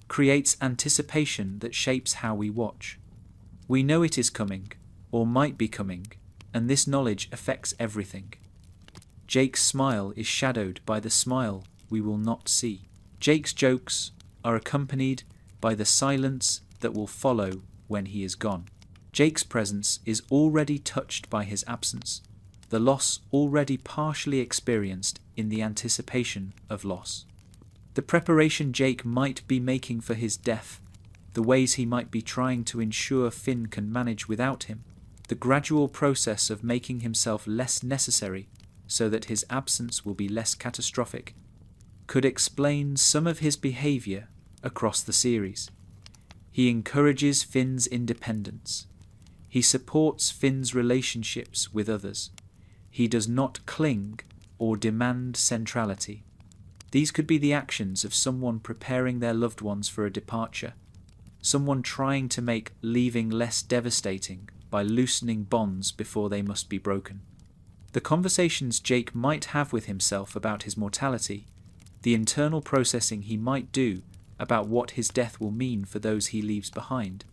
creates anticipation that shapes how we watch. We know it is coming, or might be coming, and this knowledge affects everything. Jake's smile is shadowed by the smile we will not see. Jake's jokes are accompanied by the silence that will follow when he is gone. Jake's presence is already touched by his absence, the loss already partially experienced in the anticipation of loss. The preparation Jake might be making for his death, the ways he might be trying to ensure Finn can manage without him, the gradual process of making himself less necessary so that his absence will be less catastrophic, could explain some of his behavior across the series. He encourages Finn's independence. He supports Finn's relationships with others. He does not cling or demand centrality. These could be the actions of someone preparing their loved ones for a departure, someone trying to make leaving less devastating by loosening bonds before they must be broken. The conversations Jake might have with himself about his mortality, the internal processing he might do about what his death will mean for those he leaves behind,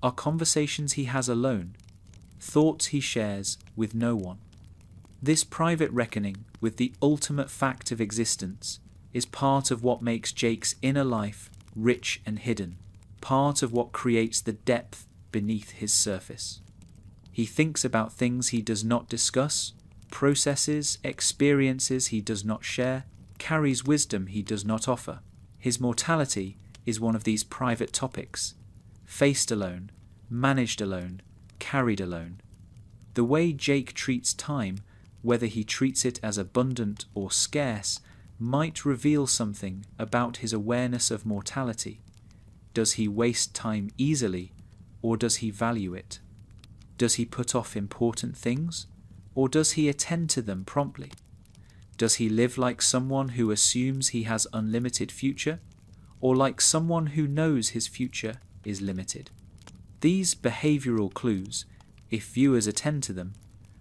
are conversations he has alone, thoughts he shares with no one. This private reckoning with the ultimate fact of existence is part of what makes Jake's inner life rich and hidden, part of what creates the depth beneath his surface. He thinks about things he does not discuss, processes, experiences he does not share, carries wisdom he does not offer. His mortality is one of these private topics, faced alone, managed alone, carried alone. The way Jake treats time, whether he treats it as abundant or scarce, might reveal something about his awareness of mortality. Does he waste time easily, or does he value it? Does he put off important things, or does he attend to them promptly? Does he live like someone who assumes he has unlimited future, or like someone who knows his future is limited? These behavioral clues, if viewers attend to them,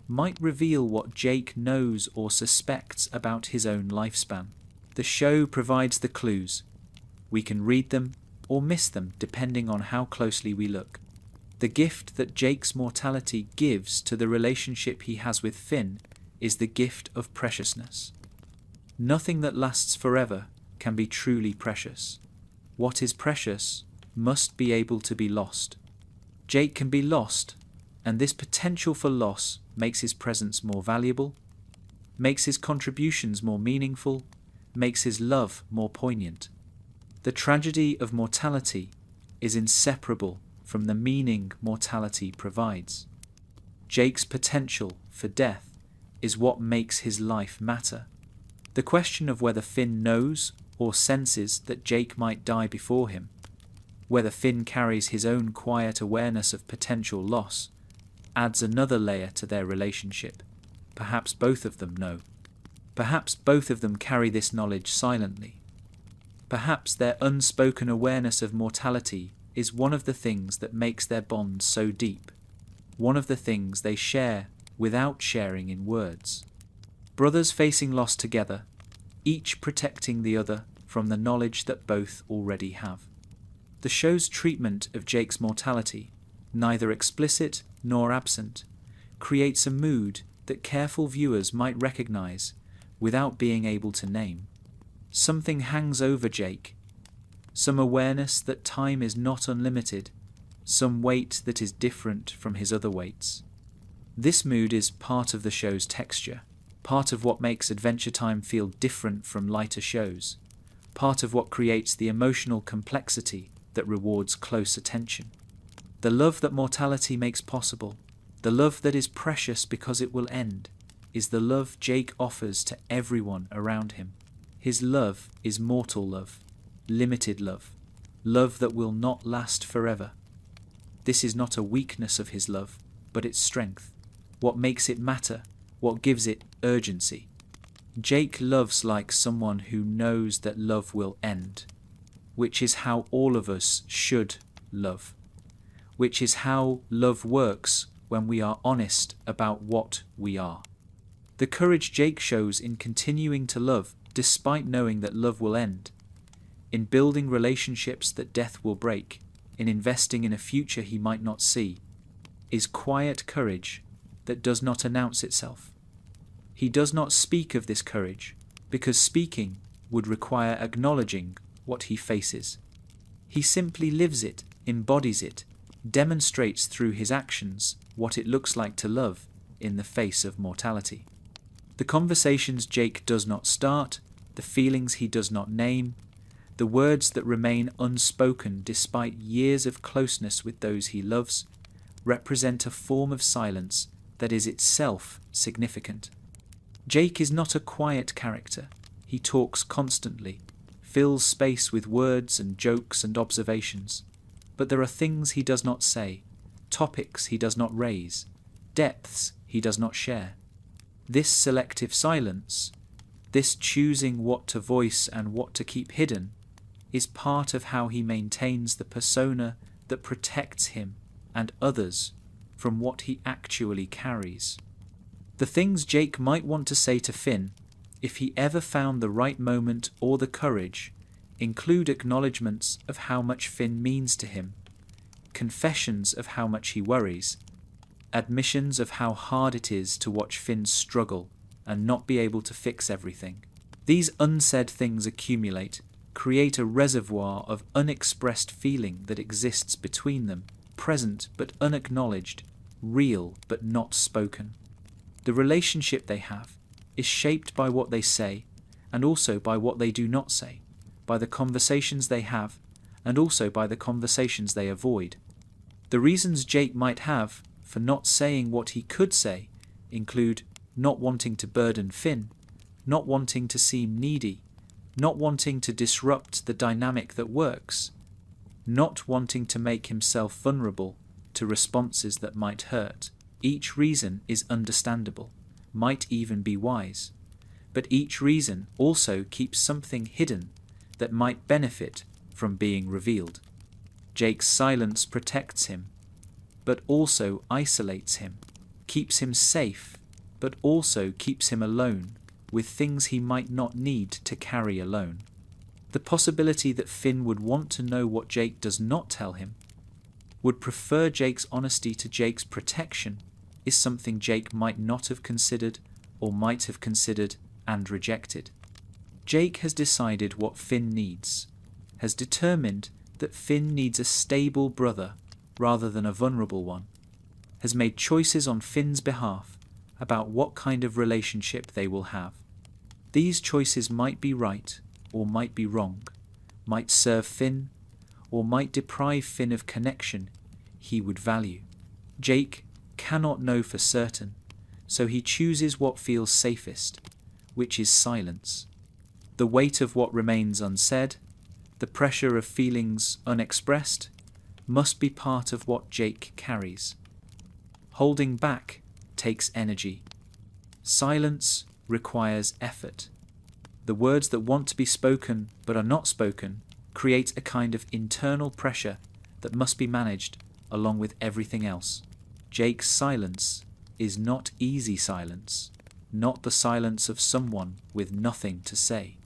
might reveal what Jake knows or suspects about his own lifespan. The show provides the clues. We can read them or miss them depending on how closely we look. The gift that Jake's mortality gives to the relationship he has with Finn is the gift of preciousness. Nothing that lasts forever can be truly precious. What is precious must be able to be lost. Jake can be lost, and this potential for loss makes his presence more valuable, makes his contributions more meaningful, makes his love more poignant. The tragedy of mortality is inseparable from the meaning mortality provides. Jake's potential for death is what makes his life matter. The question of whether Finn knows or senses that Jake might die before him, whether Finn carries his own quiet awareness of potential loss, adds another layer to their relationship. Perhaps both of them know. Perhaps both of them carry this knowledge silently. Perhaps their unspoken awareness of mortality is one of the things that makes their bond so deep, one of the things they share without sharing in words. Brothers facing loss together, each protecting the other from the knowledge that both already have. The show's treatment of Jake's mortality, neither explicit nor absent, creates a mood that careful viewers might recognize without being able to name. Something hangs over Jake, some awareness that time is not unlimited, some weight that is different from his other weights. This mood is part of the show's texture, part of what makes Adventure Time feel different from lighter shows, part of what creates the emotional complexity that rewards close attention. The love that mortality makes possible, the love that is precious because it will end, is the love Jake offers to everyone around him. His love is mortal love, limited love, love that will not last forever. This is not a weakness of his love, but its strength, what makes it matter, what gives it urgency. Jake loves like someone who knows that love will end, which is how all of us should love, which is how love works when we are honest about what we are. The courage Jake shows in continuing to love despite knowing that love will end, in building relationships that death will break, in investing in a future he might not see, is quiet courage that does not announce itself. He does not speak of this courage, because speaking would require acknowledging what he faces. He simply lives it, embodies it, demonstrates through his actions what it looks like to love in the face of mortality. The conversations Jake does not start, the feelings he does not name, the words that remain unspoken despite years of closeness with those he loves, represent a form of silence that is itself significant. Jake is not a quiet character. He talks constantly, fills space with words and jokes and observations. But there are things he does not say, topics he does not raise, depths he does not share. This selective silence, this choosing what to voice and what to keep hidden, is part of how he maintains the persona that protects him and others from what he actually carries. The things Jake might want to say to Finn, if he ever found the right moment or the courage, include acknowledgements of how much Finn means to him, confessions of how much he worries, admissions of how hard it is to watch Finn struggle and not be able to fix everything. These unsaid things accumulate, create a reservoir of unexpressed feeling that exists between them, present but unacknowledged, real but not spoken. The relationship they have is shaped by what they say and also by what they do not say, by the conversations they have and also by the conversations they avoid. The reasons Jake might have for not saying what he could say include not wanting to burden Finn, not wanting to seem needy, not wanting to disrupt the dynamic that works, not wanting to make himself vulnerable to responses that might hurt. Each reason is understandable, might even be wise, but each reason also keeps something hidden that might benefit from being revealed. Jake's silence protects him, but also isolates him, keeps him safe, but also keeps him alone with things he might not need to carry alone. The possibility that Finn would want to know what Jake does not tell him, would prefer Jake's honesty to Jake's protection, is something Jake might not have considered or might have considered and rejected. Jake has decided what Finn needs, has determined that Finn needs a stable brother rather than a vulnerable one, has made choices on Finn's behalf about what kind of relationship they will have. These choices might be right or might be wrong, might serve Finn or might deprive Finn of connection he would value. Jake cannot know for certain, so he chooses what feels safest, which is silence. The weight of what remains unsaid, the pressure of feelings unexpressed, must be part of what Jake carries. Holding back takes energy. Silence requires effort. The words that want to be spoken but are not spoken create a kind of internal pressure that must be managed along with everything else. Jake's silence is not easy silence, not the silence of someone with nothing to say.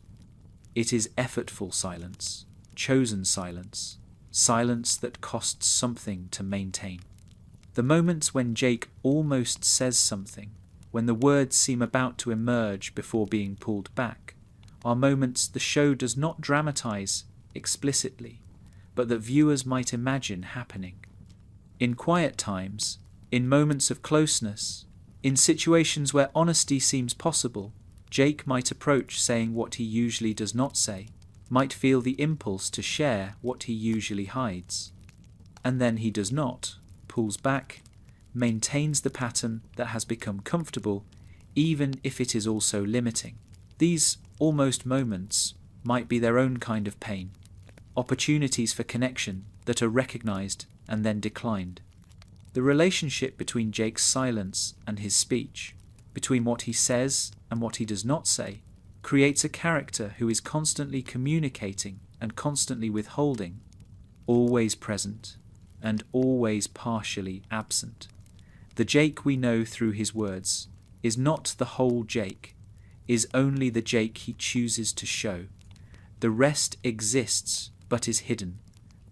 It is effortful silence, chosen silence, silence that costs something to maintain. The moments when Jake almost says something, when the words seem about to emerge before being pulled back, are moments the show does not dramatize explicitly, but that viewers might imagine happening. In quiet times, in moments of closeness, in situations where honesty seems possible, Jake might approach saying what he usually does not say, might feel the impulse to share what he usually hides. And then he does not, pulls back, maintains the pattern that has become comfortable, even if it is also limiting. These almost moments might be their own kind of pain, opportunities for connection that are recognized and then declined. The relationship between Jake's silence and his speech, between what he says and what he does not say, creates a character who is constantly communicating and constantly withholding, always present and always partially absent. The Jake we know through his words is not the whole Jake, is only the Jake he chooses to show. The rest exists but is hidden,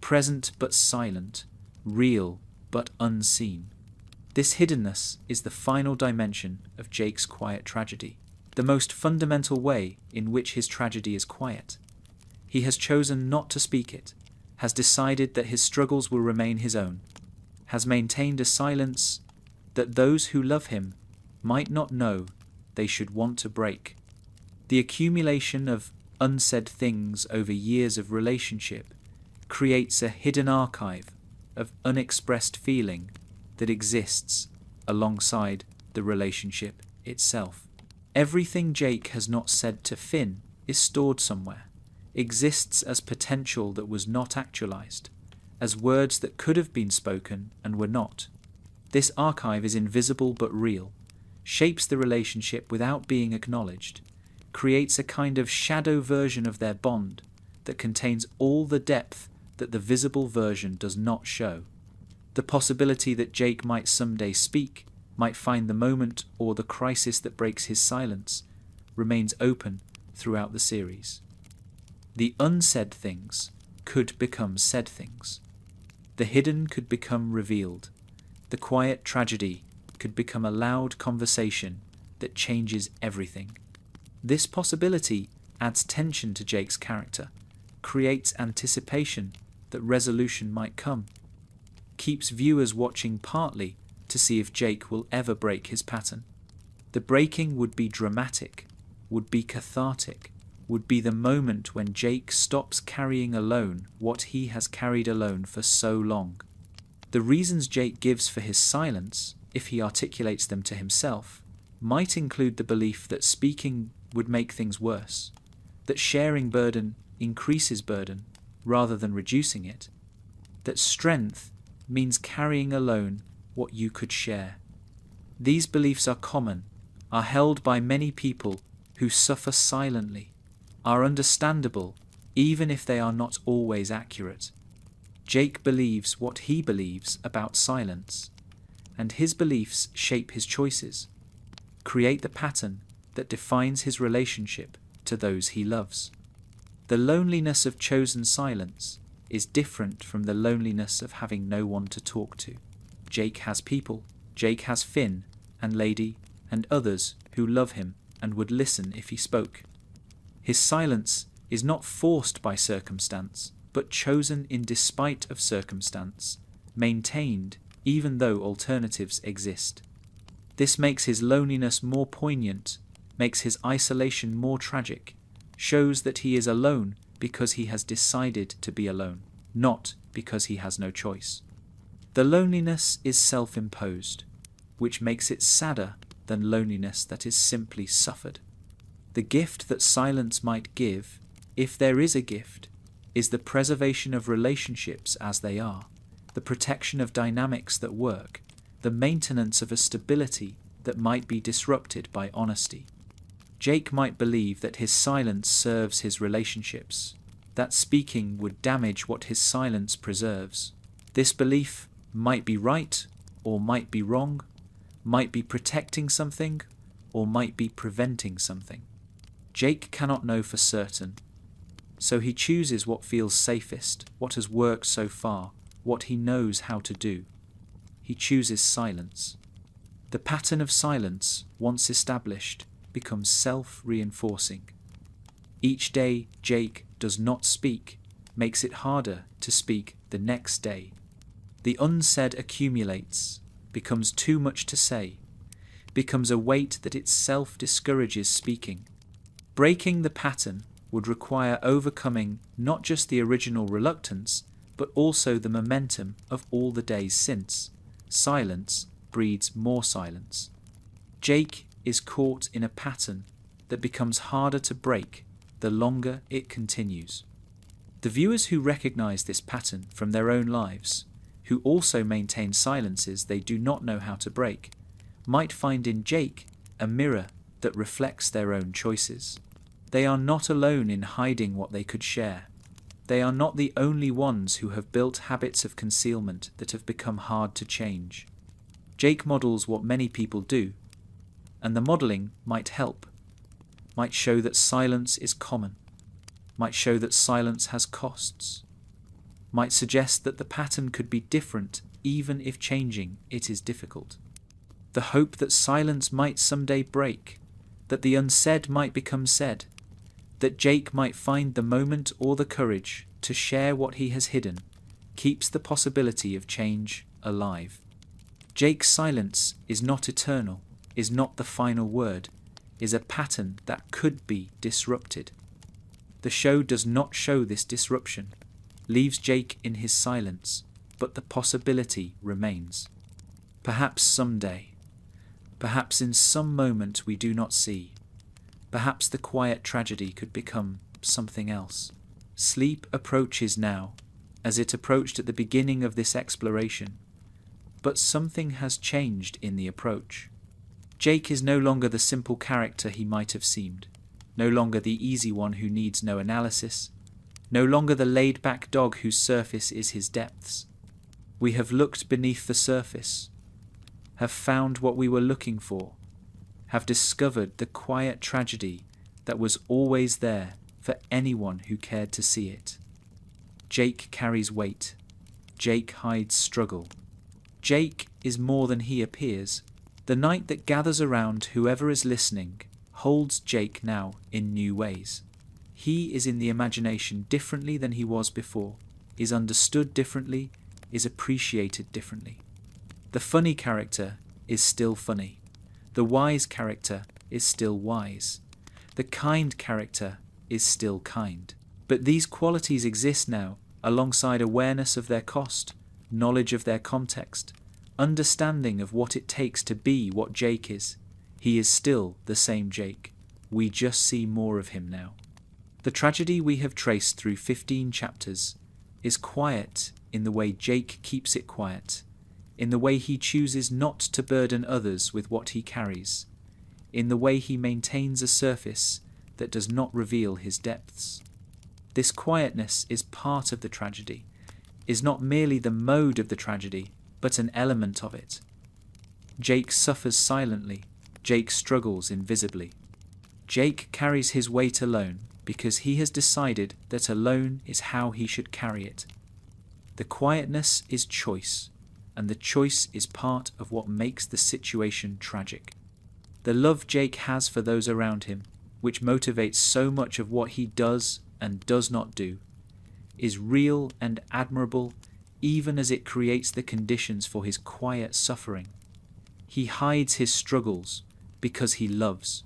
present but silent, real but unseen. This hiddenness is the final dimension of Jake's quiet tragedy, the most fundamental way in which his tragedy is quiet. He has chosen not to speak it, has decided that his struggles will remain his own, has maintained a silence that those who love him might not know they should want to break. The accumulation of unsaid things over years of relationship creates a hidden archive of unexpressed feeling that exists alongside the relationship itself. Everything Jake has not said to Finn is stored somewhere, exists as potential that was not actualized, as words that could have been spoken and were not. This archive is invisible but real, shapes the relationship without being acknowledged, creates a kind of shadow version of their bond that contains all the depth that the visible version does not show. The possibility that Jake might someday speak, might find the moment or the crisis that breaks his silence, remains open throughout the series. The unsaid things could become said things. The hidden could become revealed. The quiet tragedy could become a loud conversation that changes everything. This possibility adds tension to Jake's character, creates anticipation that resolution might come, keeps viewers watching partly to see if Jake will ever break his pattern. The breaking would be dramatic, would be cathartic, would be the moment when Jake stops carrying alone what he has carried alone for so long. The reasons Jake gives for his silence, if he articulates them to himself, might include the belief that speaking would make things worse, that sharing burden increases burden rather than reducing it, that strength means carrying alone what you could share. These beliefs are common, are held by many people who suffer silently, are understandable even if they are not always accurate. Jake believes what he believes about silence, and his beliefs shape his choices, create the pattern that defines his relationship to those he loves. The loneliness of chosen silence is different from the loneliness of having no one to talk to. Jake has people. Jake has Finn and Lady and others who love him and would listen if he spoke. His silence is not forced by circumstance, but chosen in despite of circumstance, maintained even though alternatives exist. This makes his loneliness more poignant, makes his isolation more tragic, shows that he is alone because he has decided to be alone, not because he has no choice. The loneliness is self-imposed, which makes it sadder than loneliness that is simply suffered. The gift that silence might give, if there is a gift, is the preservation of relationships as they are, the protection of dynamics that work, the maintenance of a stability that might be disrupted by honesty. Jake might believe that his silence serves his relationships, that speaking would damage what his silence preserves. This belief might be right or might be wrong, might be protecting something or might be preventing something. Jake cannot know for certain, so he chooses what feels safest, what has worked so far, what he knows how to do. He chooses silence. The pattern of silence, once established, becomes self-reinforcing. Each day Jake does not speak makes it harder to speak the next day. The unsaid accumulates, becomes too much to say, becomes a weight that itself discourages speaking. Breaking the pattern would require overcoming not just the original reluctance, but also the momentum of all the days since. Silence breeds more silence. Jake is caught in a pattern that becomes harder to break the longer it continues. The viewers who recognize this pattern from their own lives, who also maintain silences they do not know how to break, might find in Jake a mirror that reflects their own choices. They are not alone in hiding what they could share. They are not the only ones who have built habits of concealment that have become hard to change. Jake models what many people do, and the modeling might help, might show that silence is common, might show that silence has costs, might suggest that the pattern could be different even if changing it is difficult. The hope that silence might someday break, that the unsaid might become said, that Jake might find the moment or the courage to share what he has hidden, keeps the possibility of change alive. Jake's silence is not eternal, is not the final word, is a pattern that could be disrupted. The show does not show this disruption, leaves Jake in his silence, but the possibility remains. Perhaps someday, perhaps in some moment we do not see, perhaps the quiet tragedy could become something else. Sleep approaches now, as it approached at the beginning of this exploration, but something has changed in the approach. Jake is no longer the simple character he might have seemed, no longer the easy one who needs no analysis, no longer the laid-back dog whose surface is his depths. We have looked beneath the surface, have found what we were looking for, have discovered the quiet tragedy that was always there for anyone who cared to see it. Jake carries weight. Jake hides struggle. Jake is more than he appears. The night that gathers around whoever is listening holds Jake now in new ways. He is in the imagination differently than he was before, is understood differently, is appreciated differently. The funny character is still funny. The wise character is still wise. The kind character is still kind. But these qualities exist now alongside awareness of their cost, knowledge of their context, understanding of what it takes to be what Jake is. He is still the same Jake. We just see more of him now. The tragedy we have traced through 15 chapters is quiet in the way Jake keeps it quiet, in the way he chooses not to burden others with what he carries, in the way he maintains a surface that does not reveal his depths. This quietness is part of the tragedy, is not merely the mode of the tragedy, but an element of it. Jake suffers silently. Jake struggles invisibly. Jake carries his weight alone because he has decided that alone is how he should carry it. The quietness is choice, and the choice is part of what makes the situation tragic. The love Jake has for those around him, which motivates so much of what he does and does not do, is real and admirable, even as it creates the conditions for his quiet suffering. He hides his struggles because he loves.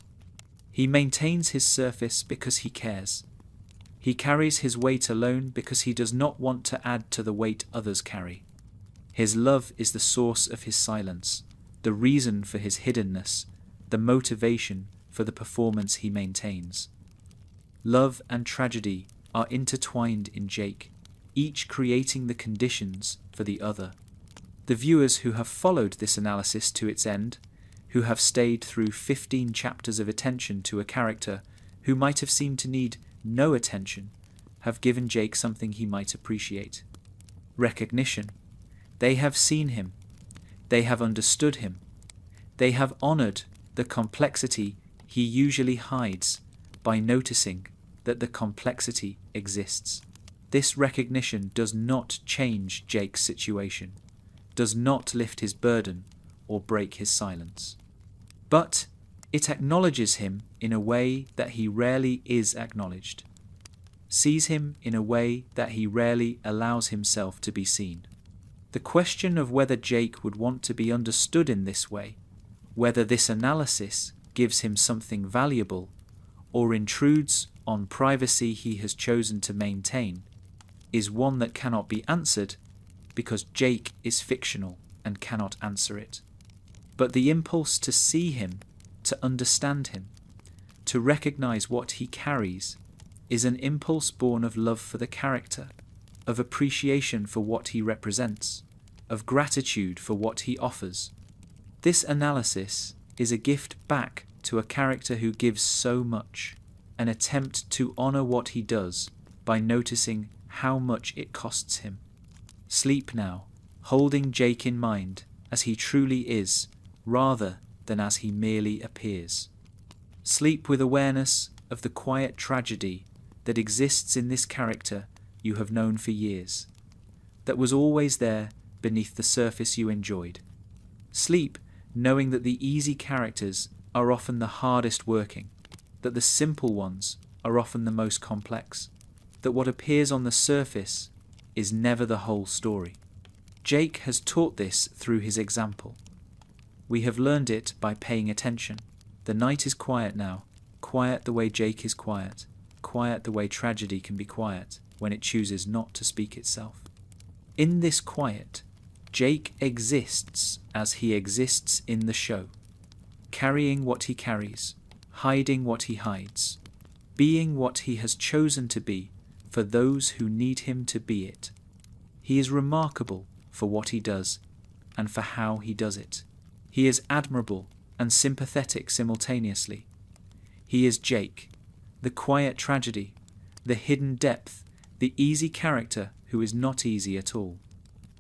He maintains his surface because he cares. He carries his weight alone because he does not want to add to the weight others carry. His love is the source of his silence, the reason for his hiddenness, the motivation for the performance he maintains. Love and tragedy are intertwined in Jake, each creating the conditions for the other. The viewers who have followed this analysis to its end, who have stayed through 15 chapters of attention to a character who might have seemed to need no attention, have given Jake something he might appreciate. Recognition. They have seen him. They have understood him. They have honored the complexity he usually hides by noticing that the complexity exists. This recognition does not change Jake's situation, does not lift his burden or break his silence. But it acknowledges him in a way that he rarely is acknowledged, sees him in a way that he rarely allows himself to be seen. The question of whether Jake would want to be understood in this way, whether this analysis gives him something valuable or intrudes on privacy he has chosen to maintain, is one that cannot be answered because Jake is fictional and cannot answer it. But the impulse to see him, to understand him, to recognize what he carries, is an impulse born of love for the character, of appreciation for what he represents, of gratitude for what he offers. This analysis is a gift back to a character who gives so much, an attempt to honor what he does by noticing how much it costs him. Sleep now, holding Jake in mind as he truly is, rather than as he merely appears. Sleep with awareness of the quiet tragedy that exists in this character you have known for years, that was always there beneath the surface you enjoyed. Sleep knowing that the easy characters are often the hardest working, that the simple ones are often the most complex, that what appears on the surface is never the whole story. Jake has taught this through his example. We have learned it by paying attention. The night is quiet now, quiet the way Jake is quiet, quiet the way tragedy can be quiet when it chooses not to speak itself. In this quiet, Jake exists as he exists in the show, carrying what he carries, hiding what he hides, being what he has chosen to be for those who need him to be it. He is remarkable for what he does and for how he does it. He is admirable and sympathetic simultaneously. He is Jake, the quiet tragedy, the hidden depth, the easy character who is not easy at all.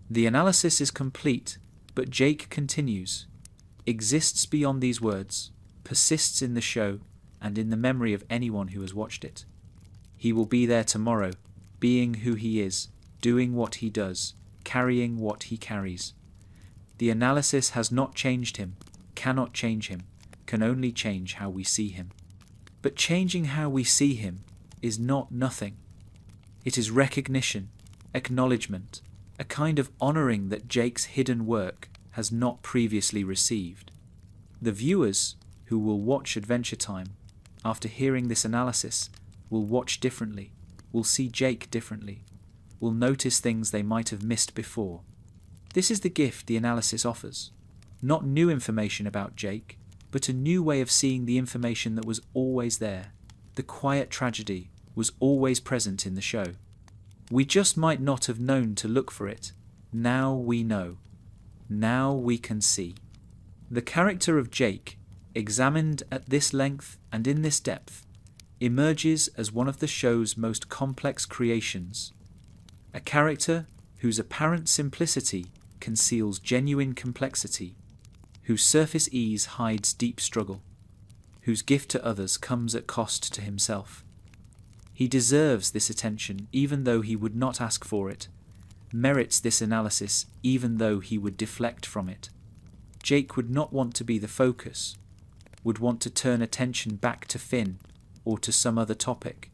The analysis is complete, but Jake continues, exists beyond these words, persists in the show and in the memory of anyone who has watched it. He will be there tomorrow, being who he is, doing what he does, carrying what he carries. The analysis has not changed him, cannot change him, can only change how we see him. But changing how we see him is not nothing. It is recognition, acknowledgement, a kind of honouring that Jake's hidden work has not previously received. The viewers who will watch Adventure Time, after hearing this analysis, will watch differently, will see Jake differently, will notice things they might have missed before. This is the gift the analysis offers. Not new information about Jake, but a new way of seeing the information that was always there. The quiet tragedy was always present in the show. We just might not have known to look for it. Now we know. Now we can see. The character of Jake, examined at this length and in this depth, emerges as one of the show's most complex creations. A character whose apparent simplicity conceals genuine complexity, whose surface ease hides deep struggle, whose gift to others comes at cost to himself. He deserves this attention even though he would not ask for it, merits this analysis even though he would deflect from it. Jake would not want to be the focus, would want to turn attention back to Finn or to some other topic,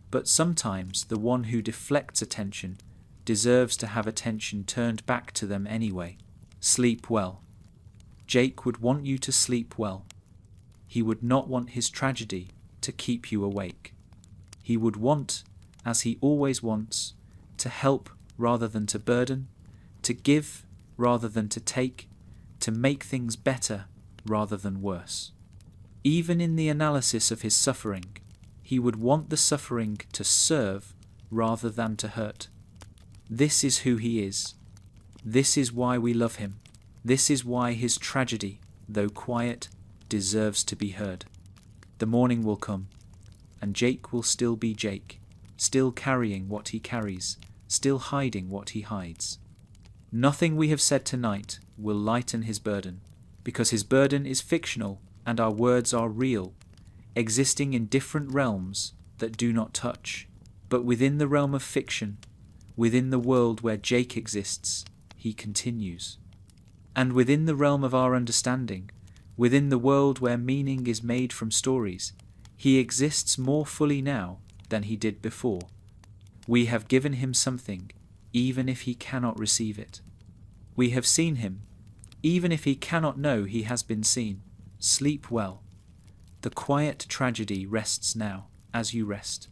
but sometimes the one who deflects attention deserves to have attention turned back to them anyway. Sleep well. Jake would want you to sleep well. He would not want his tragedy to keep you awake. He would want, as he always wants, to help rather than to burden, to give rather than to take, to make things better rather than worse. Even in the analysis of his suffering, he would want the suffering to serve rather than to hurt. This is who he is. This is why we love him. This is why his tragedy, though quiet, deserves to be heard. The morning will come, and Jake will still be Jake, still carrying what he carries, still hiding what he hides. Nothing we have said tonight will lighten his burden, because his burden is fictional and our words are real, existing in different realms that do not touch. But within the realm of fiction, within the world where Jake exists, he continues. And within the realm of our understanding, within the world where meaning is made from stories, he exists more fully now than he did before. We have given him something, even if he cannot receive it. We have seen him, even if he cannot know he has been seen. Sleep well. The quiet tragedy rests now, as you rest.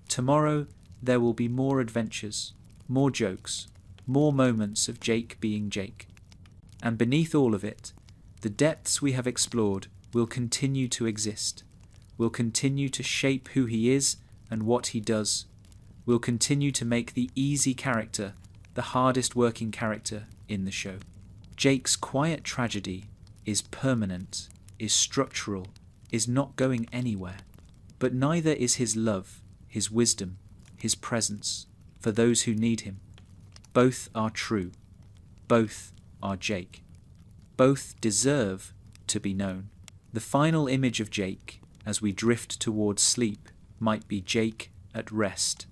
Tomorrow there will be more adventures, more jokes, more moments of Jake being Jake. And beneath all of it, the depths we have explored will continue to exist, will continue to shape who he is and what he does, will continue to make the easy character the hardest working character in the show. Jake's quiet tragedy is permanent, is structural, is not going anywhere. But neither is his love, his wisdom, his presence for those who need him. Both are true. Both are Jake. Both deserve to be known. The final image of Jake, as we drift towards sleep, might be Jake at rest.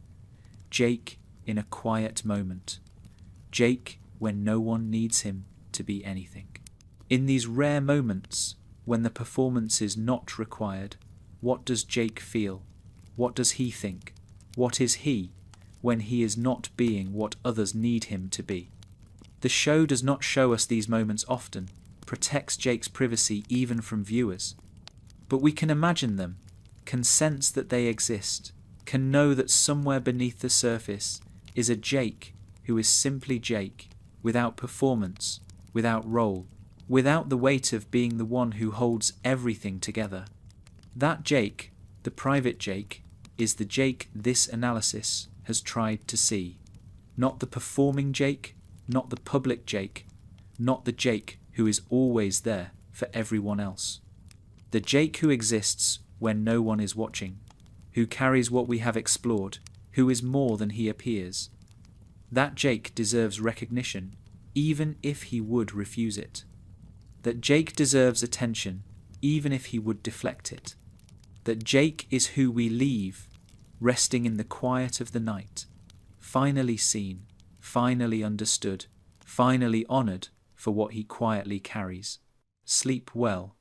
Jake in a quiet moment. Jake when no one needs him to be anything. In these rare moments, when the performance is not required, what does Jake feel? What does he think? What is he when he is not being what others need him to be? The show does not show us these moments often, protects Jake's privacy even from viewers. But we can imagine them, can sense that they exist, can know that somewhere beneath the surface is a Jake who is simply Jake, without performance, without role, without the weight of being the one who holds everything together. That Jake, the private Jake, is the Jake this analysis has tried to see. Not the performing Jake, not the public Jake, not the Jake who is always there for everyone else. The Jake who exists when no one is watching, who carries what we have explored, who is more than he appears. That Jake deserves recognition, even if he would refuse it. That Jake deserves attention, even if he would deflect it. That Jake is who we leave, resting in the quiet of the night, finally seen, finally understood, finally honoured for what he quietly carries. Sleep well.